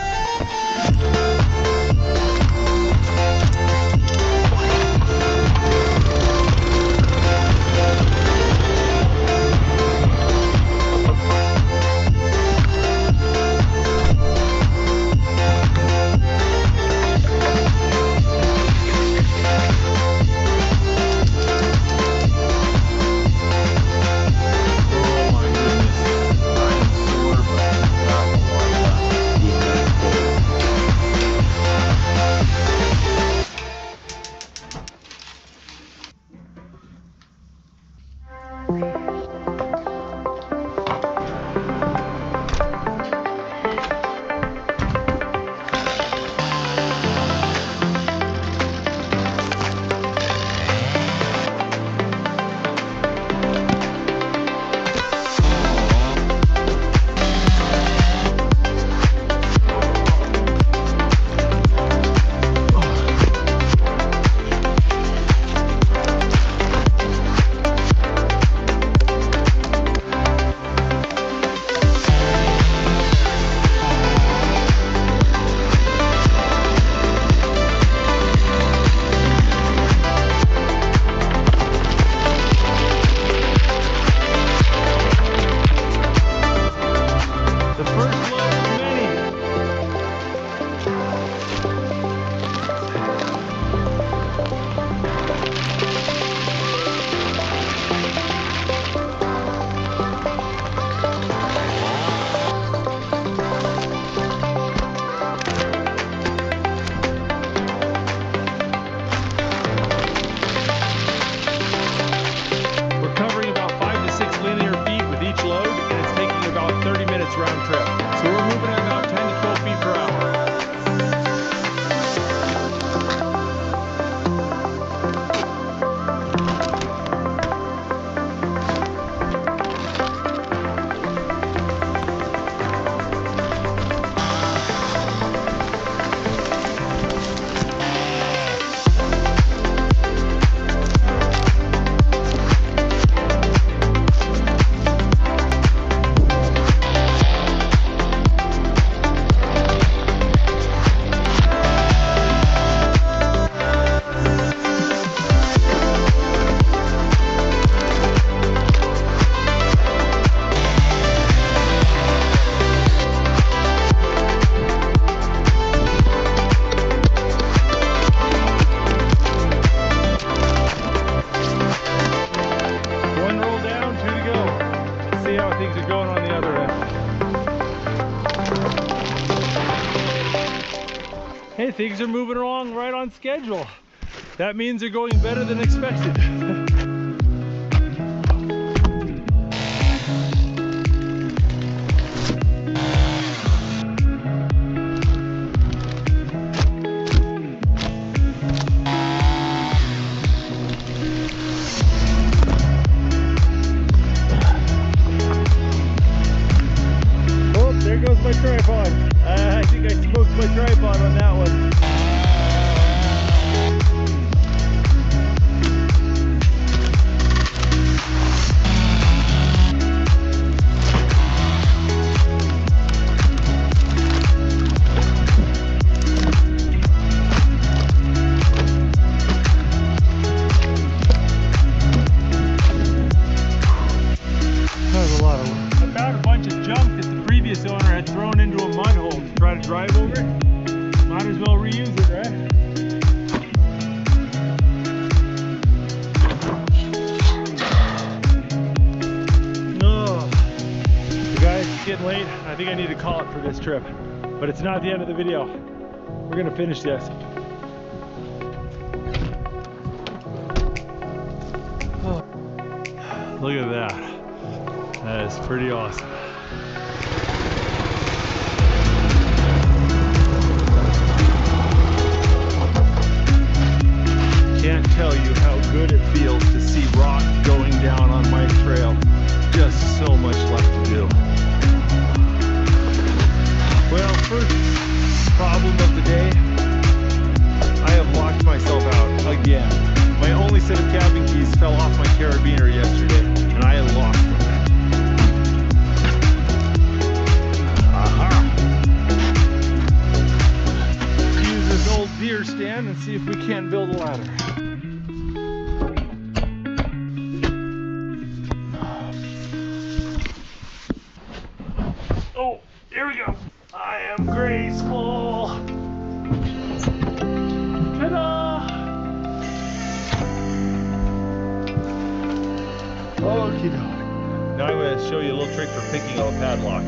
Hey, things are moving along right on schedule. That means they're going better than expected. Oh, there goes my tripod. I think I smoked my tripod on that one. I found a bunch of junk that the previous owner had thrown into a mud hole to try to drive over it. Might as well reuse it, right? No. Guys, it's getting late. I think I need to call it for this trip. But it's not the end of the video. We're gonna finish this. Oh. Look at that. That is pretty awesome. Can't tell you how good it feels to see rock going down on my trail. Just so much left to do. Well, first problem of the day, I have locked myself out again. My only set of cabin keys fell off my carabiner yesterday, and I lost them. Use this old deer stand and see if we can't build a ladder. Oh, here we go. I am graceful. Ta-da! Okie doke. Now I'm going to show you a little trick for picking on a padlock.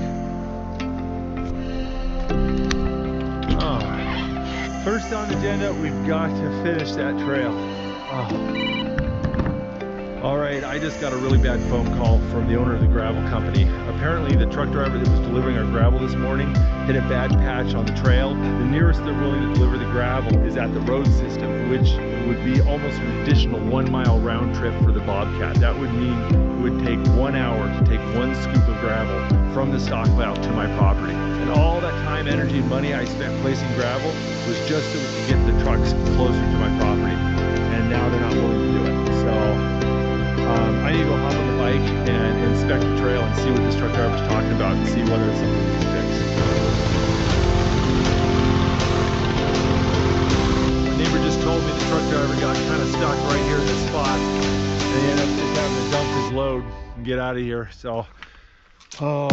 Alright. First on the agenda, we've got to finish that trail. Alright, I just got a really bad phone call from the owner of the gravel company. Apparently the truck driver that was delivering our gravel this morning hit a bad patch on the trail. The nearest they're willing to deliver the gravel is at the road system, which would be almost an additional 1 mile round trip for the Bobcat. That would mean it would take 1 hour to take 1 scoop of gravel from the stockpile to my property. And all that time, energy, and money I spent placing gravel was just so we could get the trucks closer to my property. And now they're not willing to do it. So I need to go hop on the bike and inspect the trail and see what this truck driver's talking about and see whether it's something we can fix. My neighbor just told me the truck driver got kind of stuck right here in this spot. And he ended up just having to dump his load and get out of here. So, we're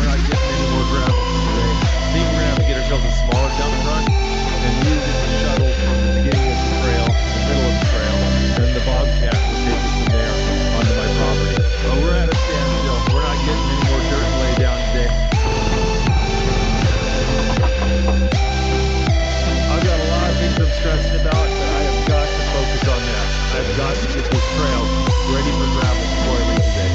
not getting any more gravel today. I think we're going to have to get ourselves a smaller dump truck and use it to shuttle from the beginning of the trail to the middle of the trail. And then the Bobcat will take it from there onto my property. But we're at a standstill. We're not getting any more dirt laid down today. I've got a lot of things I'm stressing about, but I have got to focus on that. I've got to get this trail ready for gravel before I leave today.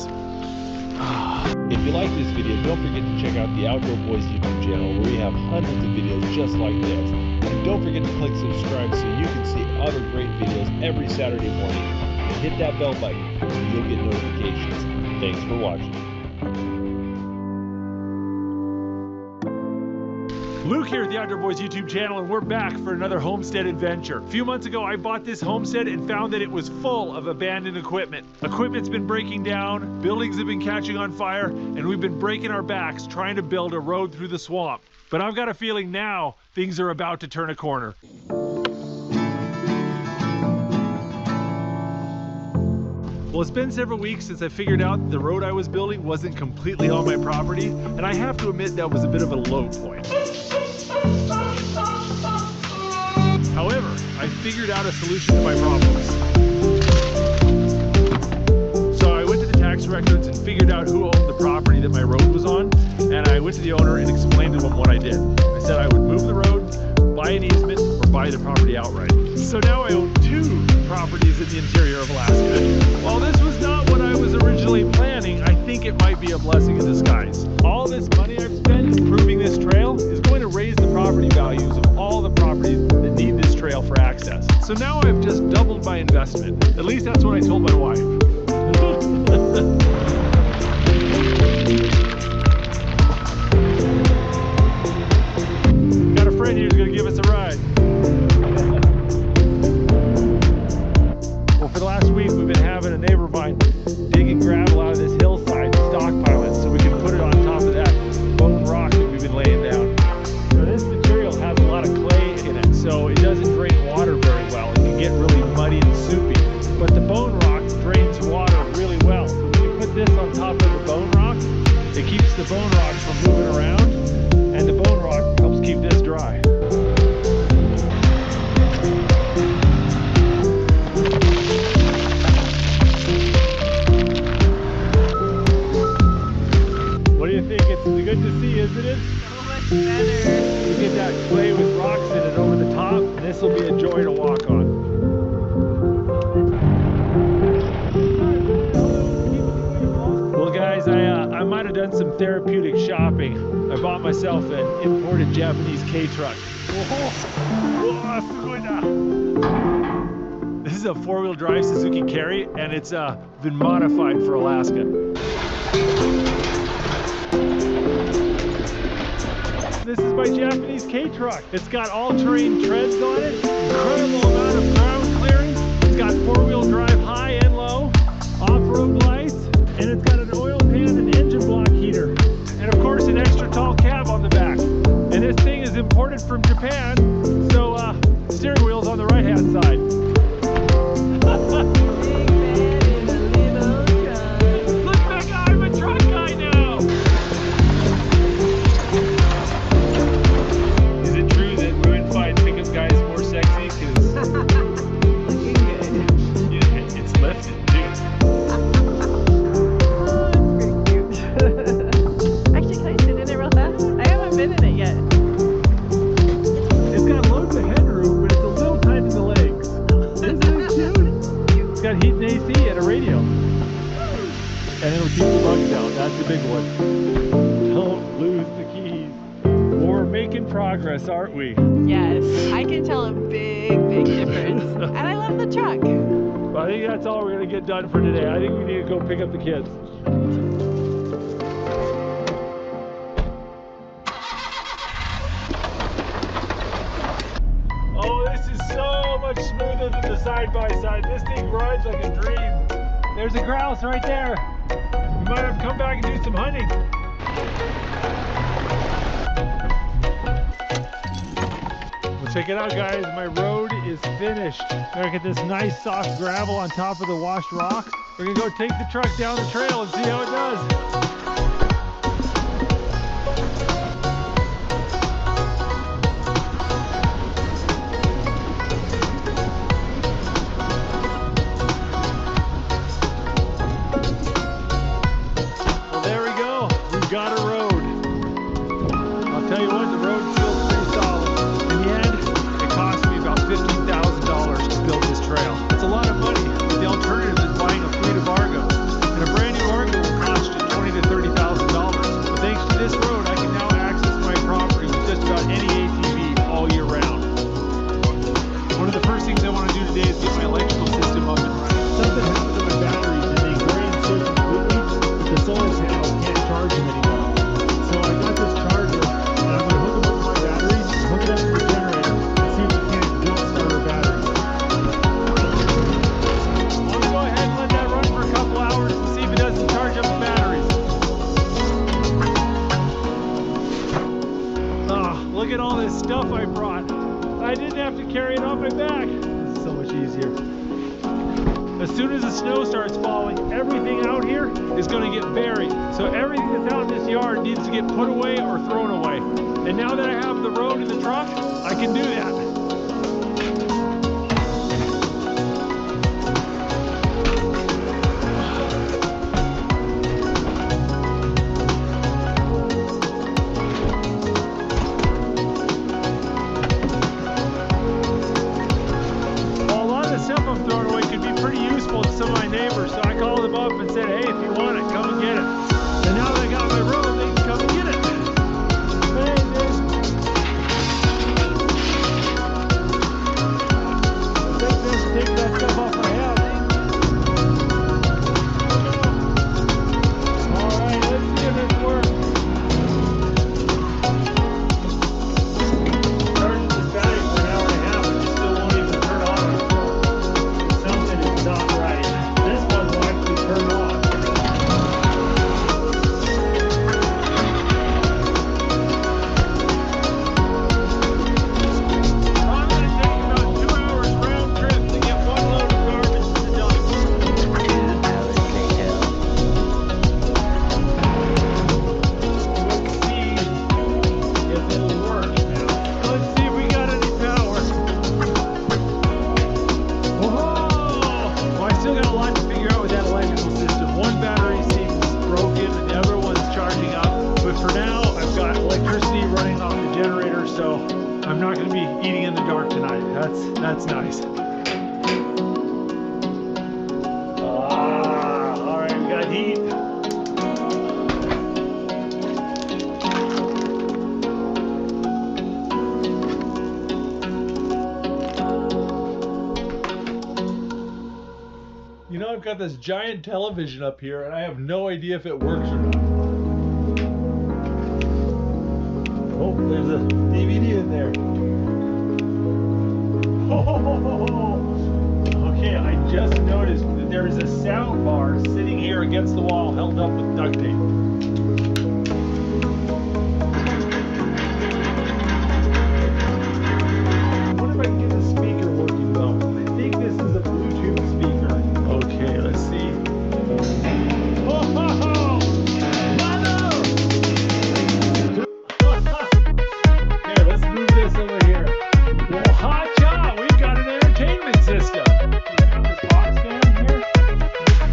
this. If you like this video, don't forget to check out the Outdoor Boys YouTube channel where we have hundreds of videos just like this. And don't forget to click subscribe so you can see other great videos every Saturday morning. And hit that bell button so you'll get notifications. Thanks for watching. Luke here at the Outdoor Boys YouTube channel, and we're back for another homestead adventure. A few months ago, I bought this homestead and found that it was full of abandoned equipment. Equipment's been breaking down, buildings have been catching on fire, and we've been breaking our backs trying to build a road through the swamp. But I've got a feeling now things are about to turn a corner. Well, it's been several weeks since I figured out the road I was building wasn't completely on my property, and I have to admit that was a bit of a low point. However, I figured out a solution to my problems. So I went to the tax records and figured out who owned the property that my road was on, and I went to the owner and explained to him what I did. I said I would move the road, buy an easement, or buy the property outright. So now I own 2 properties in the interior of Alaska. While this was not what I was originally planning, I think it might be a blessing in disguise. All this money I've spent improving this trail is going to raise the property values of all the properties that need this trail for access. So now I've just doubled my investment. At least that's what I told my wife. Got a friend here who's going to give us a ride. Well, for the last week, we've been having a neighbor of mine digging gravel out of this hillside, stockpile it so we can put it on top of that bone rock that we've been laying down. Now, this material has a lot of clay in it, so it doesn't drain water very well. It can get really muddy and soupy. But the bone rock drains water really well. So when you put this on top of the bone rock, it keeps the bone rock from moving around, and the bone rock helps keep this dry. What do you think? It's good to see, isn't it? So much better. You get that clay with rocks in it over the top, and this will be a joy to walk on. Well, guys, I might have done some therapeutic shopping. I bought myself an imported Japanese K-truck. This is a 4-wheel drive Suzuki Carry, and it's been modified for Alaska. This is my Japanese K-truck. It's got all-terrain treads on it, incredible amount of ground clearance. It's got 4-wheel drive high and low, off-road lights, and it's got an oil pan and engine block heater. And of course, an extra tall cab on the back. And this thing is imported from Japan, so steering wheel's on the right-hand side. Big man in a little truck. Look, Becca, I'm a truck guy now! Is it true that women find pickup guys more sexy? Because Looking good. it's lifted, too. Oh, it's pretty cute. Actually, can I sit in it real fast? I haven't been in it yet. It's got loads of headroom, but it's a little tight in the legs. Isn't it cute? It's got heat and AC and a radio. And it'll keep the bugs out. That's the big one. Don't lose the keys. We're making progress, aren't we? Yes, I can tell a big, big difference. And I love the truck. Well, I think that's all we're going to get done for today. I think we need to go pick up the kids. Oh, this is so much smoother than the side-by-side. This thing rides like a dream. There's a grouse right there. We might have to come back and do some hunting. Well, check it out, guys. My road is finished. We're gonna get this nice soft gravel on top of the washed rock. We're gonna go take the truck down the trail and see how it does. Well, there we go. We've got a road. I'll tell you what, the road feels pretty solid. In the end, it cost me about $15,000 to build this trail. It's a lot of money, but the alternative is buying a fleet of Argos. And a brand new Argo carry it on my back. This is so much easier. As soon as the snow starts falling, everything out here is going to get buried. So everything that's out in this yard needs to get put away or thrown away. And now that I have the road and the truck, I can do that. Some of my neighbors, so I called them up and said, hey, if you want it, come and get it. And now that I got my road, they can come and get it. Hey, dude. Take this, take that stuff off my house. Alright, let's see if this works. Charging this battery for an hour and a half, and it still won't even turn on. Something is not right. This one will actually turn on. I'm going to take about 2 hours round trip to get one load of garbage to the dump. Let's see if it'll work now. Let's see if we got any power. Well, I still got a lot to figure out with that electrical system. One battery seems broken and the other one's charging up. But for now, I've got electricity running off the generator, so I'm not going to be eating in the dark tonight. That's nice. All right, we got heat. You know, I've got this giant television up here and I have no idea if it works or not. Oh, there's a DVD in there. Oh, okay, I just noticed that there is a sound bar sitting here against the wall held up with duct tape. I wonder if I can get the speaker working though. I think this is a Bluetooth speaker. Okay, let's see. Oh, mother! Here, let's move this over here. Well, hot job! We've got an entertainment system. We have this box fan here.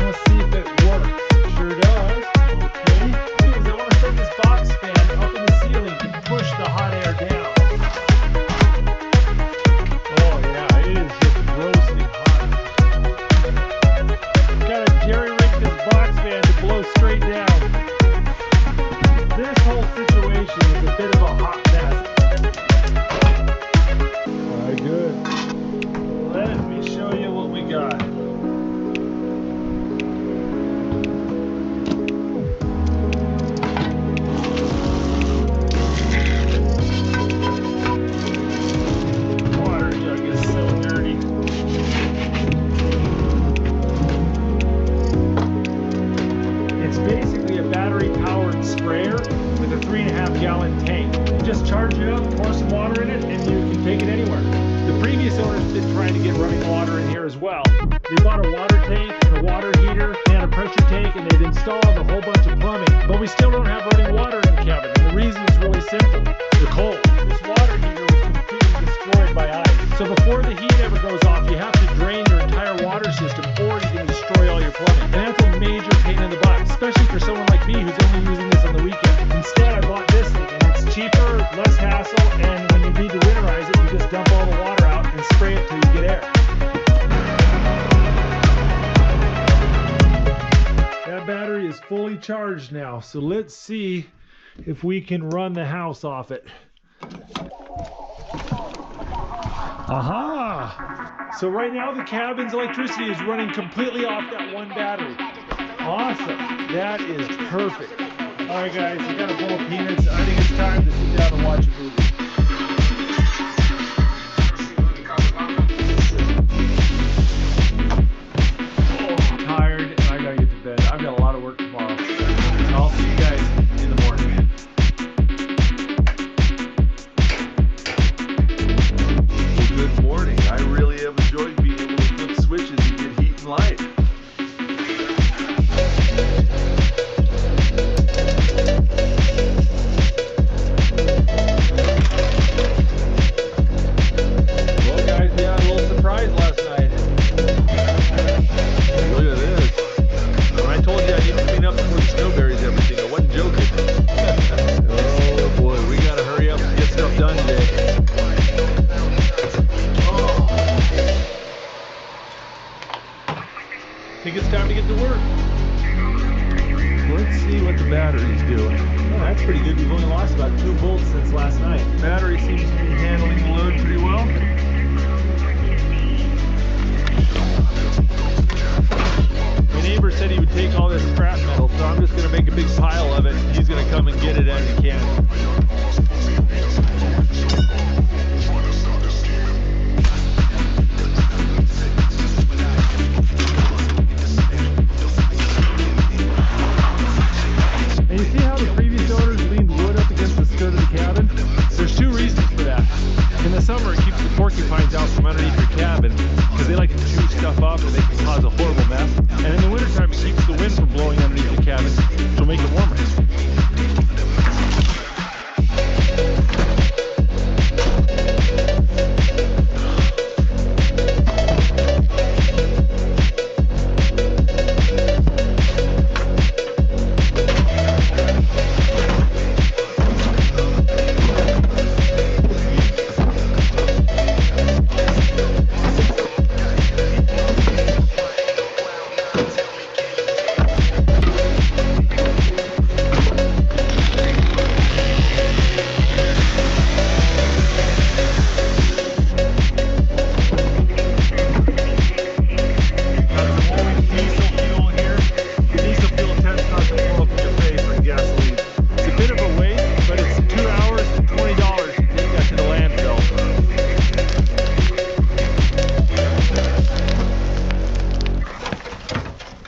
Let's see if it works. Sure does. Okay. Because I want to set this box fan up in the ceiling to push the hot air down. Oh yeah, it is just roasting hot. Gotta jerry-rig this box fan to blow straight down. This whole situation is a bit of a hot mess. Alright, good. Let me show you what we got. Water jug is so dirty. It's basically a battery-powered sprayer with a 3.5 gallon tank. You just charge it up, pour some water in it, and you can take it anywhere. The previous owners been trying to get running water in here as well. They bought a water tank, a water heater, and a pressure tank, and they've installed a whole bunch of plumbing. But we still don't have running water in the cabin, and the reason is really simple. The cold. This water heater was completely destroyed by ice. So before the heat ever goes off, you have to drain your entire water system, or you can destroy all your plumbing. And that's a major pain in the butt, especially for someone like me who's only using this on the weekend. Instead, I bought this thing, and it's cheaper, less hassle, and when you need to winterize it, you just dump all the water out and spray it till you get air. That battery is fully charged now, so let's see if we can run the house off it. Aha! So right now the cabin's electricity is running completely off that one battery. Awesome. That is perfect. Alright guys, I got a bowl of peanuts. I think it's time to sit down and watch a movie. Oh, I'm tired and I gotta get to bed. I've got a lot of work tomorrow. I'll see you guys in the morning. Good morning. think it's time to get to work. Let's see what the battery's doing. Oh, that's pretty good. We've only lost about 2 volts since last night. Battery seems to be handling the load pretty well. My neighbor said he would take all this scrap metal, so I'm just going to make a big pile of it. He's going to come and get it as he can. And you see how the previous owners leaned wood up against the skirt of the cabin? There's 2 reasons for that. In the summer, it keeps the porcupines out from underneath your cabin because they like to chew stuff up and they can cause a horrible mess. And in the wintertime, it keeps the wind from blowing underneath the cabin, which will make it warmer.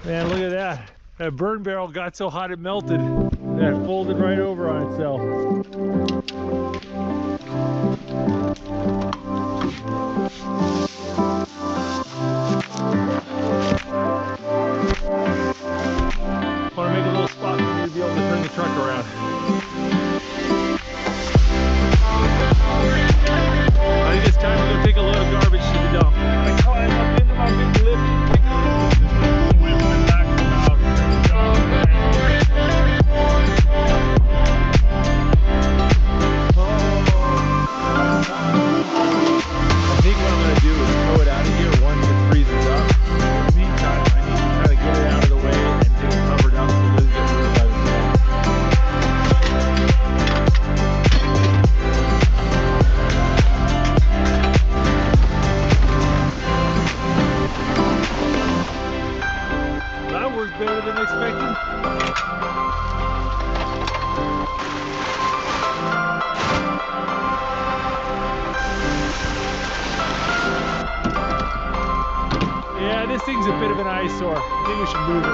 Man, look at that. That burn barrel got so hot it melted. That folded right over on itself. Want to make a little spot for you to be able to turn the truck around. I think it's time to go take a load of garbage to the dump. I climb up into my big lift and pick it up. Better than expected. Yeah, this thing's a bit of an eyesore. I think we should move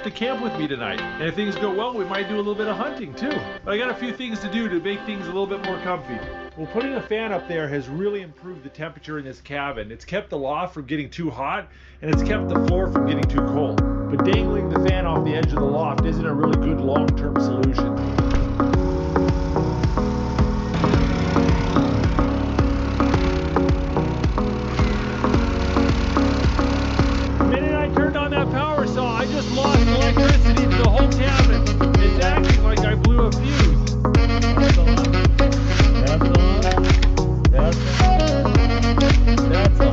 to camp with me tonight, and if things go well, we might do a little bit of hunting too. But I got a few things to do to make things a little bit more comfy. Well, putting a fan up there has really improved the temperature in this cabin. It's kept the loft from getting too hot, and it's kept the floor from getting too cold. But dangling the fan off the edge of the loft isn't a really good long-term solution. I just lost electricity to the whole cabin. It's acting like I blew a fuse. That's on. That's on. That's on. That's on.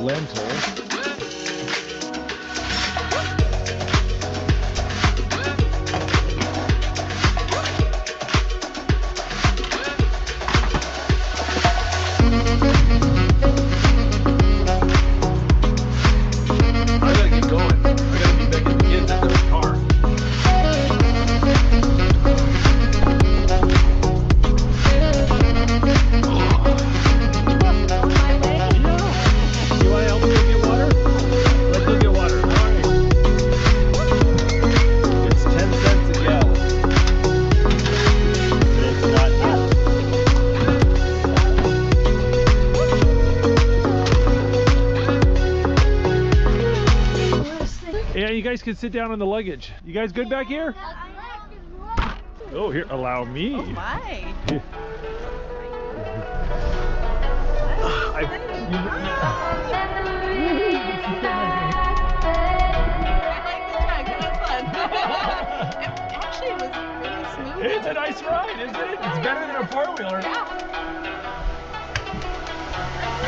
lentils. I gotta get going. I gotta be back in the kids at their car. You want to help me go get water? Let's go get water. All right. It's 10 cents a gallon. It's not much. Yeah, you guys can sit down on the luggage. You guys good back here? Oh, here, allow me. Oh my. Actually, it was really smooth. It's a nice ride, isn't it? It's better than a four-wheeler.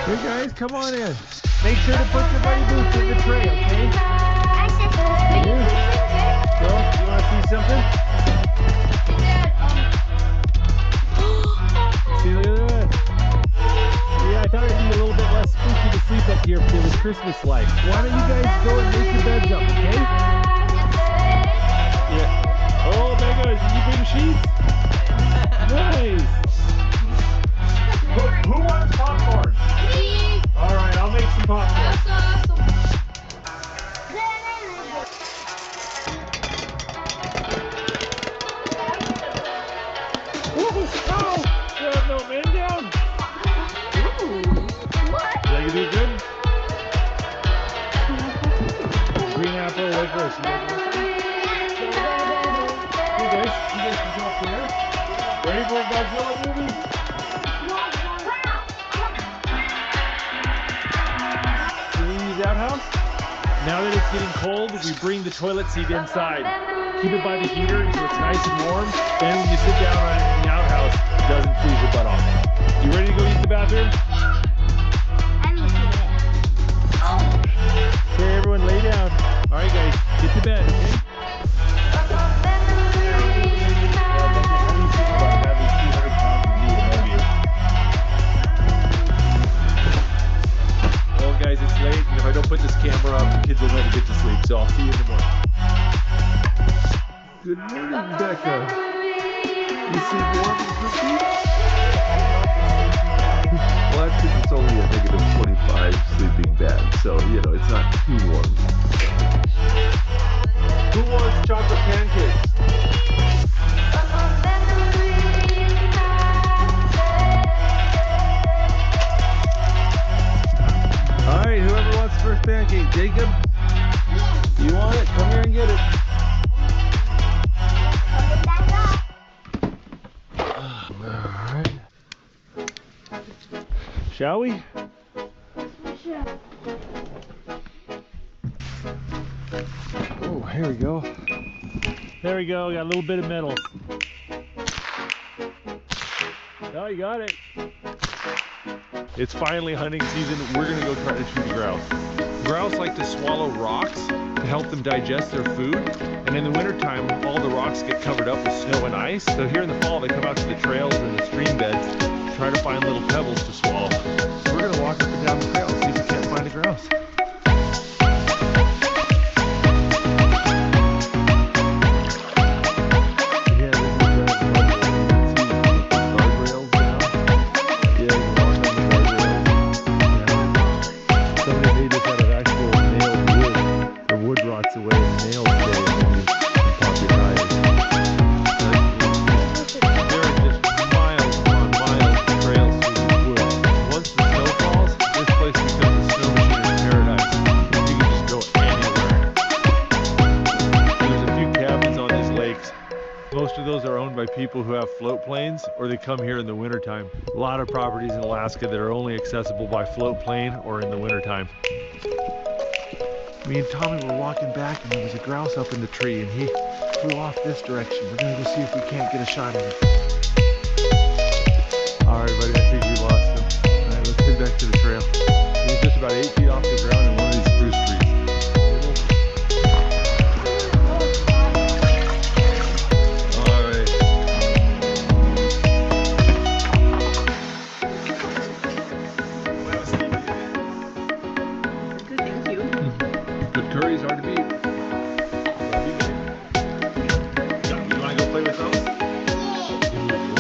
Hey guys, come on in. Make sure to put your money boots in the tray, okay? So, you want to see something? See, look at that. Yeah, I thought it'd be a little bit less spooky to sleep up here if it was Christmas light. Why don't you guys go and make your beds up, okay? Yeah. Oh, there goes. You bring sheets? Nice. Who wants popcorn? All right, I'll make some popcorn. Oh, no, man down. Did I do good? Green apple, white roast. Hey guys, you guys can go up there. Ready for a Godzilla movie? Can we use outhouse? Now that it's getting cold, we bring the toilet seat inside. Keep it by the heater so it's nice and warm. Then when you sit down on it in the outhouse, it doesn't freeze your butt off. You ready to go use the bathroom? Okay, everyone lay down. All right, guys, get to bed, okay? Well, guys, it's late, and if I don't put this camera up, the kids will never get to sleep, so I'll see you in the morning. Good morning, Becca. You sleep warm and comfy? Well, that's because it's only a negative 25 sleeping bag, so, you know, it's not too warm. Who wants chocolate pancakes? All right, whoever wants the first pancake, Jacob? You want it? Come here and get it. Alright. Shall we? Oh, here we go. There we go. Got a little bit of metal. Oh, you got it. It's finally hunting season. We're gonna go try to shoot a grouse. Grouse like to swallow rocks to help them digest their food. And in the wintertime, all the rocks get covered up with snow and ice. So here in the fall, they come out to the trails and the stream beds to try to find little pebbles to swallow. So we're gonna walk up and down the trail and see if we can't find a grouse. Most of those are owned by people who have float planes, or they come here in the wintertime. A lot of properties in Alaska that are only accessible by float plane or in the wintertime. Me and Tommy were walking back and there was a grouse up in the tree and he flew off this direction. We're gonna go see if we can't get a shot at him. All right, buddy, I think we lost him. All right, let's head back to the trail. He was just about 8 feet off the Curry's hard to beat. You want to go play with those?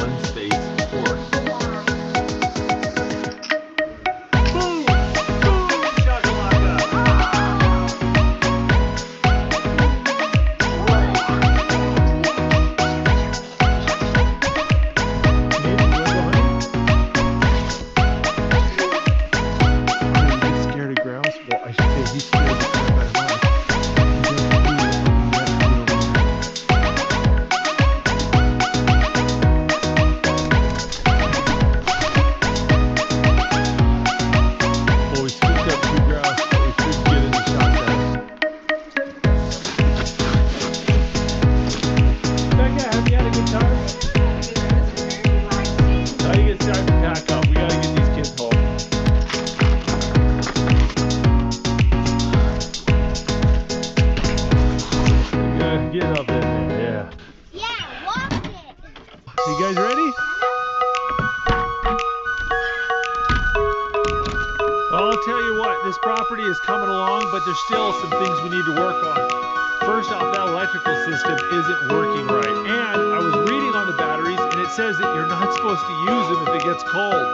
One space, of course. Boom! Boom! Shakalaka! He's scared of grouse. Well, I should say he's scared of Oh, we scooped up 2 grouse, but we couldn't get any shots at him. Becca, have you had a good time? I think it's time to pack up. We gotta get these kids home. Get up in there, yeah. Yeah, walk it. You guys ready? I'll tell you what, this property is coming along, but there's still some things we need to work on. First off, that electrical system isn't working right. And I was reading on the batteries, and it says that you're not supposed to use them if it gets cold.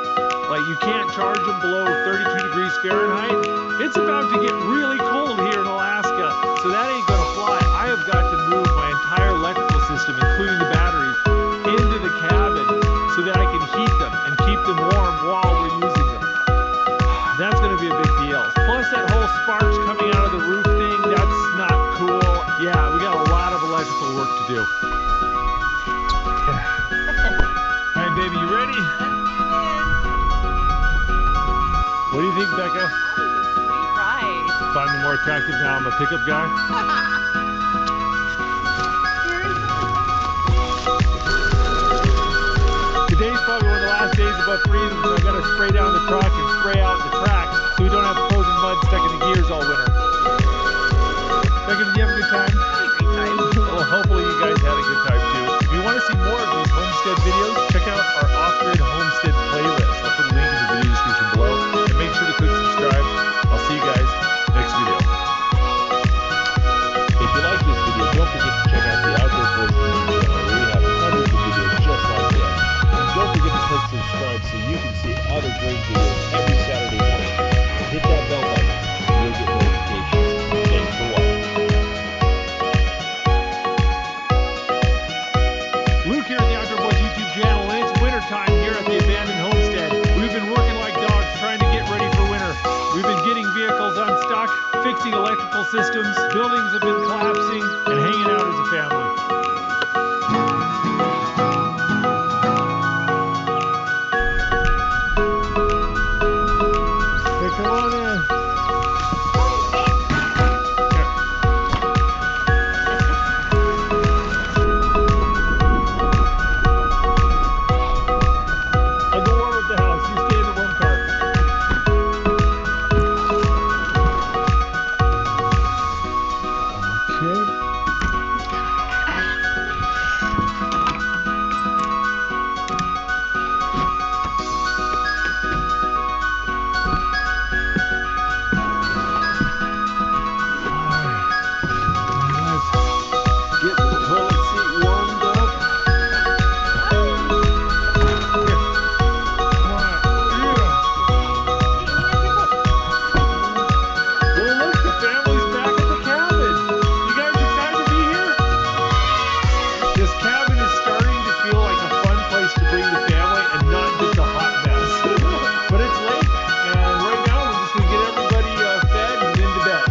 Like, you can't charge them below 32 degrees Fahrenheit. It's about to get really cold here in Alaska, so that ain't gonna fly. I have got to move my entire electrical system, including the batteries, into the cabin so that I can heat them and keep them warm while we're using them. That's gonna be a big deal. Plus that whole sparks coming out of the roof thing, that's not cool. Yeah, we got a lot of electrical work to do. All right, baby, you ready? What do you think, Becca? That was a sweet ride. Find me more attractive now I'm a pickup guy? Today's probably one of the last days above freezing, so I gotta spray down the truck and spray out the track so we don't have frozen mud stuck in the gears all winter. Becca, did you have a good time? Well, hopefully you guys had a good time too. If you want to see more of these homestead videos, check out our off-grid homestead playlist. I'll put a link in the video description below. And make sure to click subscribe. I'll see you guys next video. If you like this video, don't forget to check out the Outdoor Boys YouTube channel where we have hundreds of videos just like this. And don't forget to click subscribe so you can see other great videos every Saturday morning. And hit that bell button and you'll get notifications. Thanks for watching. Luke here at the Outdoor Boys YouTube channel, and it's winter time here at the abandoned homestead. We've been working like dogs trying to get ready for winter. We've been getting vehicles unstuck, fixing electrical systems, buildings have been collapsing, and hanging out as a family. Hey, come on in. I'll go warm up the house. You stay in the warm car. Okay. Let's get the toilet seat warmed up. Well, look, the family's back at the cabin. You guys excited to be here? This cabin is starting to feel like a fun place to bring the family and not just a hot mess. But it's late, and right now we're just going to get everybody fed and into bed.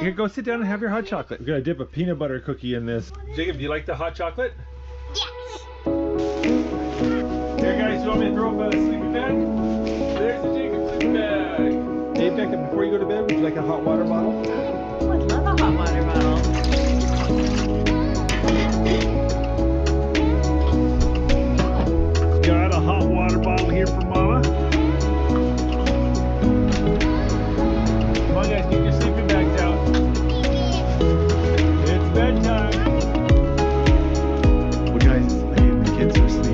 Here, go sit down and have your hot chocolate. We're gonna dip a peanut butter cookie in this. Jacob, do you like the hot chocolate? Yes. Here, guys, you want me to throw up a sleeping bag? There's the Jacob sleeping bag. Hey, Becca, before you go to bed, would you like a hot water bottle? Oh, I'd love a hot water bottle. Got a hot water bottle here for Mama. Come on, guys, get your sleeping bags out. It's bedtime. Well, guys, it's late. The kids are asleep.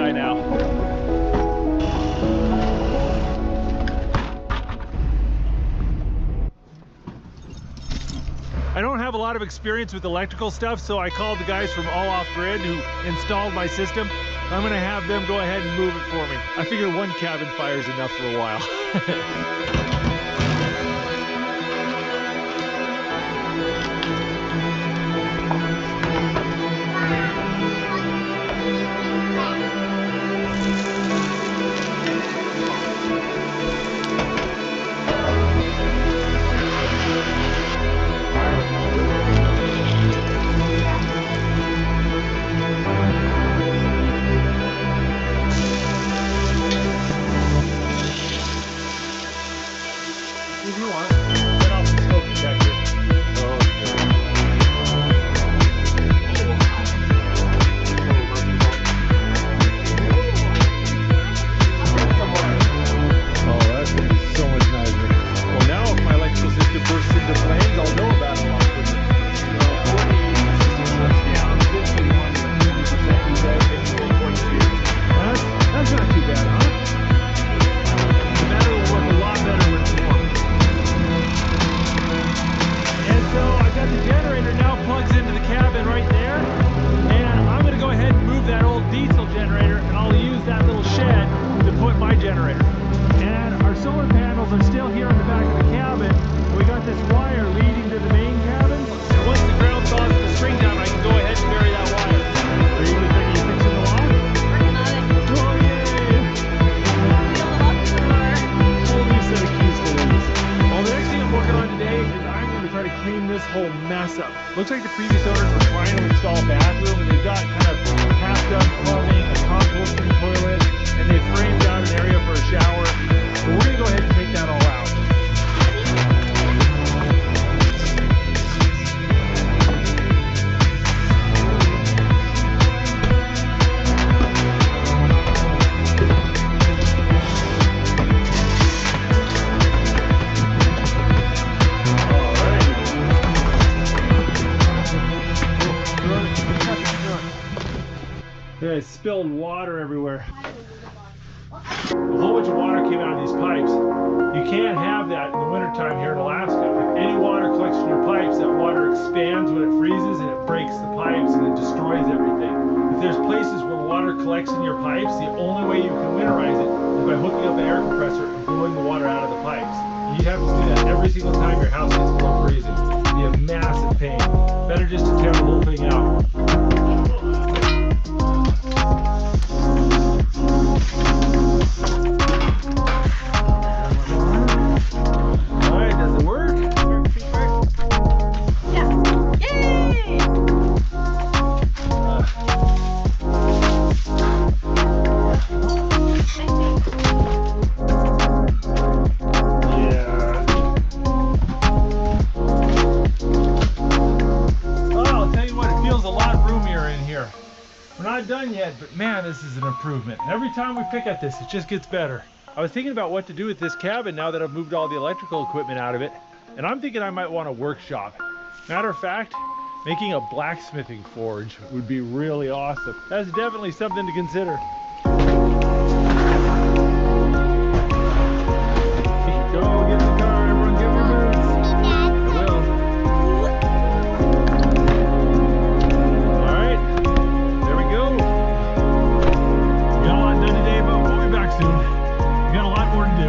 guy now. I don't have a lot of experience with electrical stuff, so I called the guys from All Off Grid who installed my system. I'm gonna have them go ahead and move it for me. I figure one cabin fire is enough for a while. If you want, set off the smoke detector. Oh, that's gonna be so much nicer. Well, now if my electrical system bursts into flames, I'll know about it a lot quicker. That's not too bad, huh? The battery will work a lot better when it's warm. And so I've got the generator now plugs into the cabin right there. And I'm gonna go ahead and move that old diesel generator, and I'll use that little shed to put my generator. And our solar panels are still here in the back of the cabin. We got this wire leading to the main cabin. And once the ground thaws in the springtime, I can go ahead and bury that wire. Are you fixing the lock? Working on it. Oh, yay! Feel the lock door. Whole new set of keys to lose. Well, the next thing I'm working on today is I'm going to try to clean this whole mess up. Looks like the previous owners were trying to install a bathroom, and they've got kind of half-done plumbing, a composting toilet, and they framed out an area for a shower. So we're going to go ahead and take that all out. Yeah, I spilled water everywhere. A whole bunch of water came out of these pipes. You can't have that in the wintertime here in Alaska. If any water collects in your pipes, that water expands when it freezes and it breaks the pipes and it destroys everything. If there's places where water collects in your pipes, the only way you can winterize it is by hooking up an air compressor and blowing the water out of the pipes. You have to do that every single time your house gets below freezing. It'd be a massive pain. Better just to tear the whole thing out. Alright, does it work? Yeah. Yay! I'll tell you what, it feels a lot roomier in here. We're not done yet, but man, this is an improvement. Every time we pick at this, it just gets better. I was thinking about what to do with this cabin now that I've moved all the electrical equipment out of it, and I'm thinking I might want a workshop. Matter of fact, making a blacksmithing forge would be really awesome. That's definitely something to consider. Go get in the car, everyone get your boots. I will. Alright, there we go. We got a lot done today, but we'll be back soon. We got a lot more to do.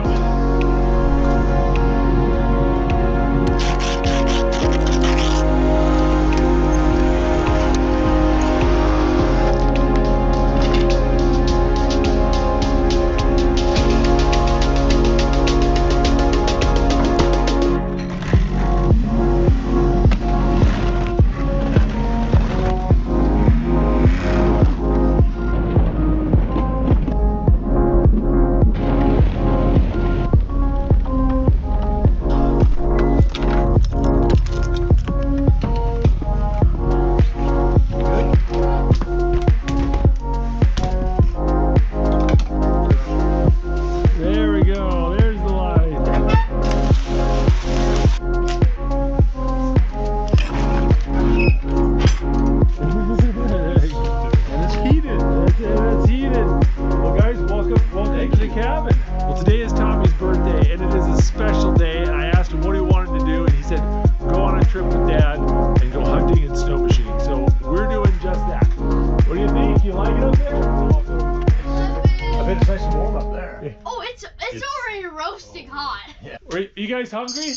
Oh, it's already roasting hot. Are you guys hungry?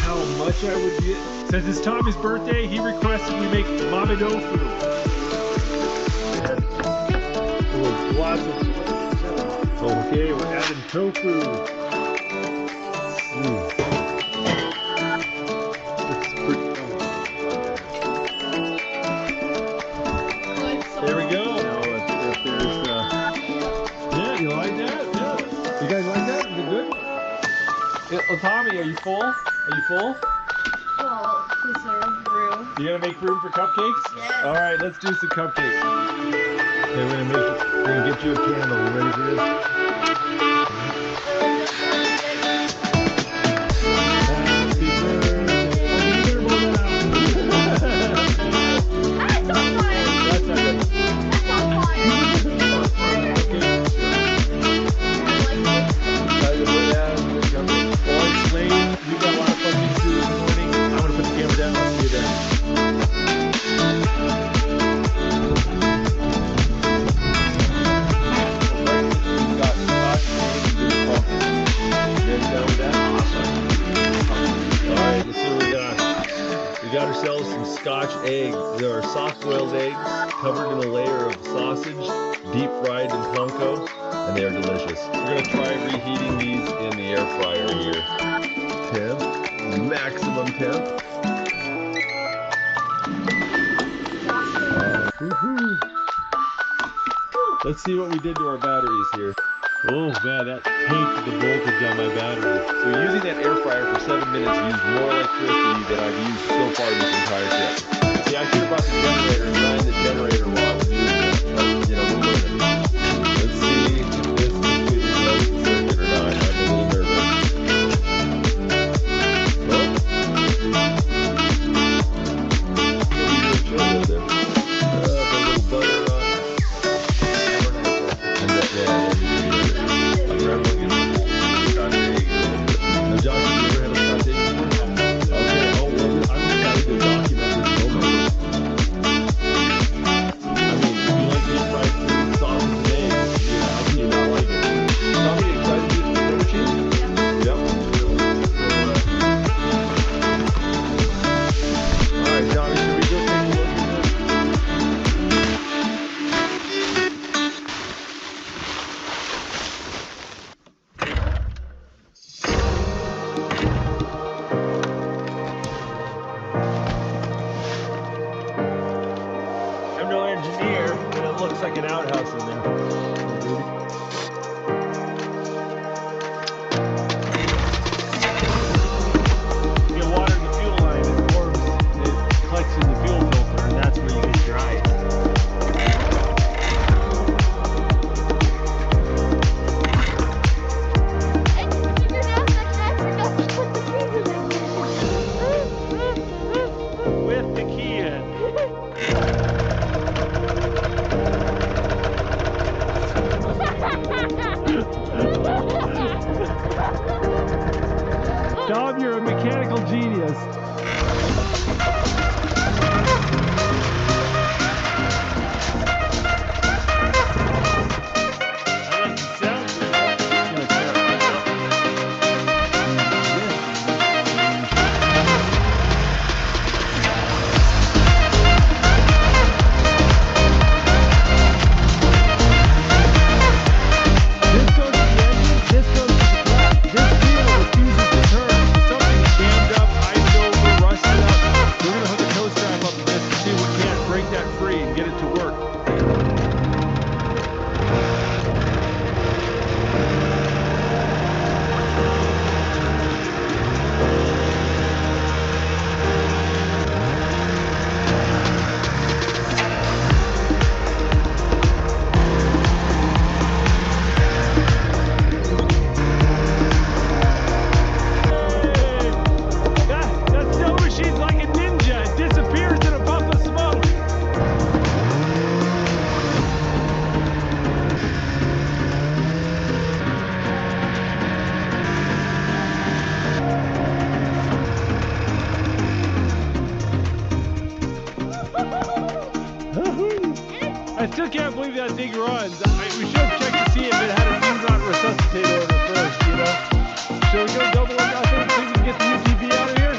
How much I would get? Since it's Tommy's birthday, he requested we make Mamado food. With lots of. Okay, we're adding tofu. There we go. Yeah, you like that? Yeah. You guys like that? Is it good? Tommy, are you full? Are you full? Well, preserve room. You gonna make room for cupcakes? Yes. All right, let's do some cupcakes. Okay, we're gonna get you a candle. You ready for this? Scotch eggs. They are soft-boiled eggs covered in a layer of sausage, deep fried in panko, and they are delicious. We're going to try reheating these in the air fryer here. Temp, maximum temp. Woohoo! Let's see what we did to our batteries here. Oh man, that painted the voltage on my battery. So using that air fryer for 7 minutes used more electricity than I've used so far this entire trip. See, I should have brought the generator and ran the generator while I was using it, but you know, we're learning. Let's see if this completely blows the circuit or not. I'm a little nervous. Well, a little butter on it. And that, yeah, Josh, have you ever had a Scotch egg before? Okay, oh, well, I'm going to try to document this moment. I mean, if you like deep fried food, sausage and eggs, yeah, how can you not like it? Tommy, excited to use the dough machine? Yep. Alright, Tommy, should we go take a look at this? I'm no engineer, but it looks like an outhouse in there. You get water in the fuel line, it forms, it collects in the fuel filter, and that's where you get your ice. With the key in. Dom, you're a mechanical genius. I like the sound. This goes to the engine, this goes to the clutch. This wheel refuses to turn. Something's jammed up, iced over, rusted up. We're gonna hook a tow strap up to this to see if we can't break that free and get it to work. That tow machine's like a ninja. It disappears in a puff of smoke. I still can't believe that thing runs. We should have checked to see if it had a do not resuscitate order first, you know? Shall we go double or nothing? See if we can get the UTV out of here?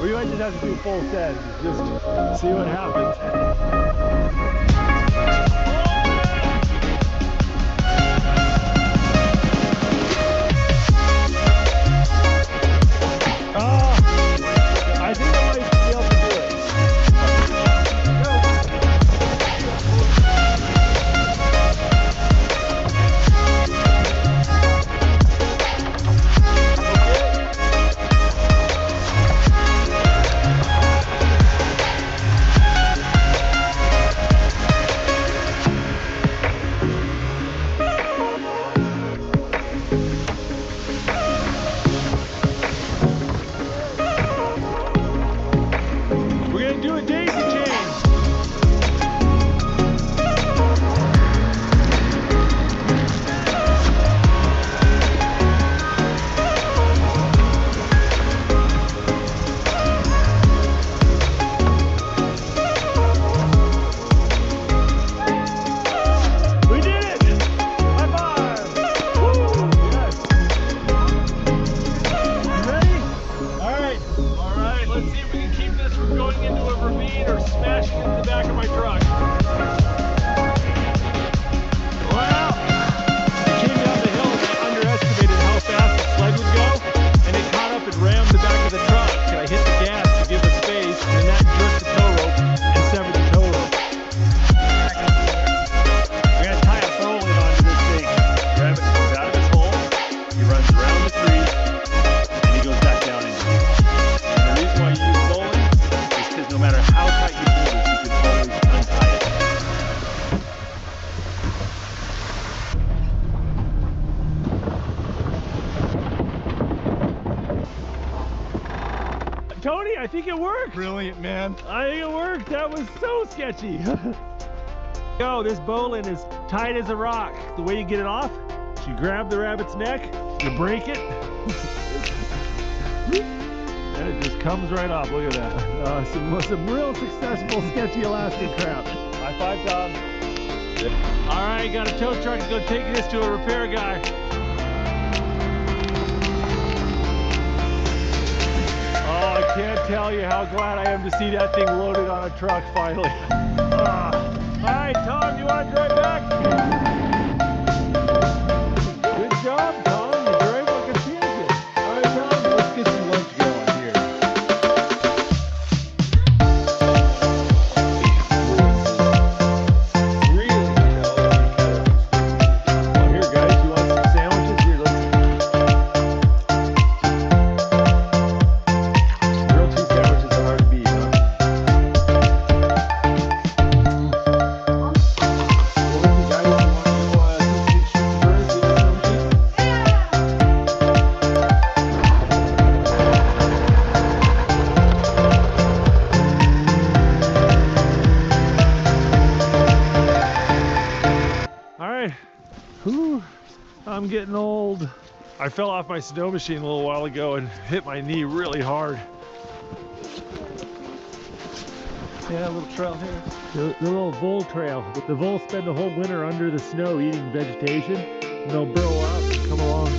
We might just have to do full send, just see what happens. I think I might be able to do it. Tony, I think it worked. Brilliant, man. I think it worked. That was so sketchy. Yo, this bowline is tight as a rock. The way you get it off, you grab the rabbit's neck, you break it, and it just comes right off. Look at that. Some real successful sketchy elastic crap. High five, Tom. All right, got a tow truck to go take this to a repair guy. Oh, I can't tell you how glad I am to see that thing loaded on a truck finally. All right, Tom, you want to drive back? Good job, Tom. You drive like a champion. All right, Tom, let's get some lunch going here. Really? Oh, here, guys, you want some sandwiches? Here, let's... Grilled cheese sandwiches are hard to beat, huh? I'm getting old. I fell off my snow machine a little while ago and hit my knee really hard. Yeah, a little trail here. The little vole trail. The voles spend the whole winter under the snow eating vegetation. and they'll burrow up and come along.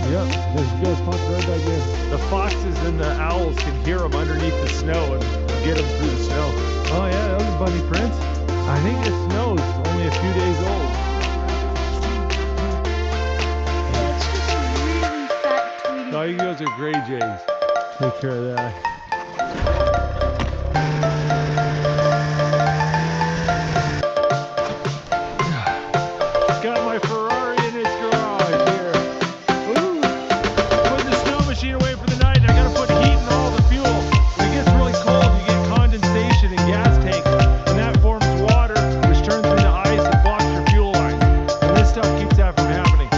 Yep, there he goes, pops right back in. The foxes and the owls can hear them underneath the snow and get them through the snow. Oh yeah, that was a bunny prints. I think it snows only a few days old. No, you guys are gray jays. Take care of that. Got my Ferrari in its garage here. Ooh. Put the snow machine away for the night. I gotta put heat in all the fuel. When it gets really cold, you get condensation in gas tanks, and that forms water, which turns into ice and blocks your fuel lines. And this stuff keeps that from happening.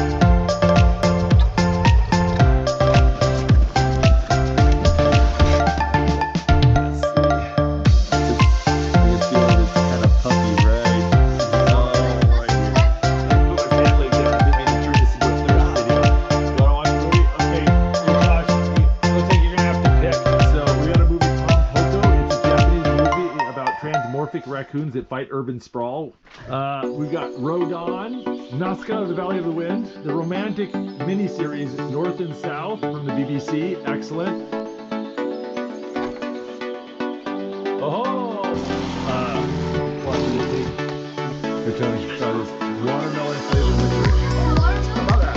Raccoons that fight urban sprawl. We've got Rodon, Nazca, The Valley of the Wind, the romantic miniseries North and South from the BBC, excellent. Oh, what did it take? Here, Tony, try this watermelon flavored licorice. How about that?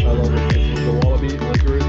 I love it. It's the wallaby licorice.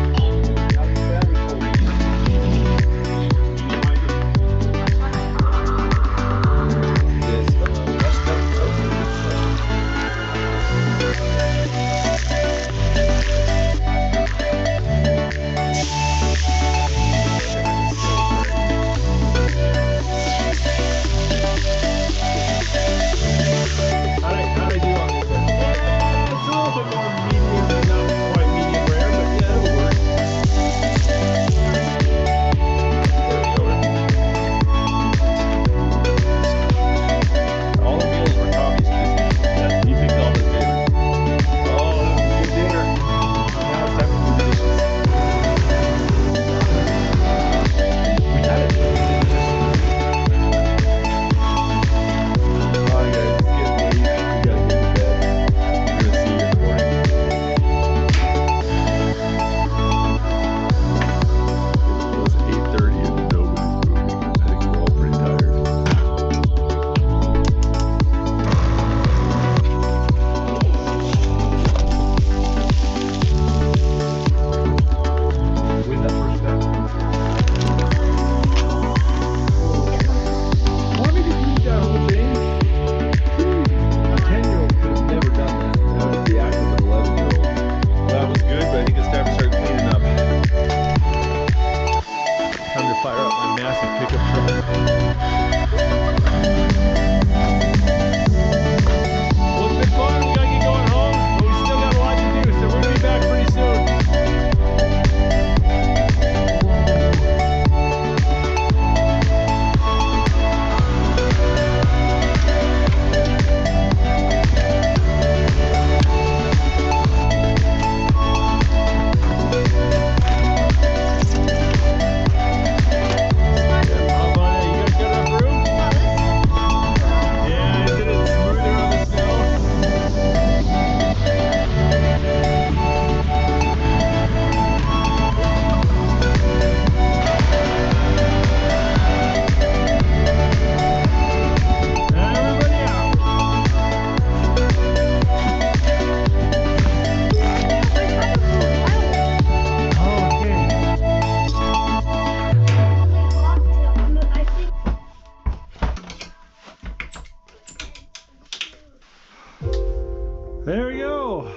There we go.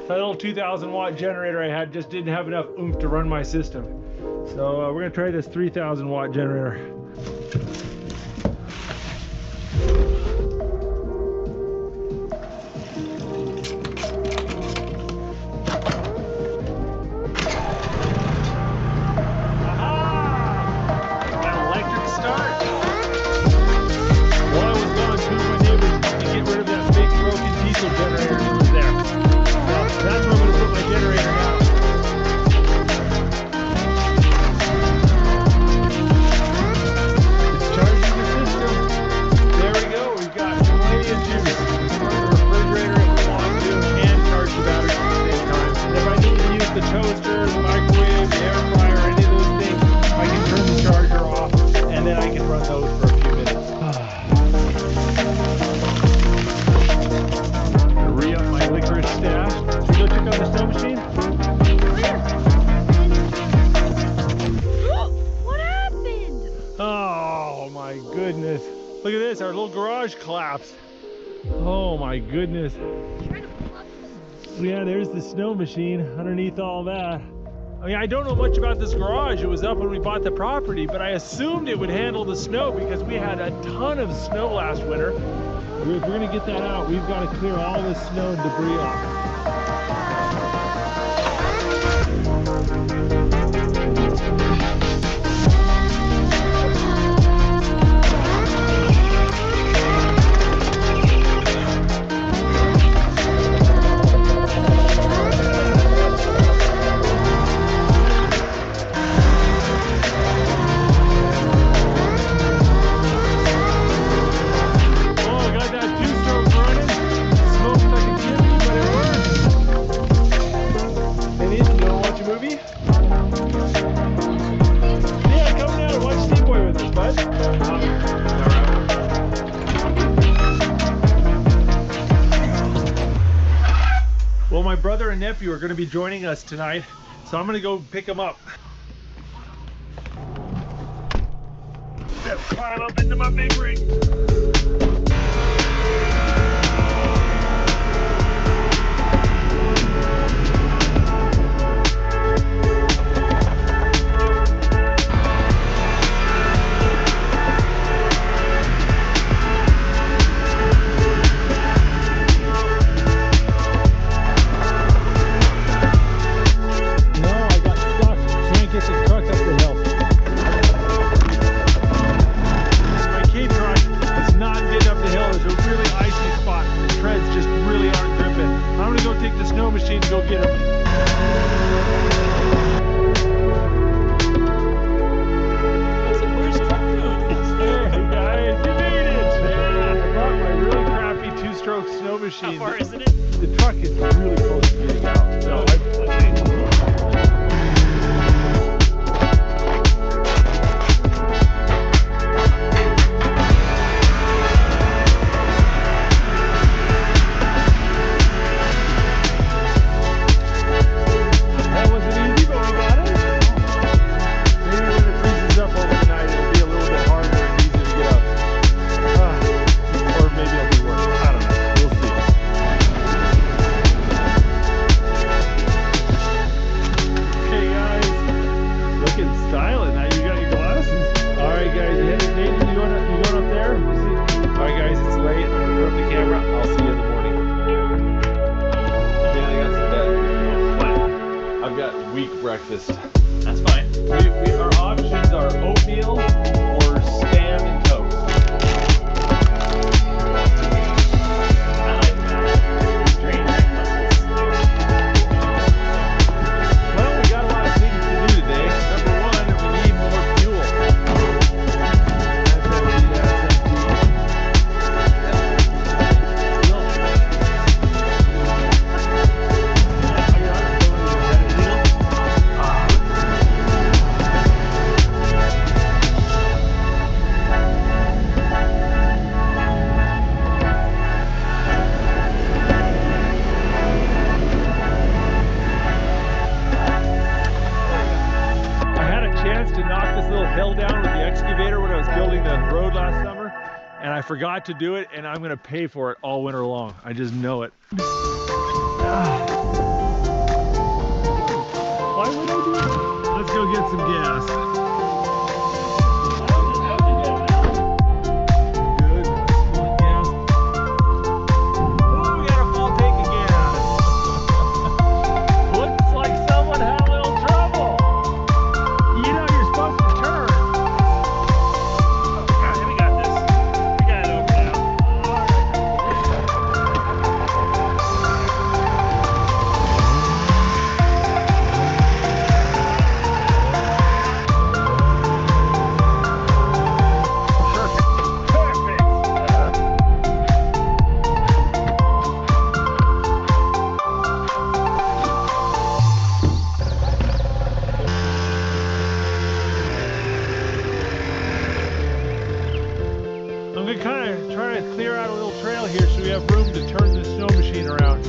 That little 2,000 watt generator I had just didn't have enough oomph to run my system. So we're gonna try this 3,000 watt generator. up the toaster, the microwave, the air fryer, any of those things, I can turn the charger off, and then I can run those for a few minutes. Re-up my licorice stash. Should we go check out the snow machine? What happened? Oh my goodness. Look at this, our little garage collapsed. Oh my goodness. Yeah, there's the snow machine underneath all that. I mean, I don't know much about this garage. It was up when we bought the property, but I assumed it would handle the snow because we had a ton of snow last winter. If we're gonna get that out, we've got to clear all this snow and debris off. Well, my brother and nephew are going to be joining us tonight, so I'm going to go pick them up. Let's pile up into my big rig. How far isn't it? The truck is really close to getting out. So that wasn't easy, but we got it. Maybe when it freezes up overnight, it'll be a little bit harder and easier to get up. Or maybe it'll be worse. I don't know. We'll see. Hey guys, looking stylish. Now you got your glasses. All right, guys, you headed? Nathan, you going up there? All right, guys, it's late. I'm gonna put up the camera. I'll see you in the morning. Yeah, I got some bad news. I've got weak breakfast. That's fine. Our options are oatmeal or spam and toast. Well, we got a lot of things to do today. Number one, we need more fuel. That's empty, that's I had a chance to knock this little hill down with the excavator when I was building the road last summer, and I forgot to do it, and I'm gonna pay for it all winter long. I just know it. Why would I do that? Let's go get some gas. Good. Gas. Oh, we got a full tank of gas. Looks like someone had a little trouble. You know you're supposed to turn. Okay, we got this. We got it over now. so we have room to turn the snow machine around.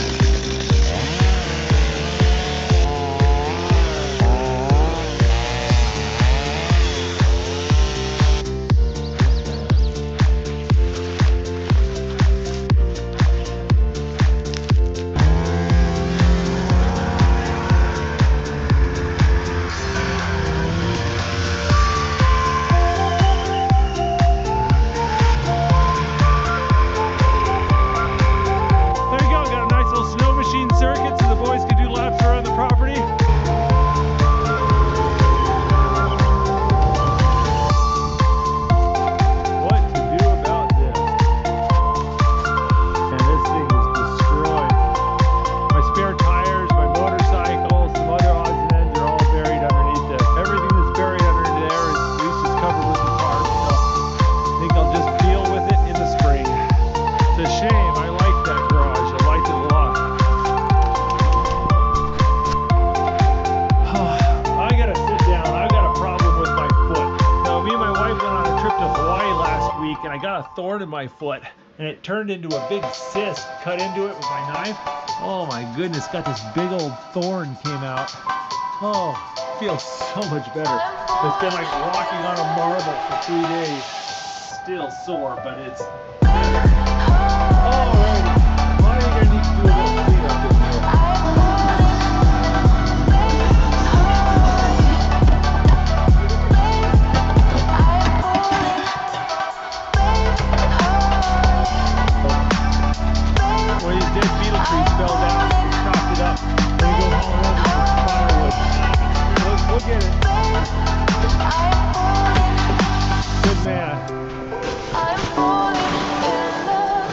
And I got a thorn in my foot and it turned into a big cyst. Cut into it with my knife. Oh my goodness, got this big old thorn came out. Oh, feels so much better. It's been like walking on a marble for 3 days. Still sore, but it's alrighty. Well, I think I need to do a little cleanup in here. One of these dead beetle trees fell down, chopped it up, then you go haul it over for firewood. We'll get it. Good man. I'm falling in love.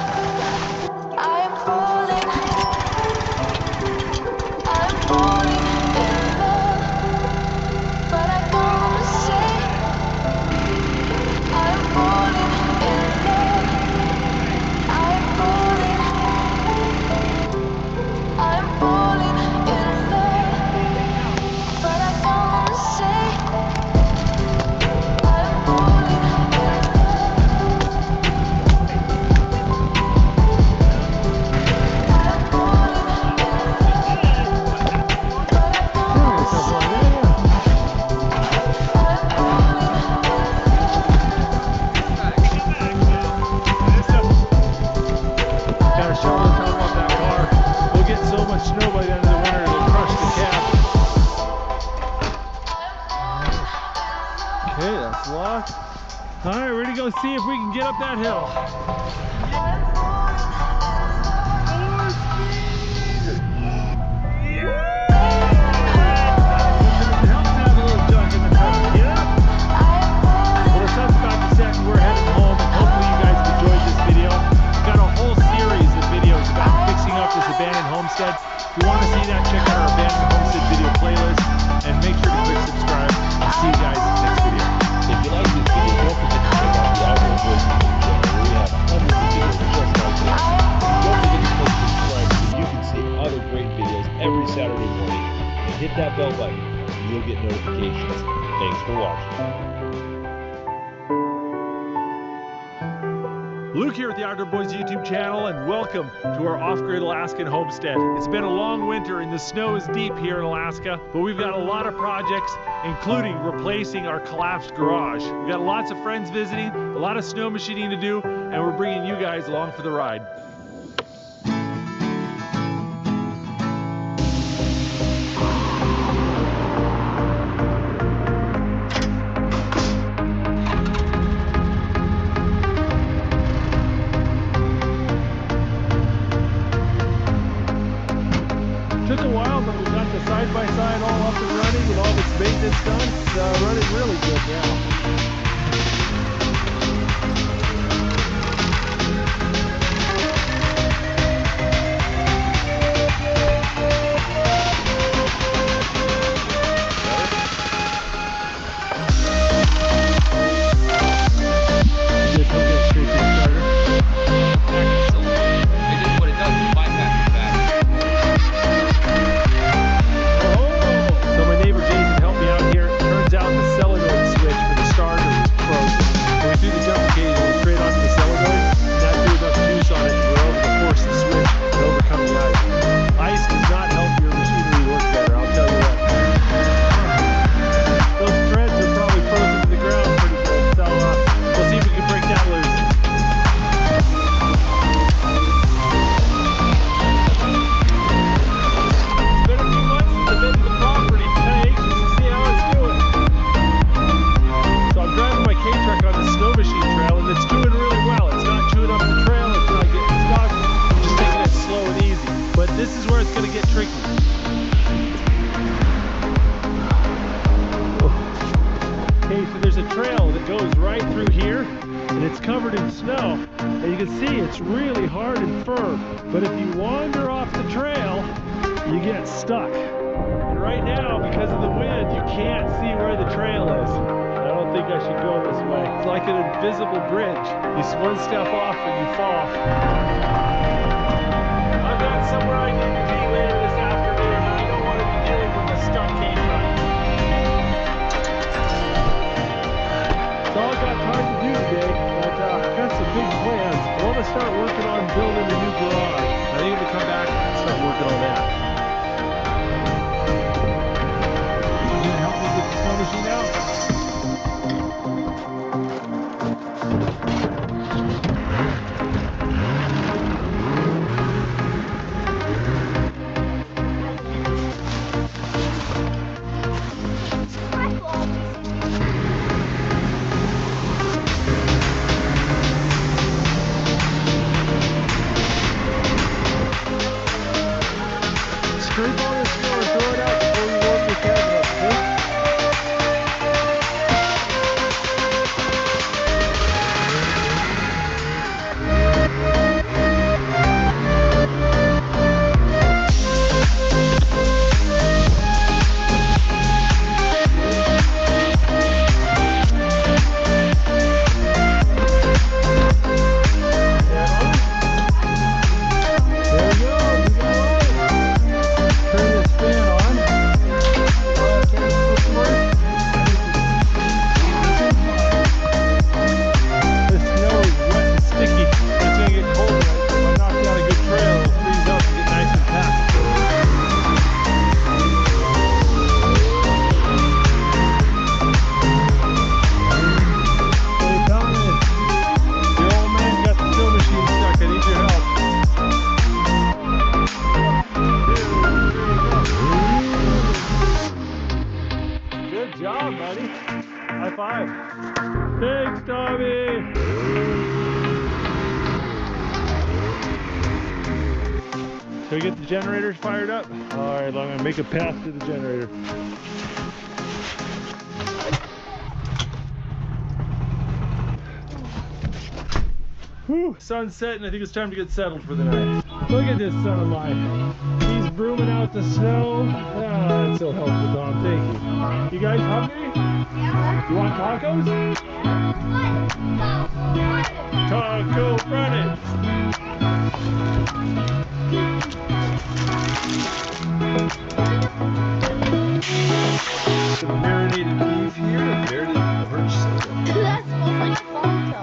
I'm falling. I'm falling in love. But I gotta say, I'm falling in love. I'm falling. I'm falling in love. But I gotta say, I'm falling in love. Gotta shovel the top off that car. We'll get so much snow by the end of the winter it'll crush the cab. Okay, that's locked. Alright, we're gonna go see if we can get up that hill. Well, the sun's about to set and we're headed home, and hopefully you guys have enjoyed this video. We've got a whole series of videos about fixing up this abandoned homestead. If you want to see that, check out our abandoned homestead video playlist, and make sure to click subscribe. I'll see you guys in the next video. If you like this video, don't forget to check out the Outdoor Boys YouTube channel where we have hundreds of videos just like this. And don't forget to click subscribe so you can see other great videos every Saturday morning. And hit that bell button so you'll get notifications. Thanks for watching. Luke here at the Outdoor Boys YouTube channel, and welcome to our off-grid Alaskan homestead. It's been a long winter and the snow is deep here in Alaska, but we've got a lot of projects, including replacing our collapsed garage. We've got lots of friends visiting, a lot of snow machining to do, and we're bringing you guys along for the ride. Took a while, but we got the side-by-side all up and running and all of its maintenance done. It's running really good now. Just hook it straight to the starter. So my neighbor Jason helped me out here. It turns out the solenoid switch for the starter it's really hard and firm. But if you wander off the trail, you get stuck. And right now, because of the wind, you can't see where the trail is. I don't think I should go this way. It's like an invisible bridge. You one step off and you fall. I'm not somewhere I need to be later this afternoon. I don't want to be dealing with a stuck K-truck. That's all I got time to do today, but I've got some big plans. I want to start working on building a new garage. I think I'm going to come back and start working on that. You gonna help me get the snow machine out? Scrape all this snow and throw it out before you warm your cabin up, okay? High five. Thanks, Tommy. Can we get the generators fired up? All right, I'm gonna make a path to the generator. Whew, sun's setting. I think it's time to get settled for the night. Look at this son of mine. He's brooming out the snow. Ah, that's so helpful, Tom. Thank you. You guys hungry? Yeah. You want tacos? Taco Friday. Some marinated beef here and marinated orange soda. That smells like photo.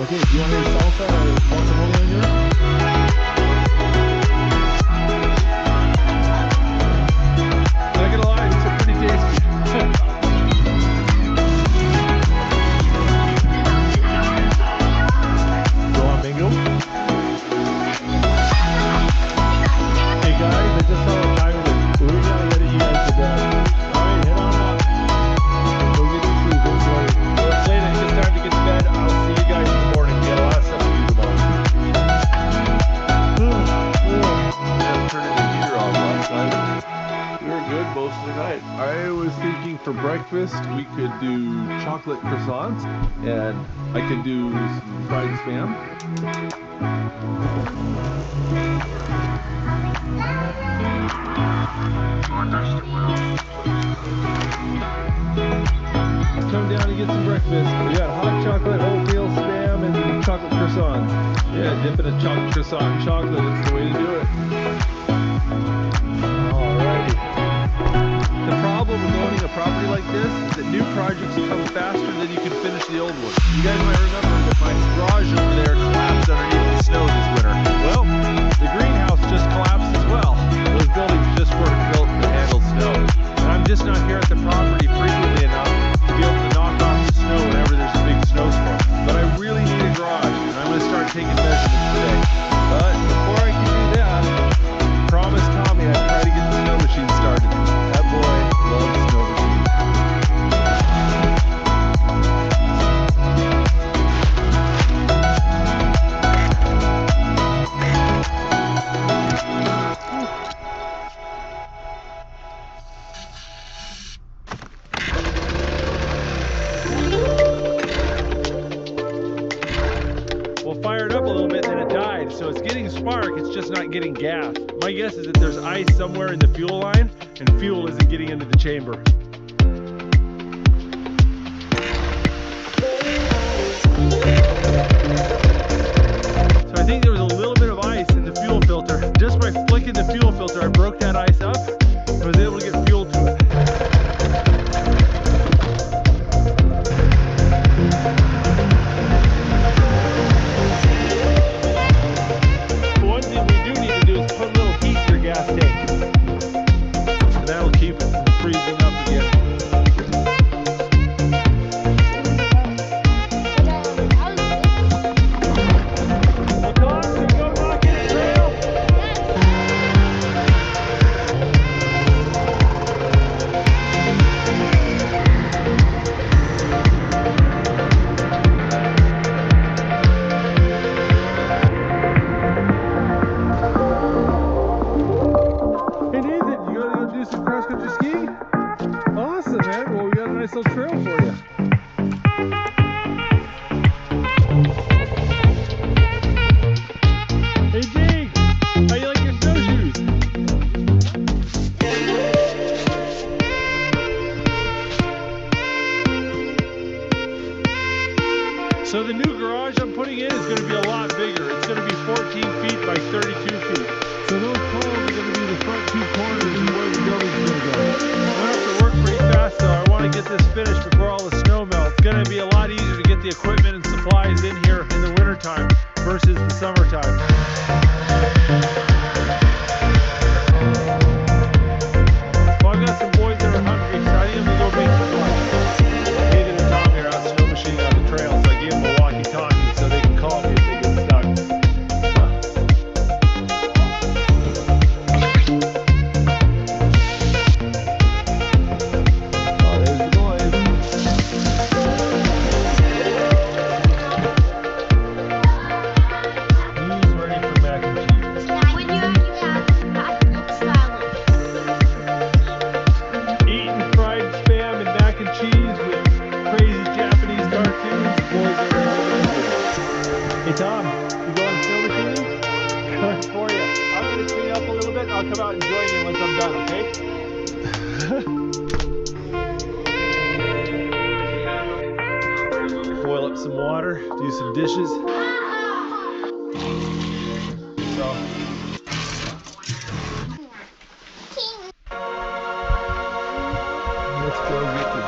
Okay, do you want any salsa or guacamole in here? Not gonna lie, these are pretty tasty. Go on, bingo. Hey guys, I just saw a guy with a we're gonna let you guys to bed. Alright, head on up. Go get your food, don't worry. Well, it's late, it's just time to get to bed. I'll see you guys in the morning. We got a lot of stuff to do tomorrow. Turning the heater off last night. We were good most of the night. I was thinking for breakfast we could do chocolate croissants and I could do some fried spam. Come down and get some breakfast. We got hot chocolate, oatmeal, spam, and chocolate croissants. Yeah, dip in a chocolate croissant in chocolate. That's the way to do it. Alrighty. The problem with owning a property like this is that new projects come faster than you can finish the old ones. You guys might remember that my garage over there collapsed underneath the snow this winter. Well, the greenhouse just collapsed as well. Those buildings just weren't built to handle snow. And I'm just not here at the property frequently enough to be able to knock off the snow whenever there's a big snowstorm. But I really need a garage, and I'm going to start taking measurements today. But before I can do that, promise Tommy I'd try to get the snow machine started. That boy loves snow machines. spark, it's just not getting gas. My guess is that there's ice somewhere in the fuel line and fuel isn't getting into the chamber. So I think there was a little bit of ice in the fuel filter. Just by flicking the fuel filter, I broke that ice up and was able to get fuel to it. One thing we do need to do is put a little heat in your gas tank. And that'll keep it from freezing up again. So the new garage I'm putting in is going to be a lot bigger. It's going to be 14 feet by 32 feet. So those poles are going to be the front two corners of where the building's going to go. I'm going to have to work pretty fast though. I want to get this finished before all the snow melts. It's going to be a lot easier to get the equipment and supplies in here in the wintertime versus the summertime. Well, I've got some boys that are hungry, so I think I'm going to go make some lunch. Nathan and Tom here out snow machining on the trail, so I gave them a walkie-talkie so they can call me if they get stuck. Oh, there's the boys. He's ready for mac and cheese. When you're at your house, you have to look silent. Eating fried spam and mac and cheese with crazy Japanese cartoons. Boys are living the dream. Hey Tom, you going snow machining? Good for you. I'm going to clean up a little bit and I'll come out and join you once I'm done, okay? Boil up some water, do some dishes. So, let's go get them.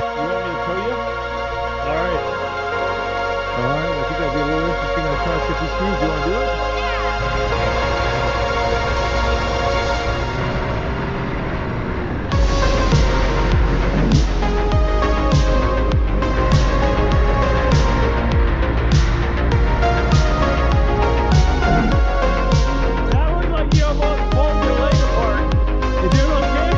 You want me to tow you? Alright. Alright, I think that'd be a little interesting on cross country skis. Do you want to do it? That looked like you almost pulled your leg apart. You doing okay?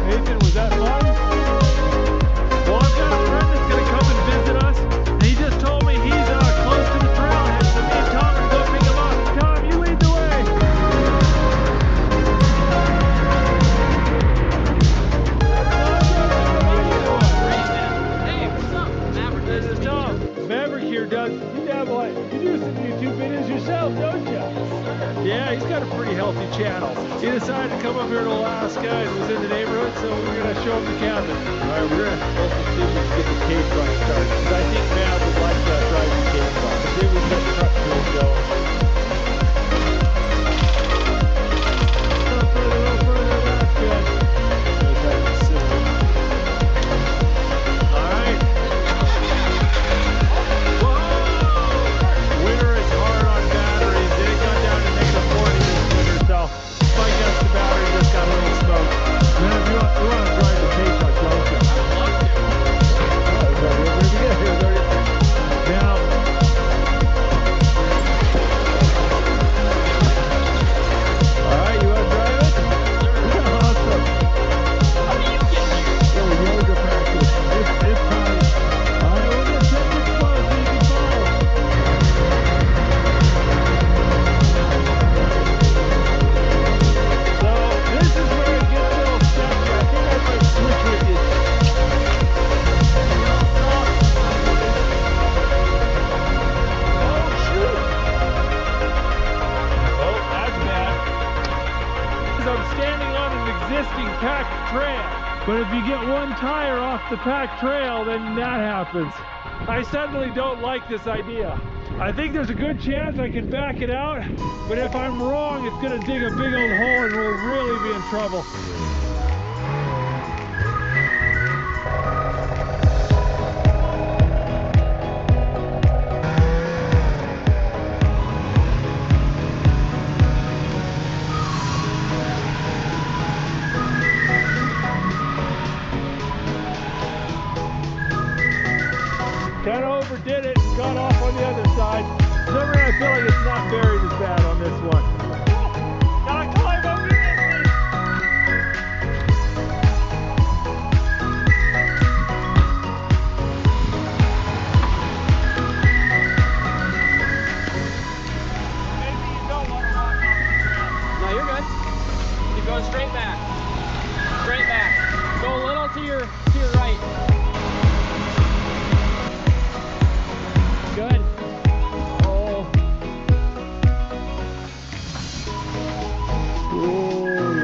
Nathan, was that fun? Well, I've got a friend that's going to come and visit us, and he just told me he's close to the trailhead, so me and Tom are going to go pick him up. Tom, you lead the way. Hey, what's up? Maverick. This is Tom. Maverick here does, you dabble, you do some YouTube videos yourself, don't you? Yeah, he's got a pretty healthy channel. He decided to come up here to Alaska and was in the neighborhood, so we're going to show him the cabin. Alright, we're going to also see if we can get the cave truck started, because I think Mav would like to drive the cave truck. Maybe we can get the truck to go. A little further, that's good. Alright. Winter is hard on batteries. It got down to -40 this winter, so I guess the battery just got a little smoked. Man, you want to drive the cave truck, don't you? I would love to. Oh, it's already pretty good. Now, working packed trail. But if you get one tire off the packed trail, then that happens. I suddenly don't like this idea. I think there's a good chance I can back it out, but if I'm wrong, it's gonna dig a big old hole and we'll really be in trouble. Kind of overdid it, got off on the other side. For some reason I feel like it's not buried as bad on this one. Gotta climb over this thing. Maybe you don't want to walk off the trail. No, you're good. Keep going straight back. Straight back. Go a little to your right. Good. Oh,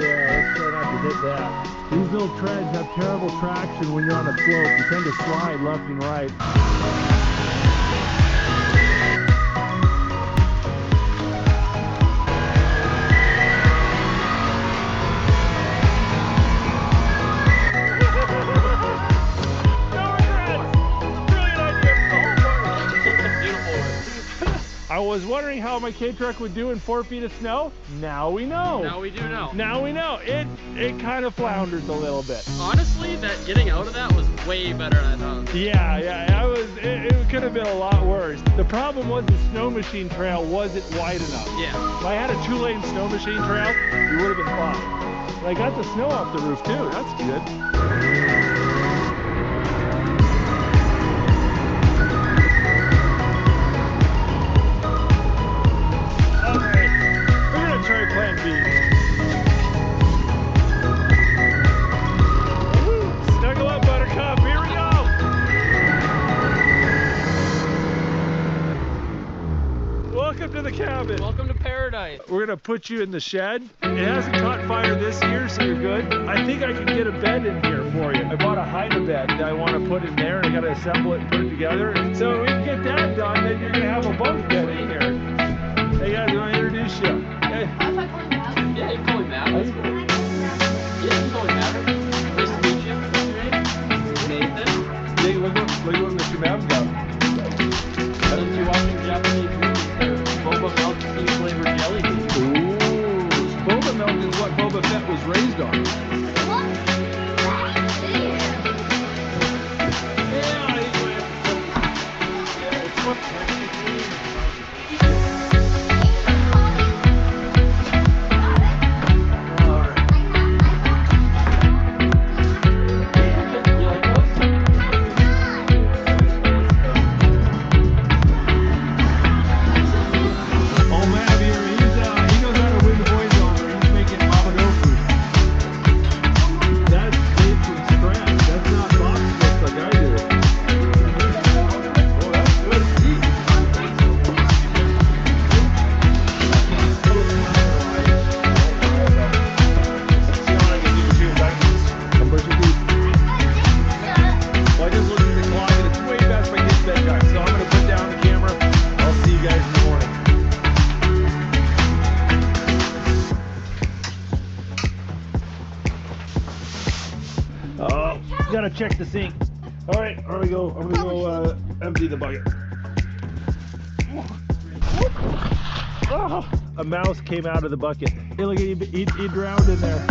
yeah, let's try not to hit that. These little treads have terrible traction when you're on a slope. You tend to slide left and right. I was wondering how my K-Truck would do in 4 feet of snow. Now we know. Now we do know. Now we know. It kind of flounders a little bit. Honestly, that getting out of that was way better than I thought. Yeah, it could have been a lot worse. The problem was the snow machine trail wasn't wide enough. Yeah. If I had a 2-lane snow machine trail, we would have been fine. And I got the snow off the roof too. That's good. Plan B. Woo! Snuggle up, Buttercup. Here we go. Welcome to the cabin. Welcome to paradise. We're gonna put you in the shed. It hasn't caught fire this year, so you're good. I think I can get a bed in here for you. I bought a hide bed that I want to put in there, and I gotta assemble it and put it together. So we can get that done, then you're gonna have a bunk bed in here. Hey guys, I want to introduce you. Hey. Yeah, you can call me Matt. That's cool. Yeah, you can call me Matt. Nice to meet you. What's your name? Nathan. Hey, look what Mr. Mav's got. Since you're watching Japanese movies, they're boba milk tea flavored jelly beans. Ooh, boba milk is what Boba Fett was raised on. Gotta check the sink. All right, here we go. I'm gonna go empty the bucket. Oh, a mouse came out of the bucket. Hey, look, he drowned in there.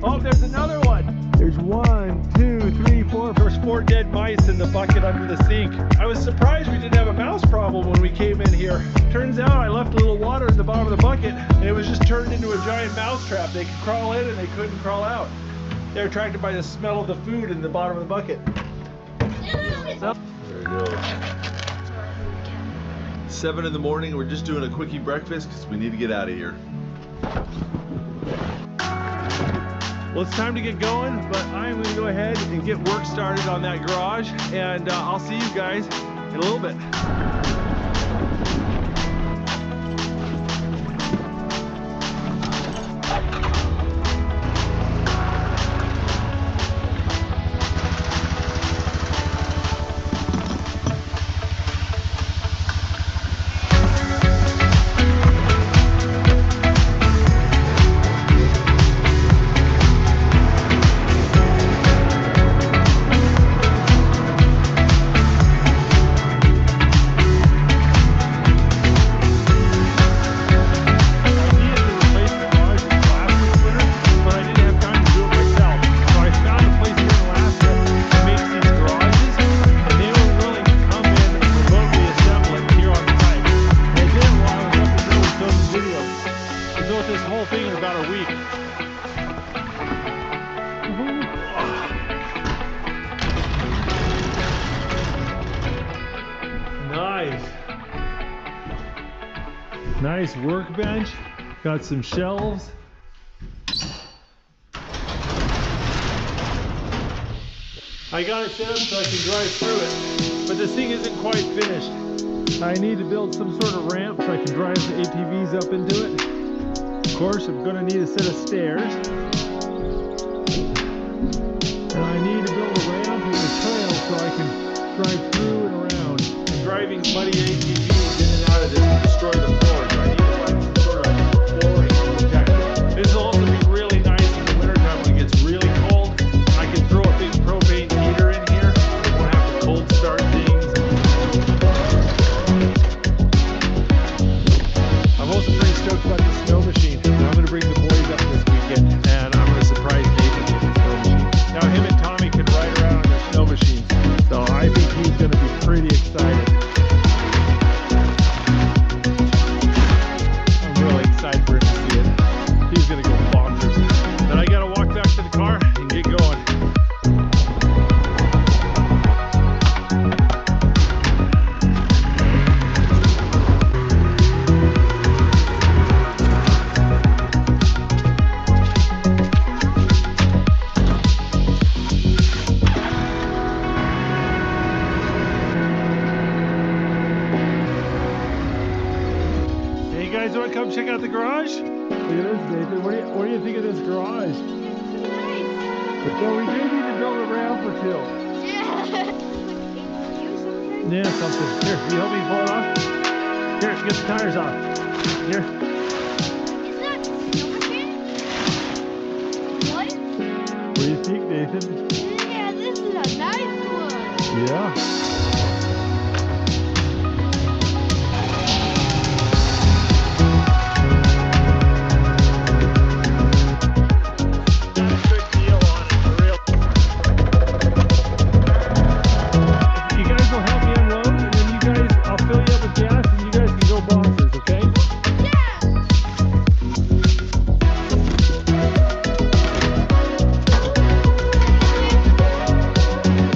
Oh, there's another one. There's 1, 2, 3, 4. There's 4 dead mice in the bucket under the sink. I was surprised we didn't have a mouse problem when we came in here. Turns out I left a little water in the bottom of the bucket, and it was just turned into a giant mouse trap. They could crawl in and they couldn't crawl out. They're attracted by the smell of the food in the bottom of the bucket. So, There we go. 7 in the morning. We're just doing a quickie breakfast because we need to get out of here. well, it's time to get going, but I'm going to go ahead and get work started on that garage, and I'll see you guys in a little bit. boys. Nice workbench. Got some shelves. I got it set up so I can drive through it, but this thing isn't quite finished. I need to build some sort of ramp so I can drive the ATVs up into it. Of course, I'm going to need a set of stairs. And I need to build a ramp with a trail so I can drive through and around. I'm driving muddy ATVs in and out of this to destroy the floor, so I need to find some sort of flooring to protect it. This will also be really nice in the wintertime when it gets really cold. I can throw a big propane heater in here, so I won't have to cold start things. I'm also pretty stoked about the snow machine. I'm going to bring the boys up this weekend, and I'm going to surprise Nathan with the snow machine. Now him and Tommy can ride around on their snow machines, so I think he's going to be pretty excited. I'm really excited for him to see it. He's going to go bonkers. Then I got to walk back to the car and get going. Hey, you guys want to come check out the garage? Look at this, Nathan. What do you think of this garage? Well, we do need to build a ramp or two. Yeah, something. Here, you help me pull it off? Here, get the tires off. Here. What? What do you think, Nathan? Yeah, this is a nice one. Yeah. You guys will help me unload, and then I'll fill you up with gas, and you guys can go bonkers, okay?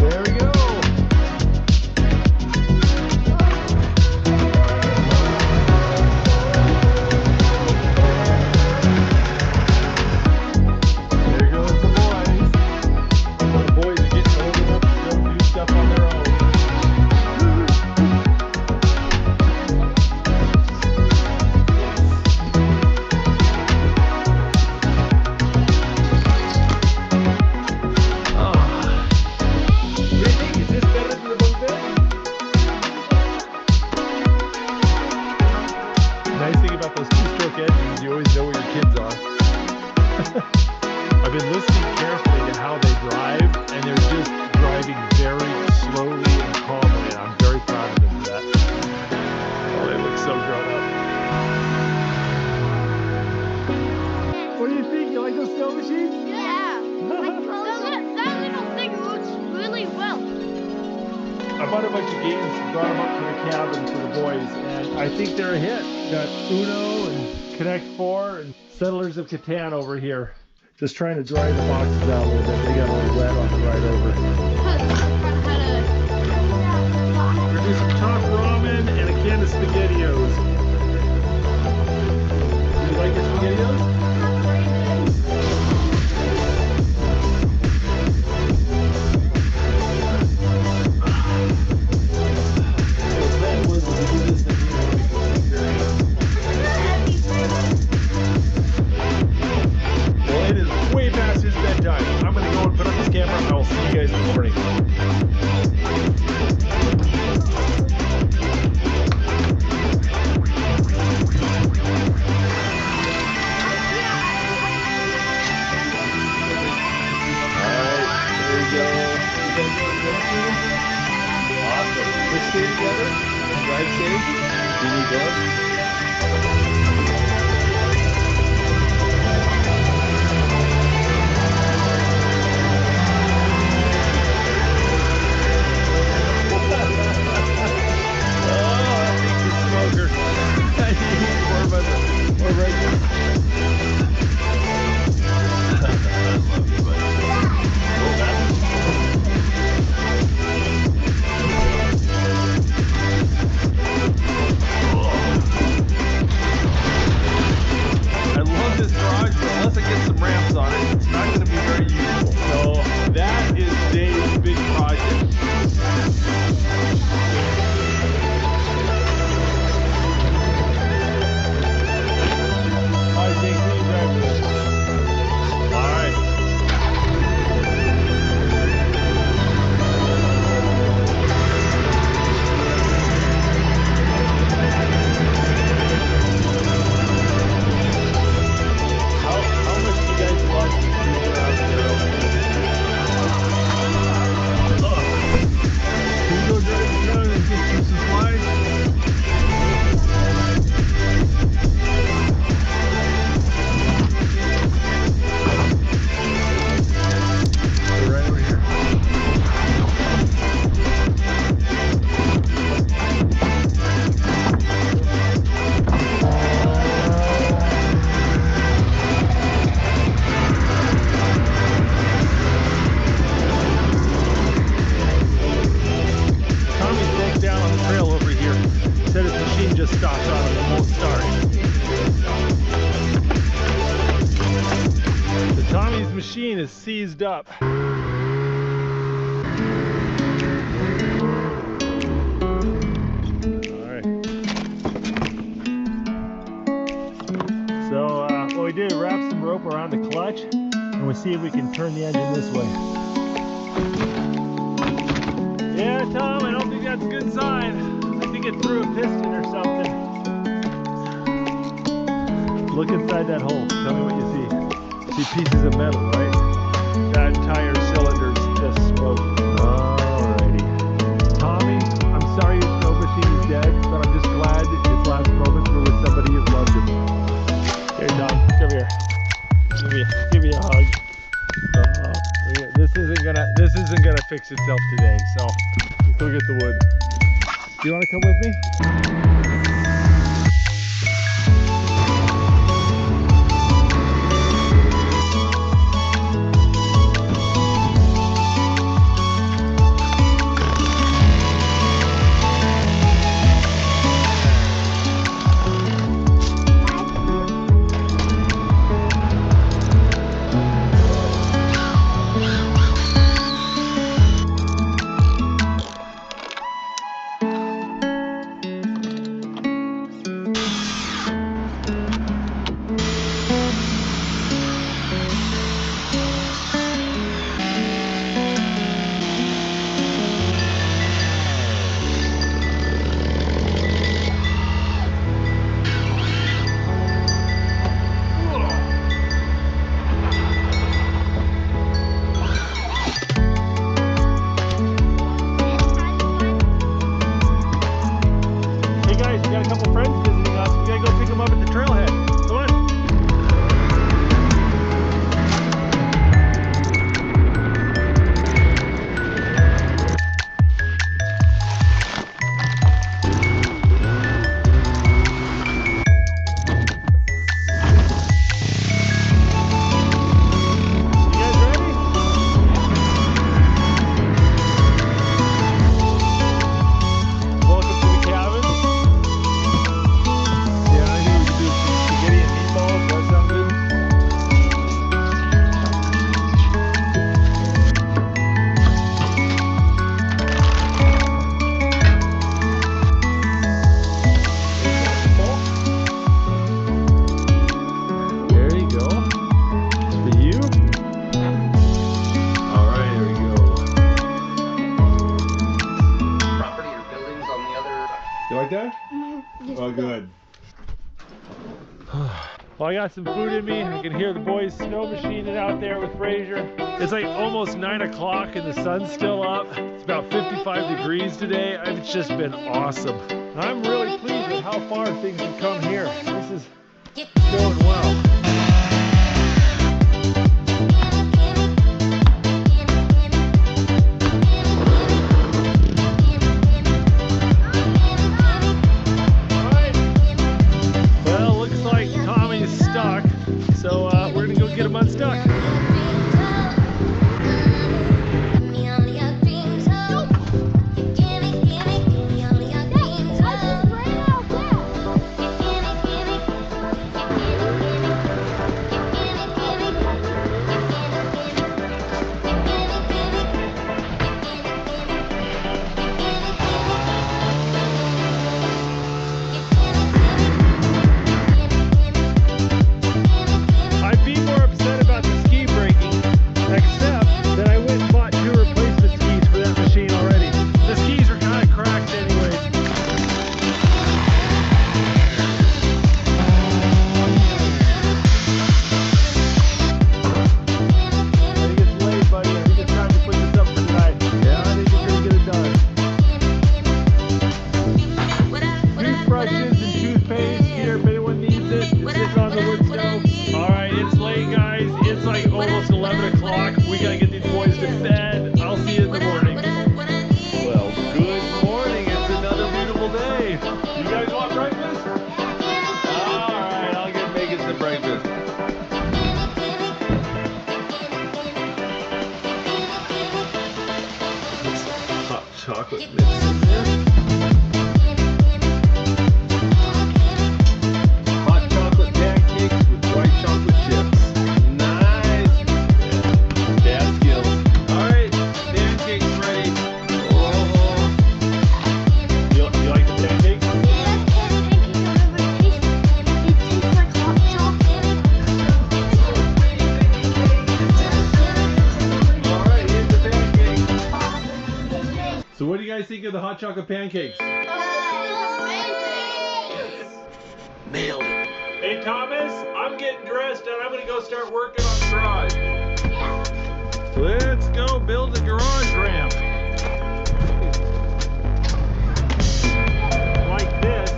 There we go. There goes the boys. The boys are getting old enough to go do stuff on their own. Is this better than the bunk bed? Nice thing about those two-stroke engines, you always know where your kids are. I've been listening carefully to how they drive, and they're just driving very slowly and calmly, and I'm very proud of them for that. Oh, they look so grown up. What do you think? You like those snow machines? Yeah. That little thing looks really well. I bought a bunch of games, brought them up to the cabin for the boys, and I think they're a hit. Got Uno and Connect 4 and Settlers of Catan over here. Just trying to dry the boxes out a little bit. They got a little wet on the ride over. We're gonna do some top ramen and a can of SpaghettiOs. Do you like your SpaghettiOs? Well, it is way past his bedtime. I'm gonna go and put up this camera, and I'll see you guys in the morning. Alright, there we go. You guys doing good? Awesome. Let's stay together. Drive safe. Do you need gloves? just stopped on it and won't start. The Tommy's machine is seized up. Alright. So what we did, wrap some rope around the clutch and we'll see if we can turn the engine this way. Yeah, Tom, I don't think that's a good sign. I think it threw a piston or something. Look inside that hole. Tell me what you see. See pieces of metal, right? That tire cylinder's just smoking. Alrighty. Tommy, I'm sorry your snow machine is dead, but I'm just glad its last moments were with somebody you've loved him. Here, Tom, come here. Give me a hug. This isn't gonna fix itself today, so let's go get the wood. Do you want to come with me? Oh, good. Well, I got some food in me. I can hear the boys snow machining out there with Frazier. It's like almost 9 o'clock and the sun's still up. It's about 55 degrees today. It's just been awesome. And I'm really pleased with how far things have come here. This is going well. So we're gonna go get him unstuck. hot chocolate pancakes. Nailed it. Hey Thomas, I'm getting dressed and I'm gonna go start working on the garage. Let's go build a garage ramp. Like this.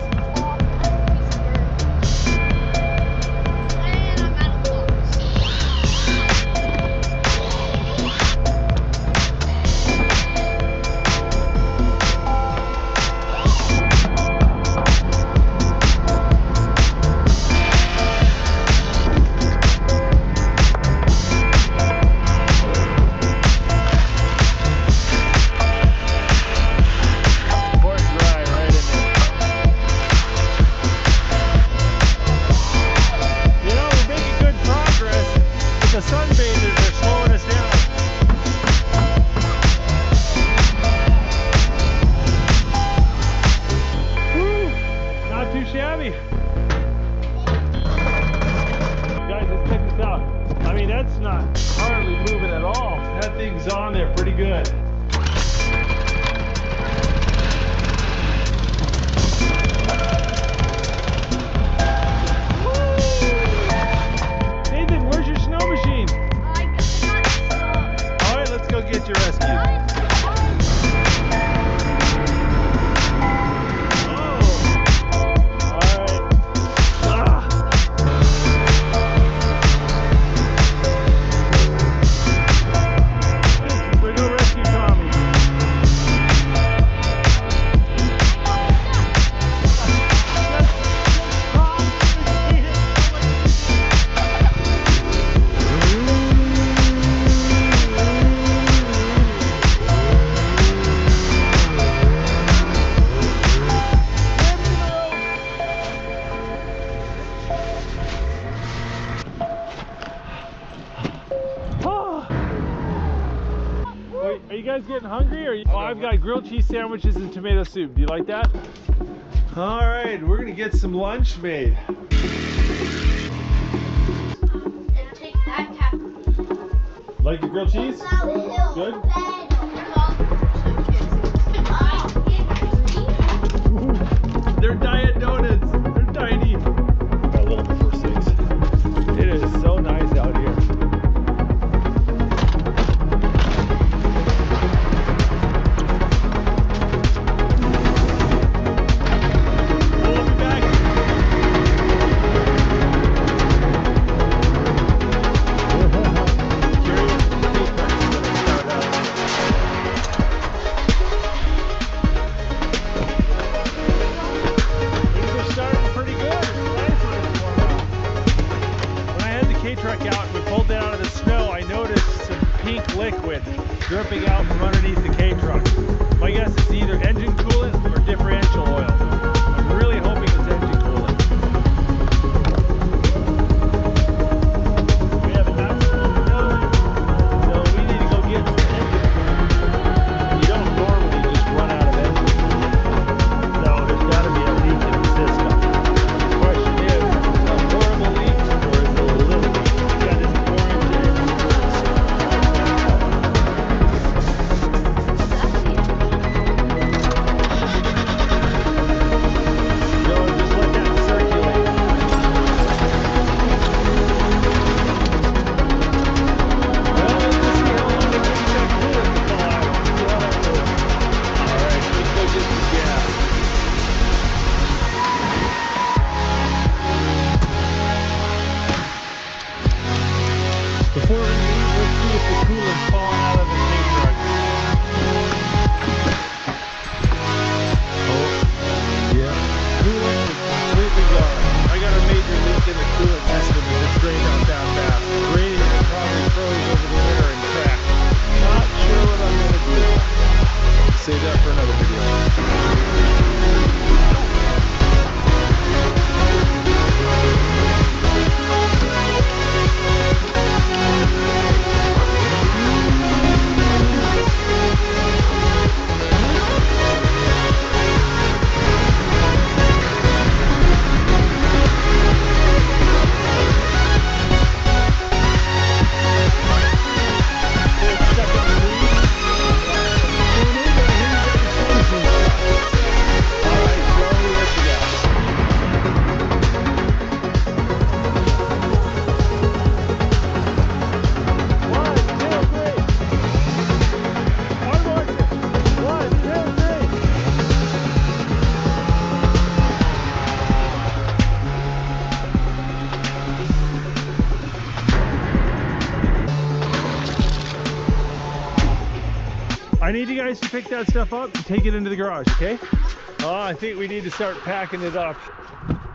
On there pretty good. Nathan, where's your snow machine? All right, let's go get your rescue. Are you guys getting hungry? Oh, I've got grilled cheese sandwiches and tomato soup. Do you like that? All right, we're gonna get some lunch made. Like the grilled cheese? Good? They're diet donuts. They're tiny. Got a little before 6. It is so nice out here. Dripping out from underneath the K-truck. My guess is either engine coolant or differential oil. I'm really hoping it's engine coolant. We have enough snow, so we need to go get some engine coolant. You don't normally just run out of engine coolant. So there's got to be a leak in the system. The question is it a horrible leak or is it a little leak? Yeah, this is orange. I need you guys to pick that stuff up and take it into the garage, okay? Oh, I think we need to start packing it up.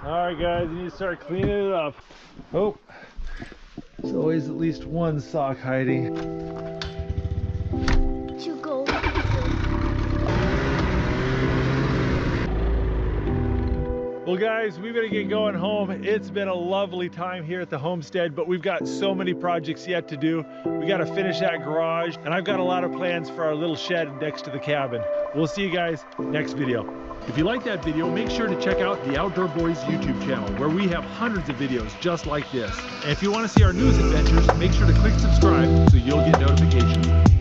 All right, guys, we need to start cleaning it up. Oh, there's always at least one sock hiding. To go. Well, guys, we better get going home. It's been a lovely time here at the homestead, but we've got so many projects yet to do. We got to finish that garage, and I've got a lot of plans for our little shed next to the cabin. We'll see you guys next video. If you like that video, make sure to check out the Outdoor Boys YouTube channel, where we have hundreds of videos just like this. And if you want to see our newest adventures, make sure to click subscribe so you'll get notifications.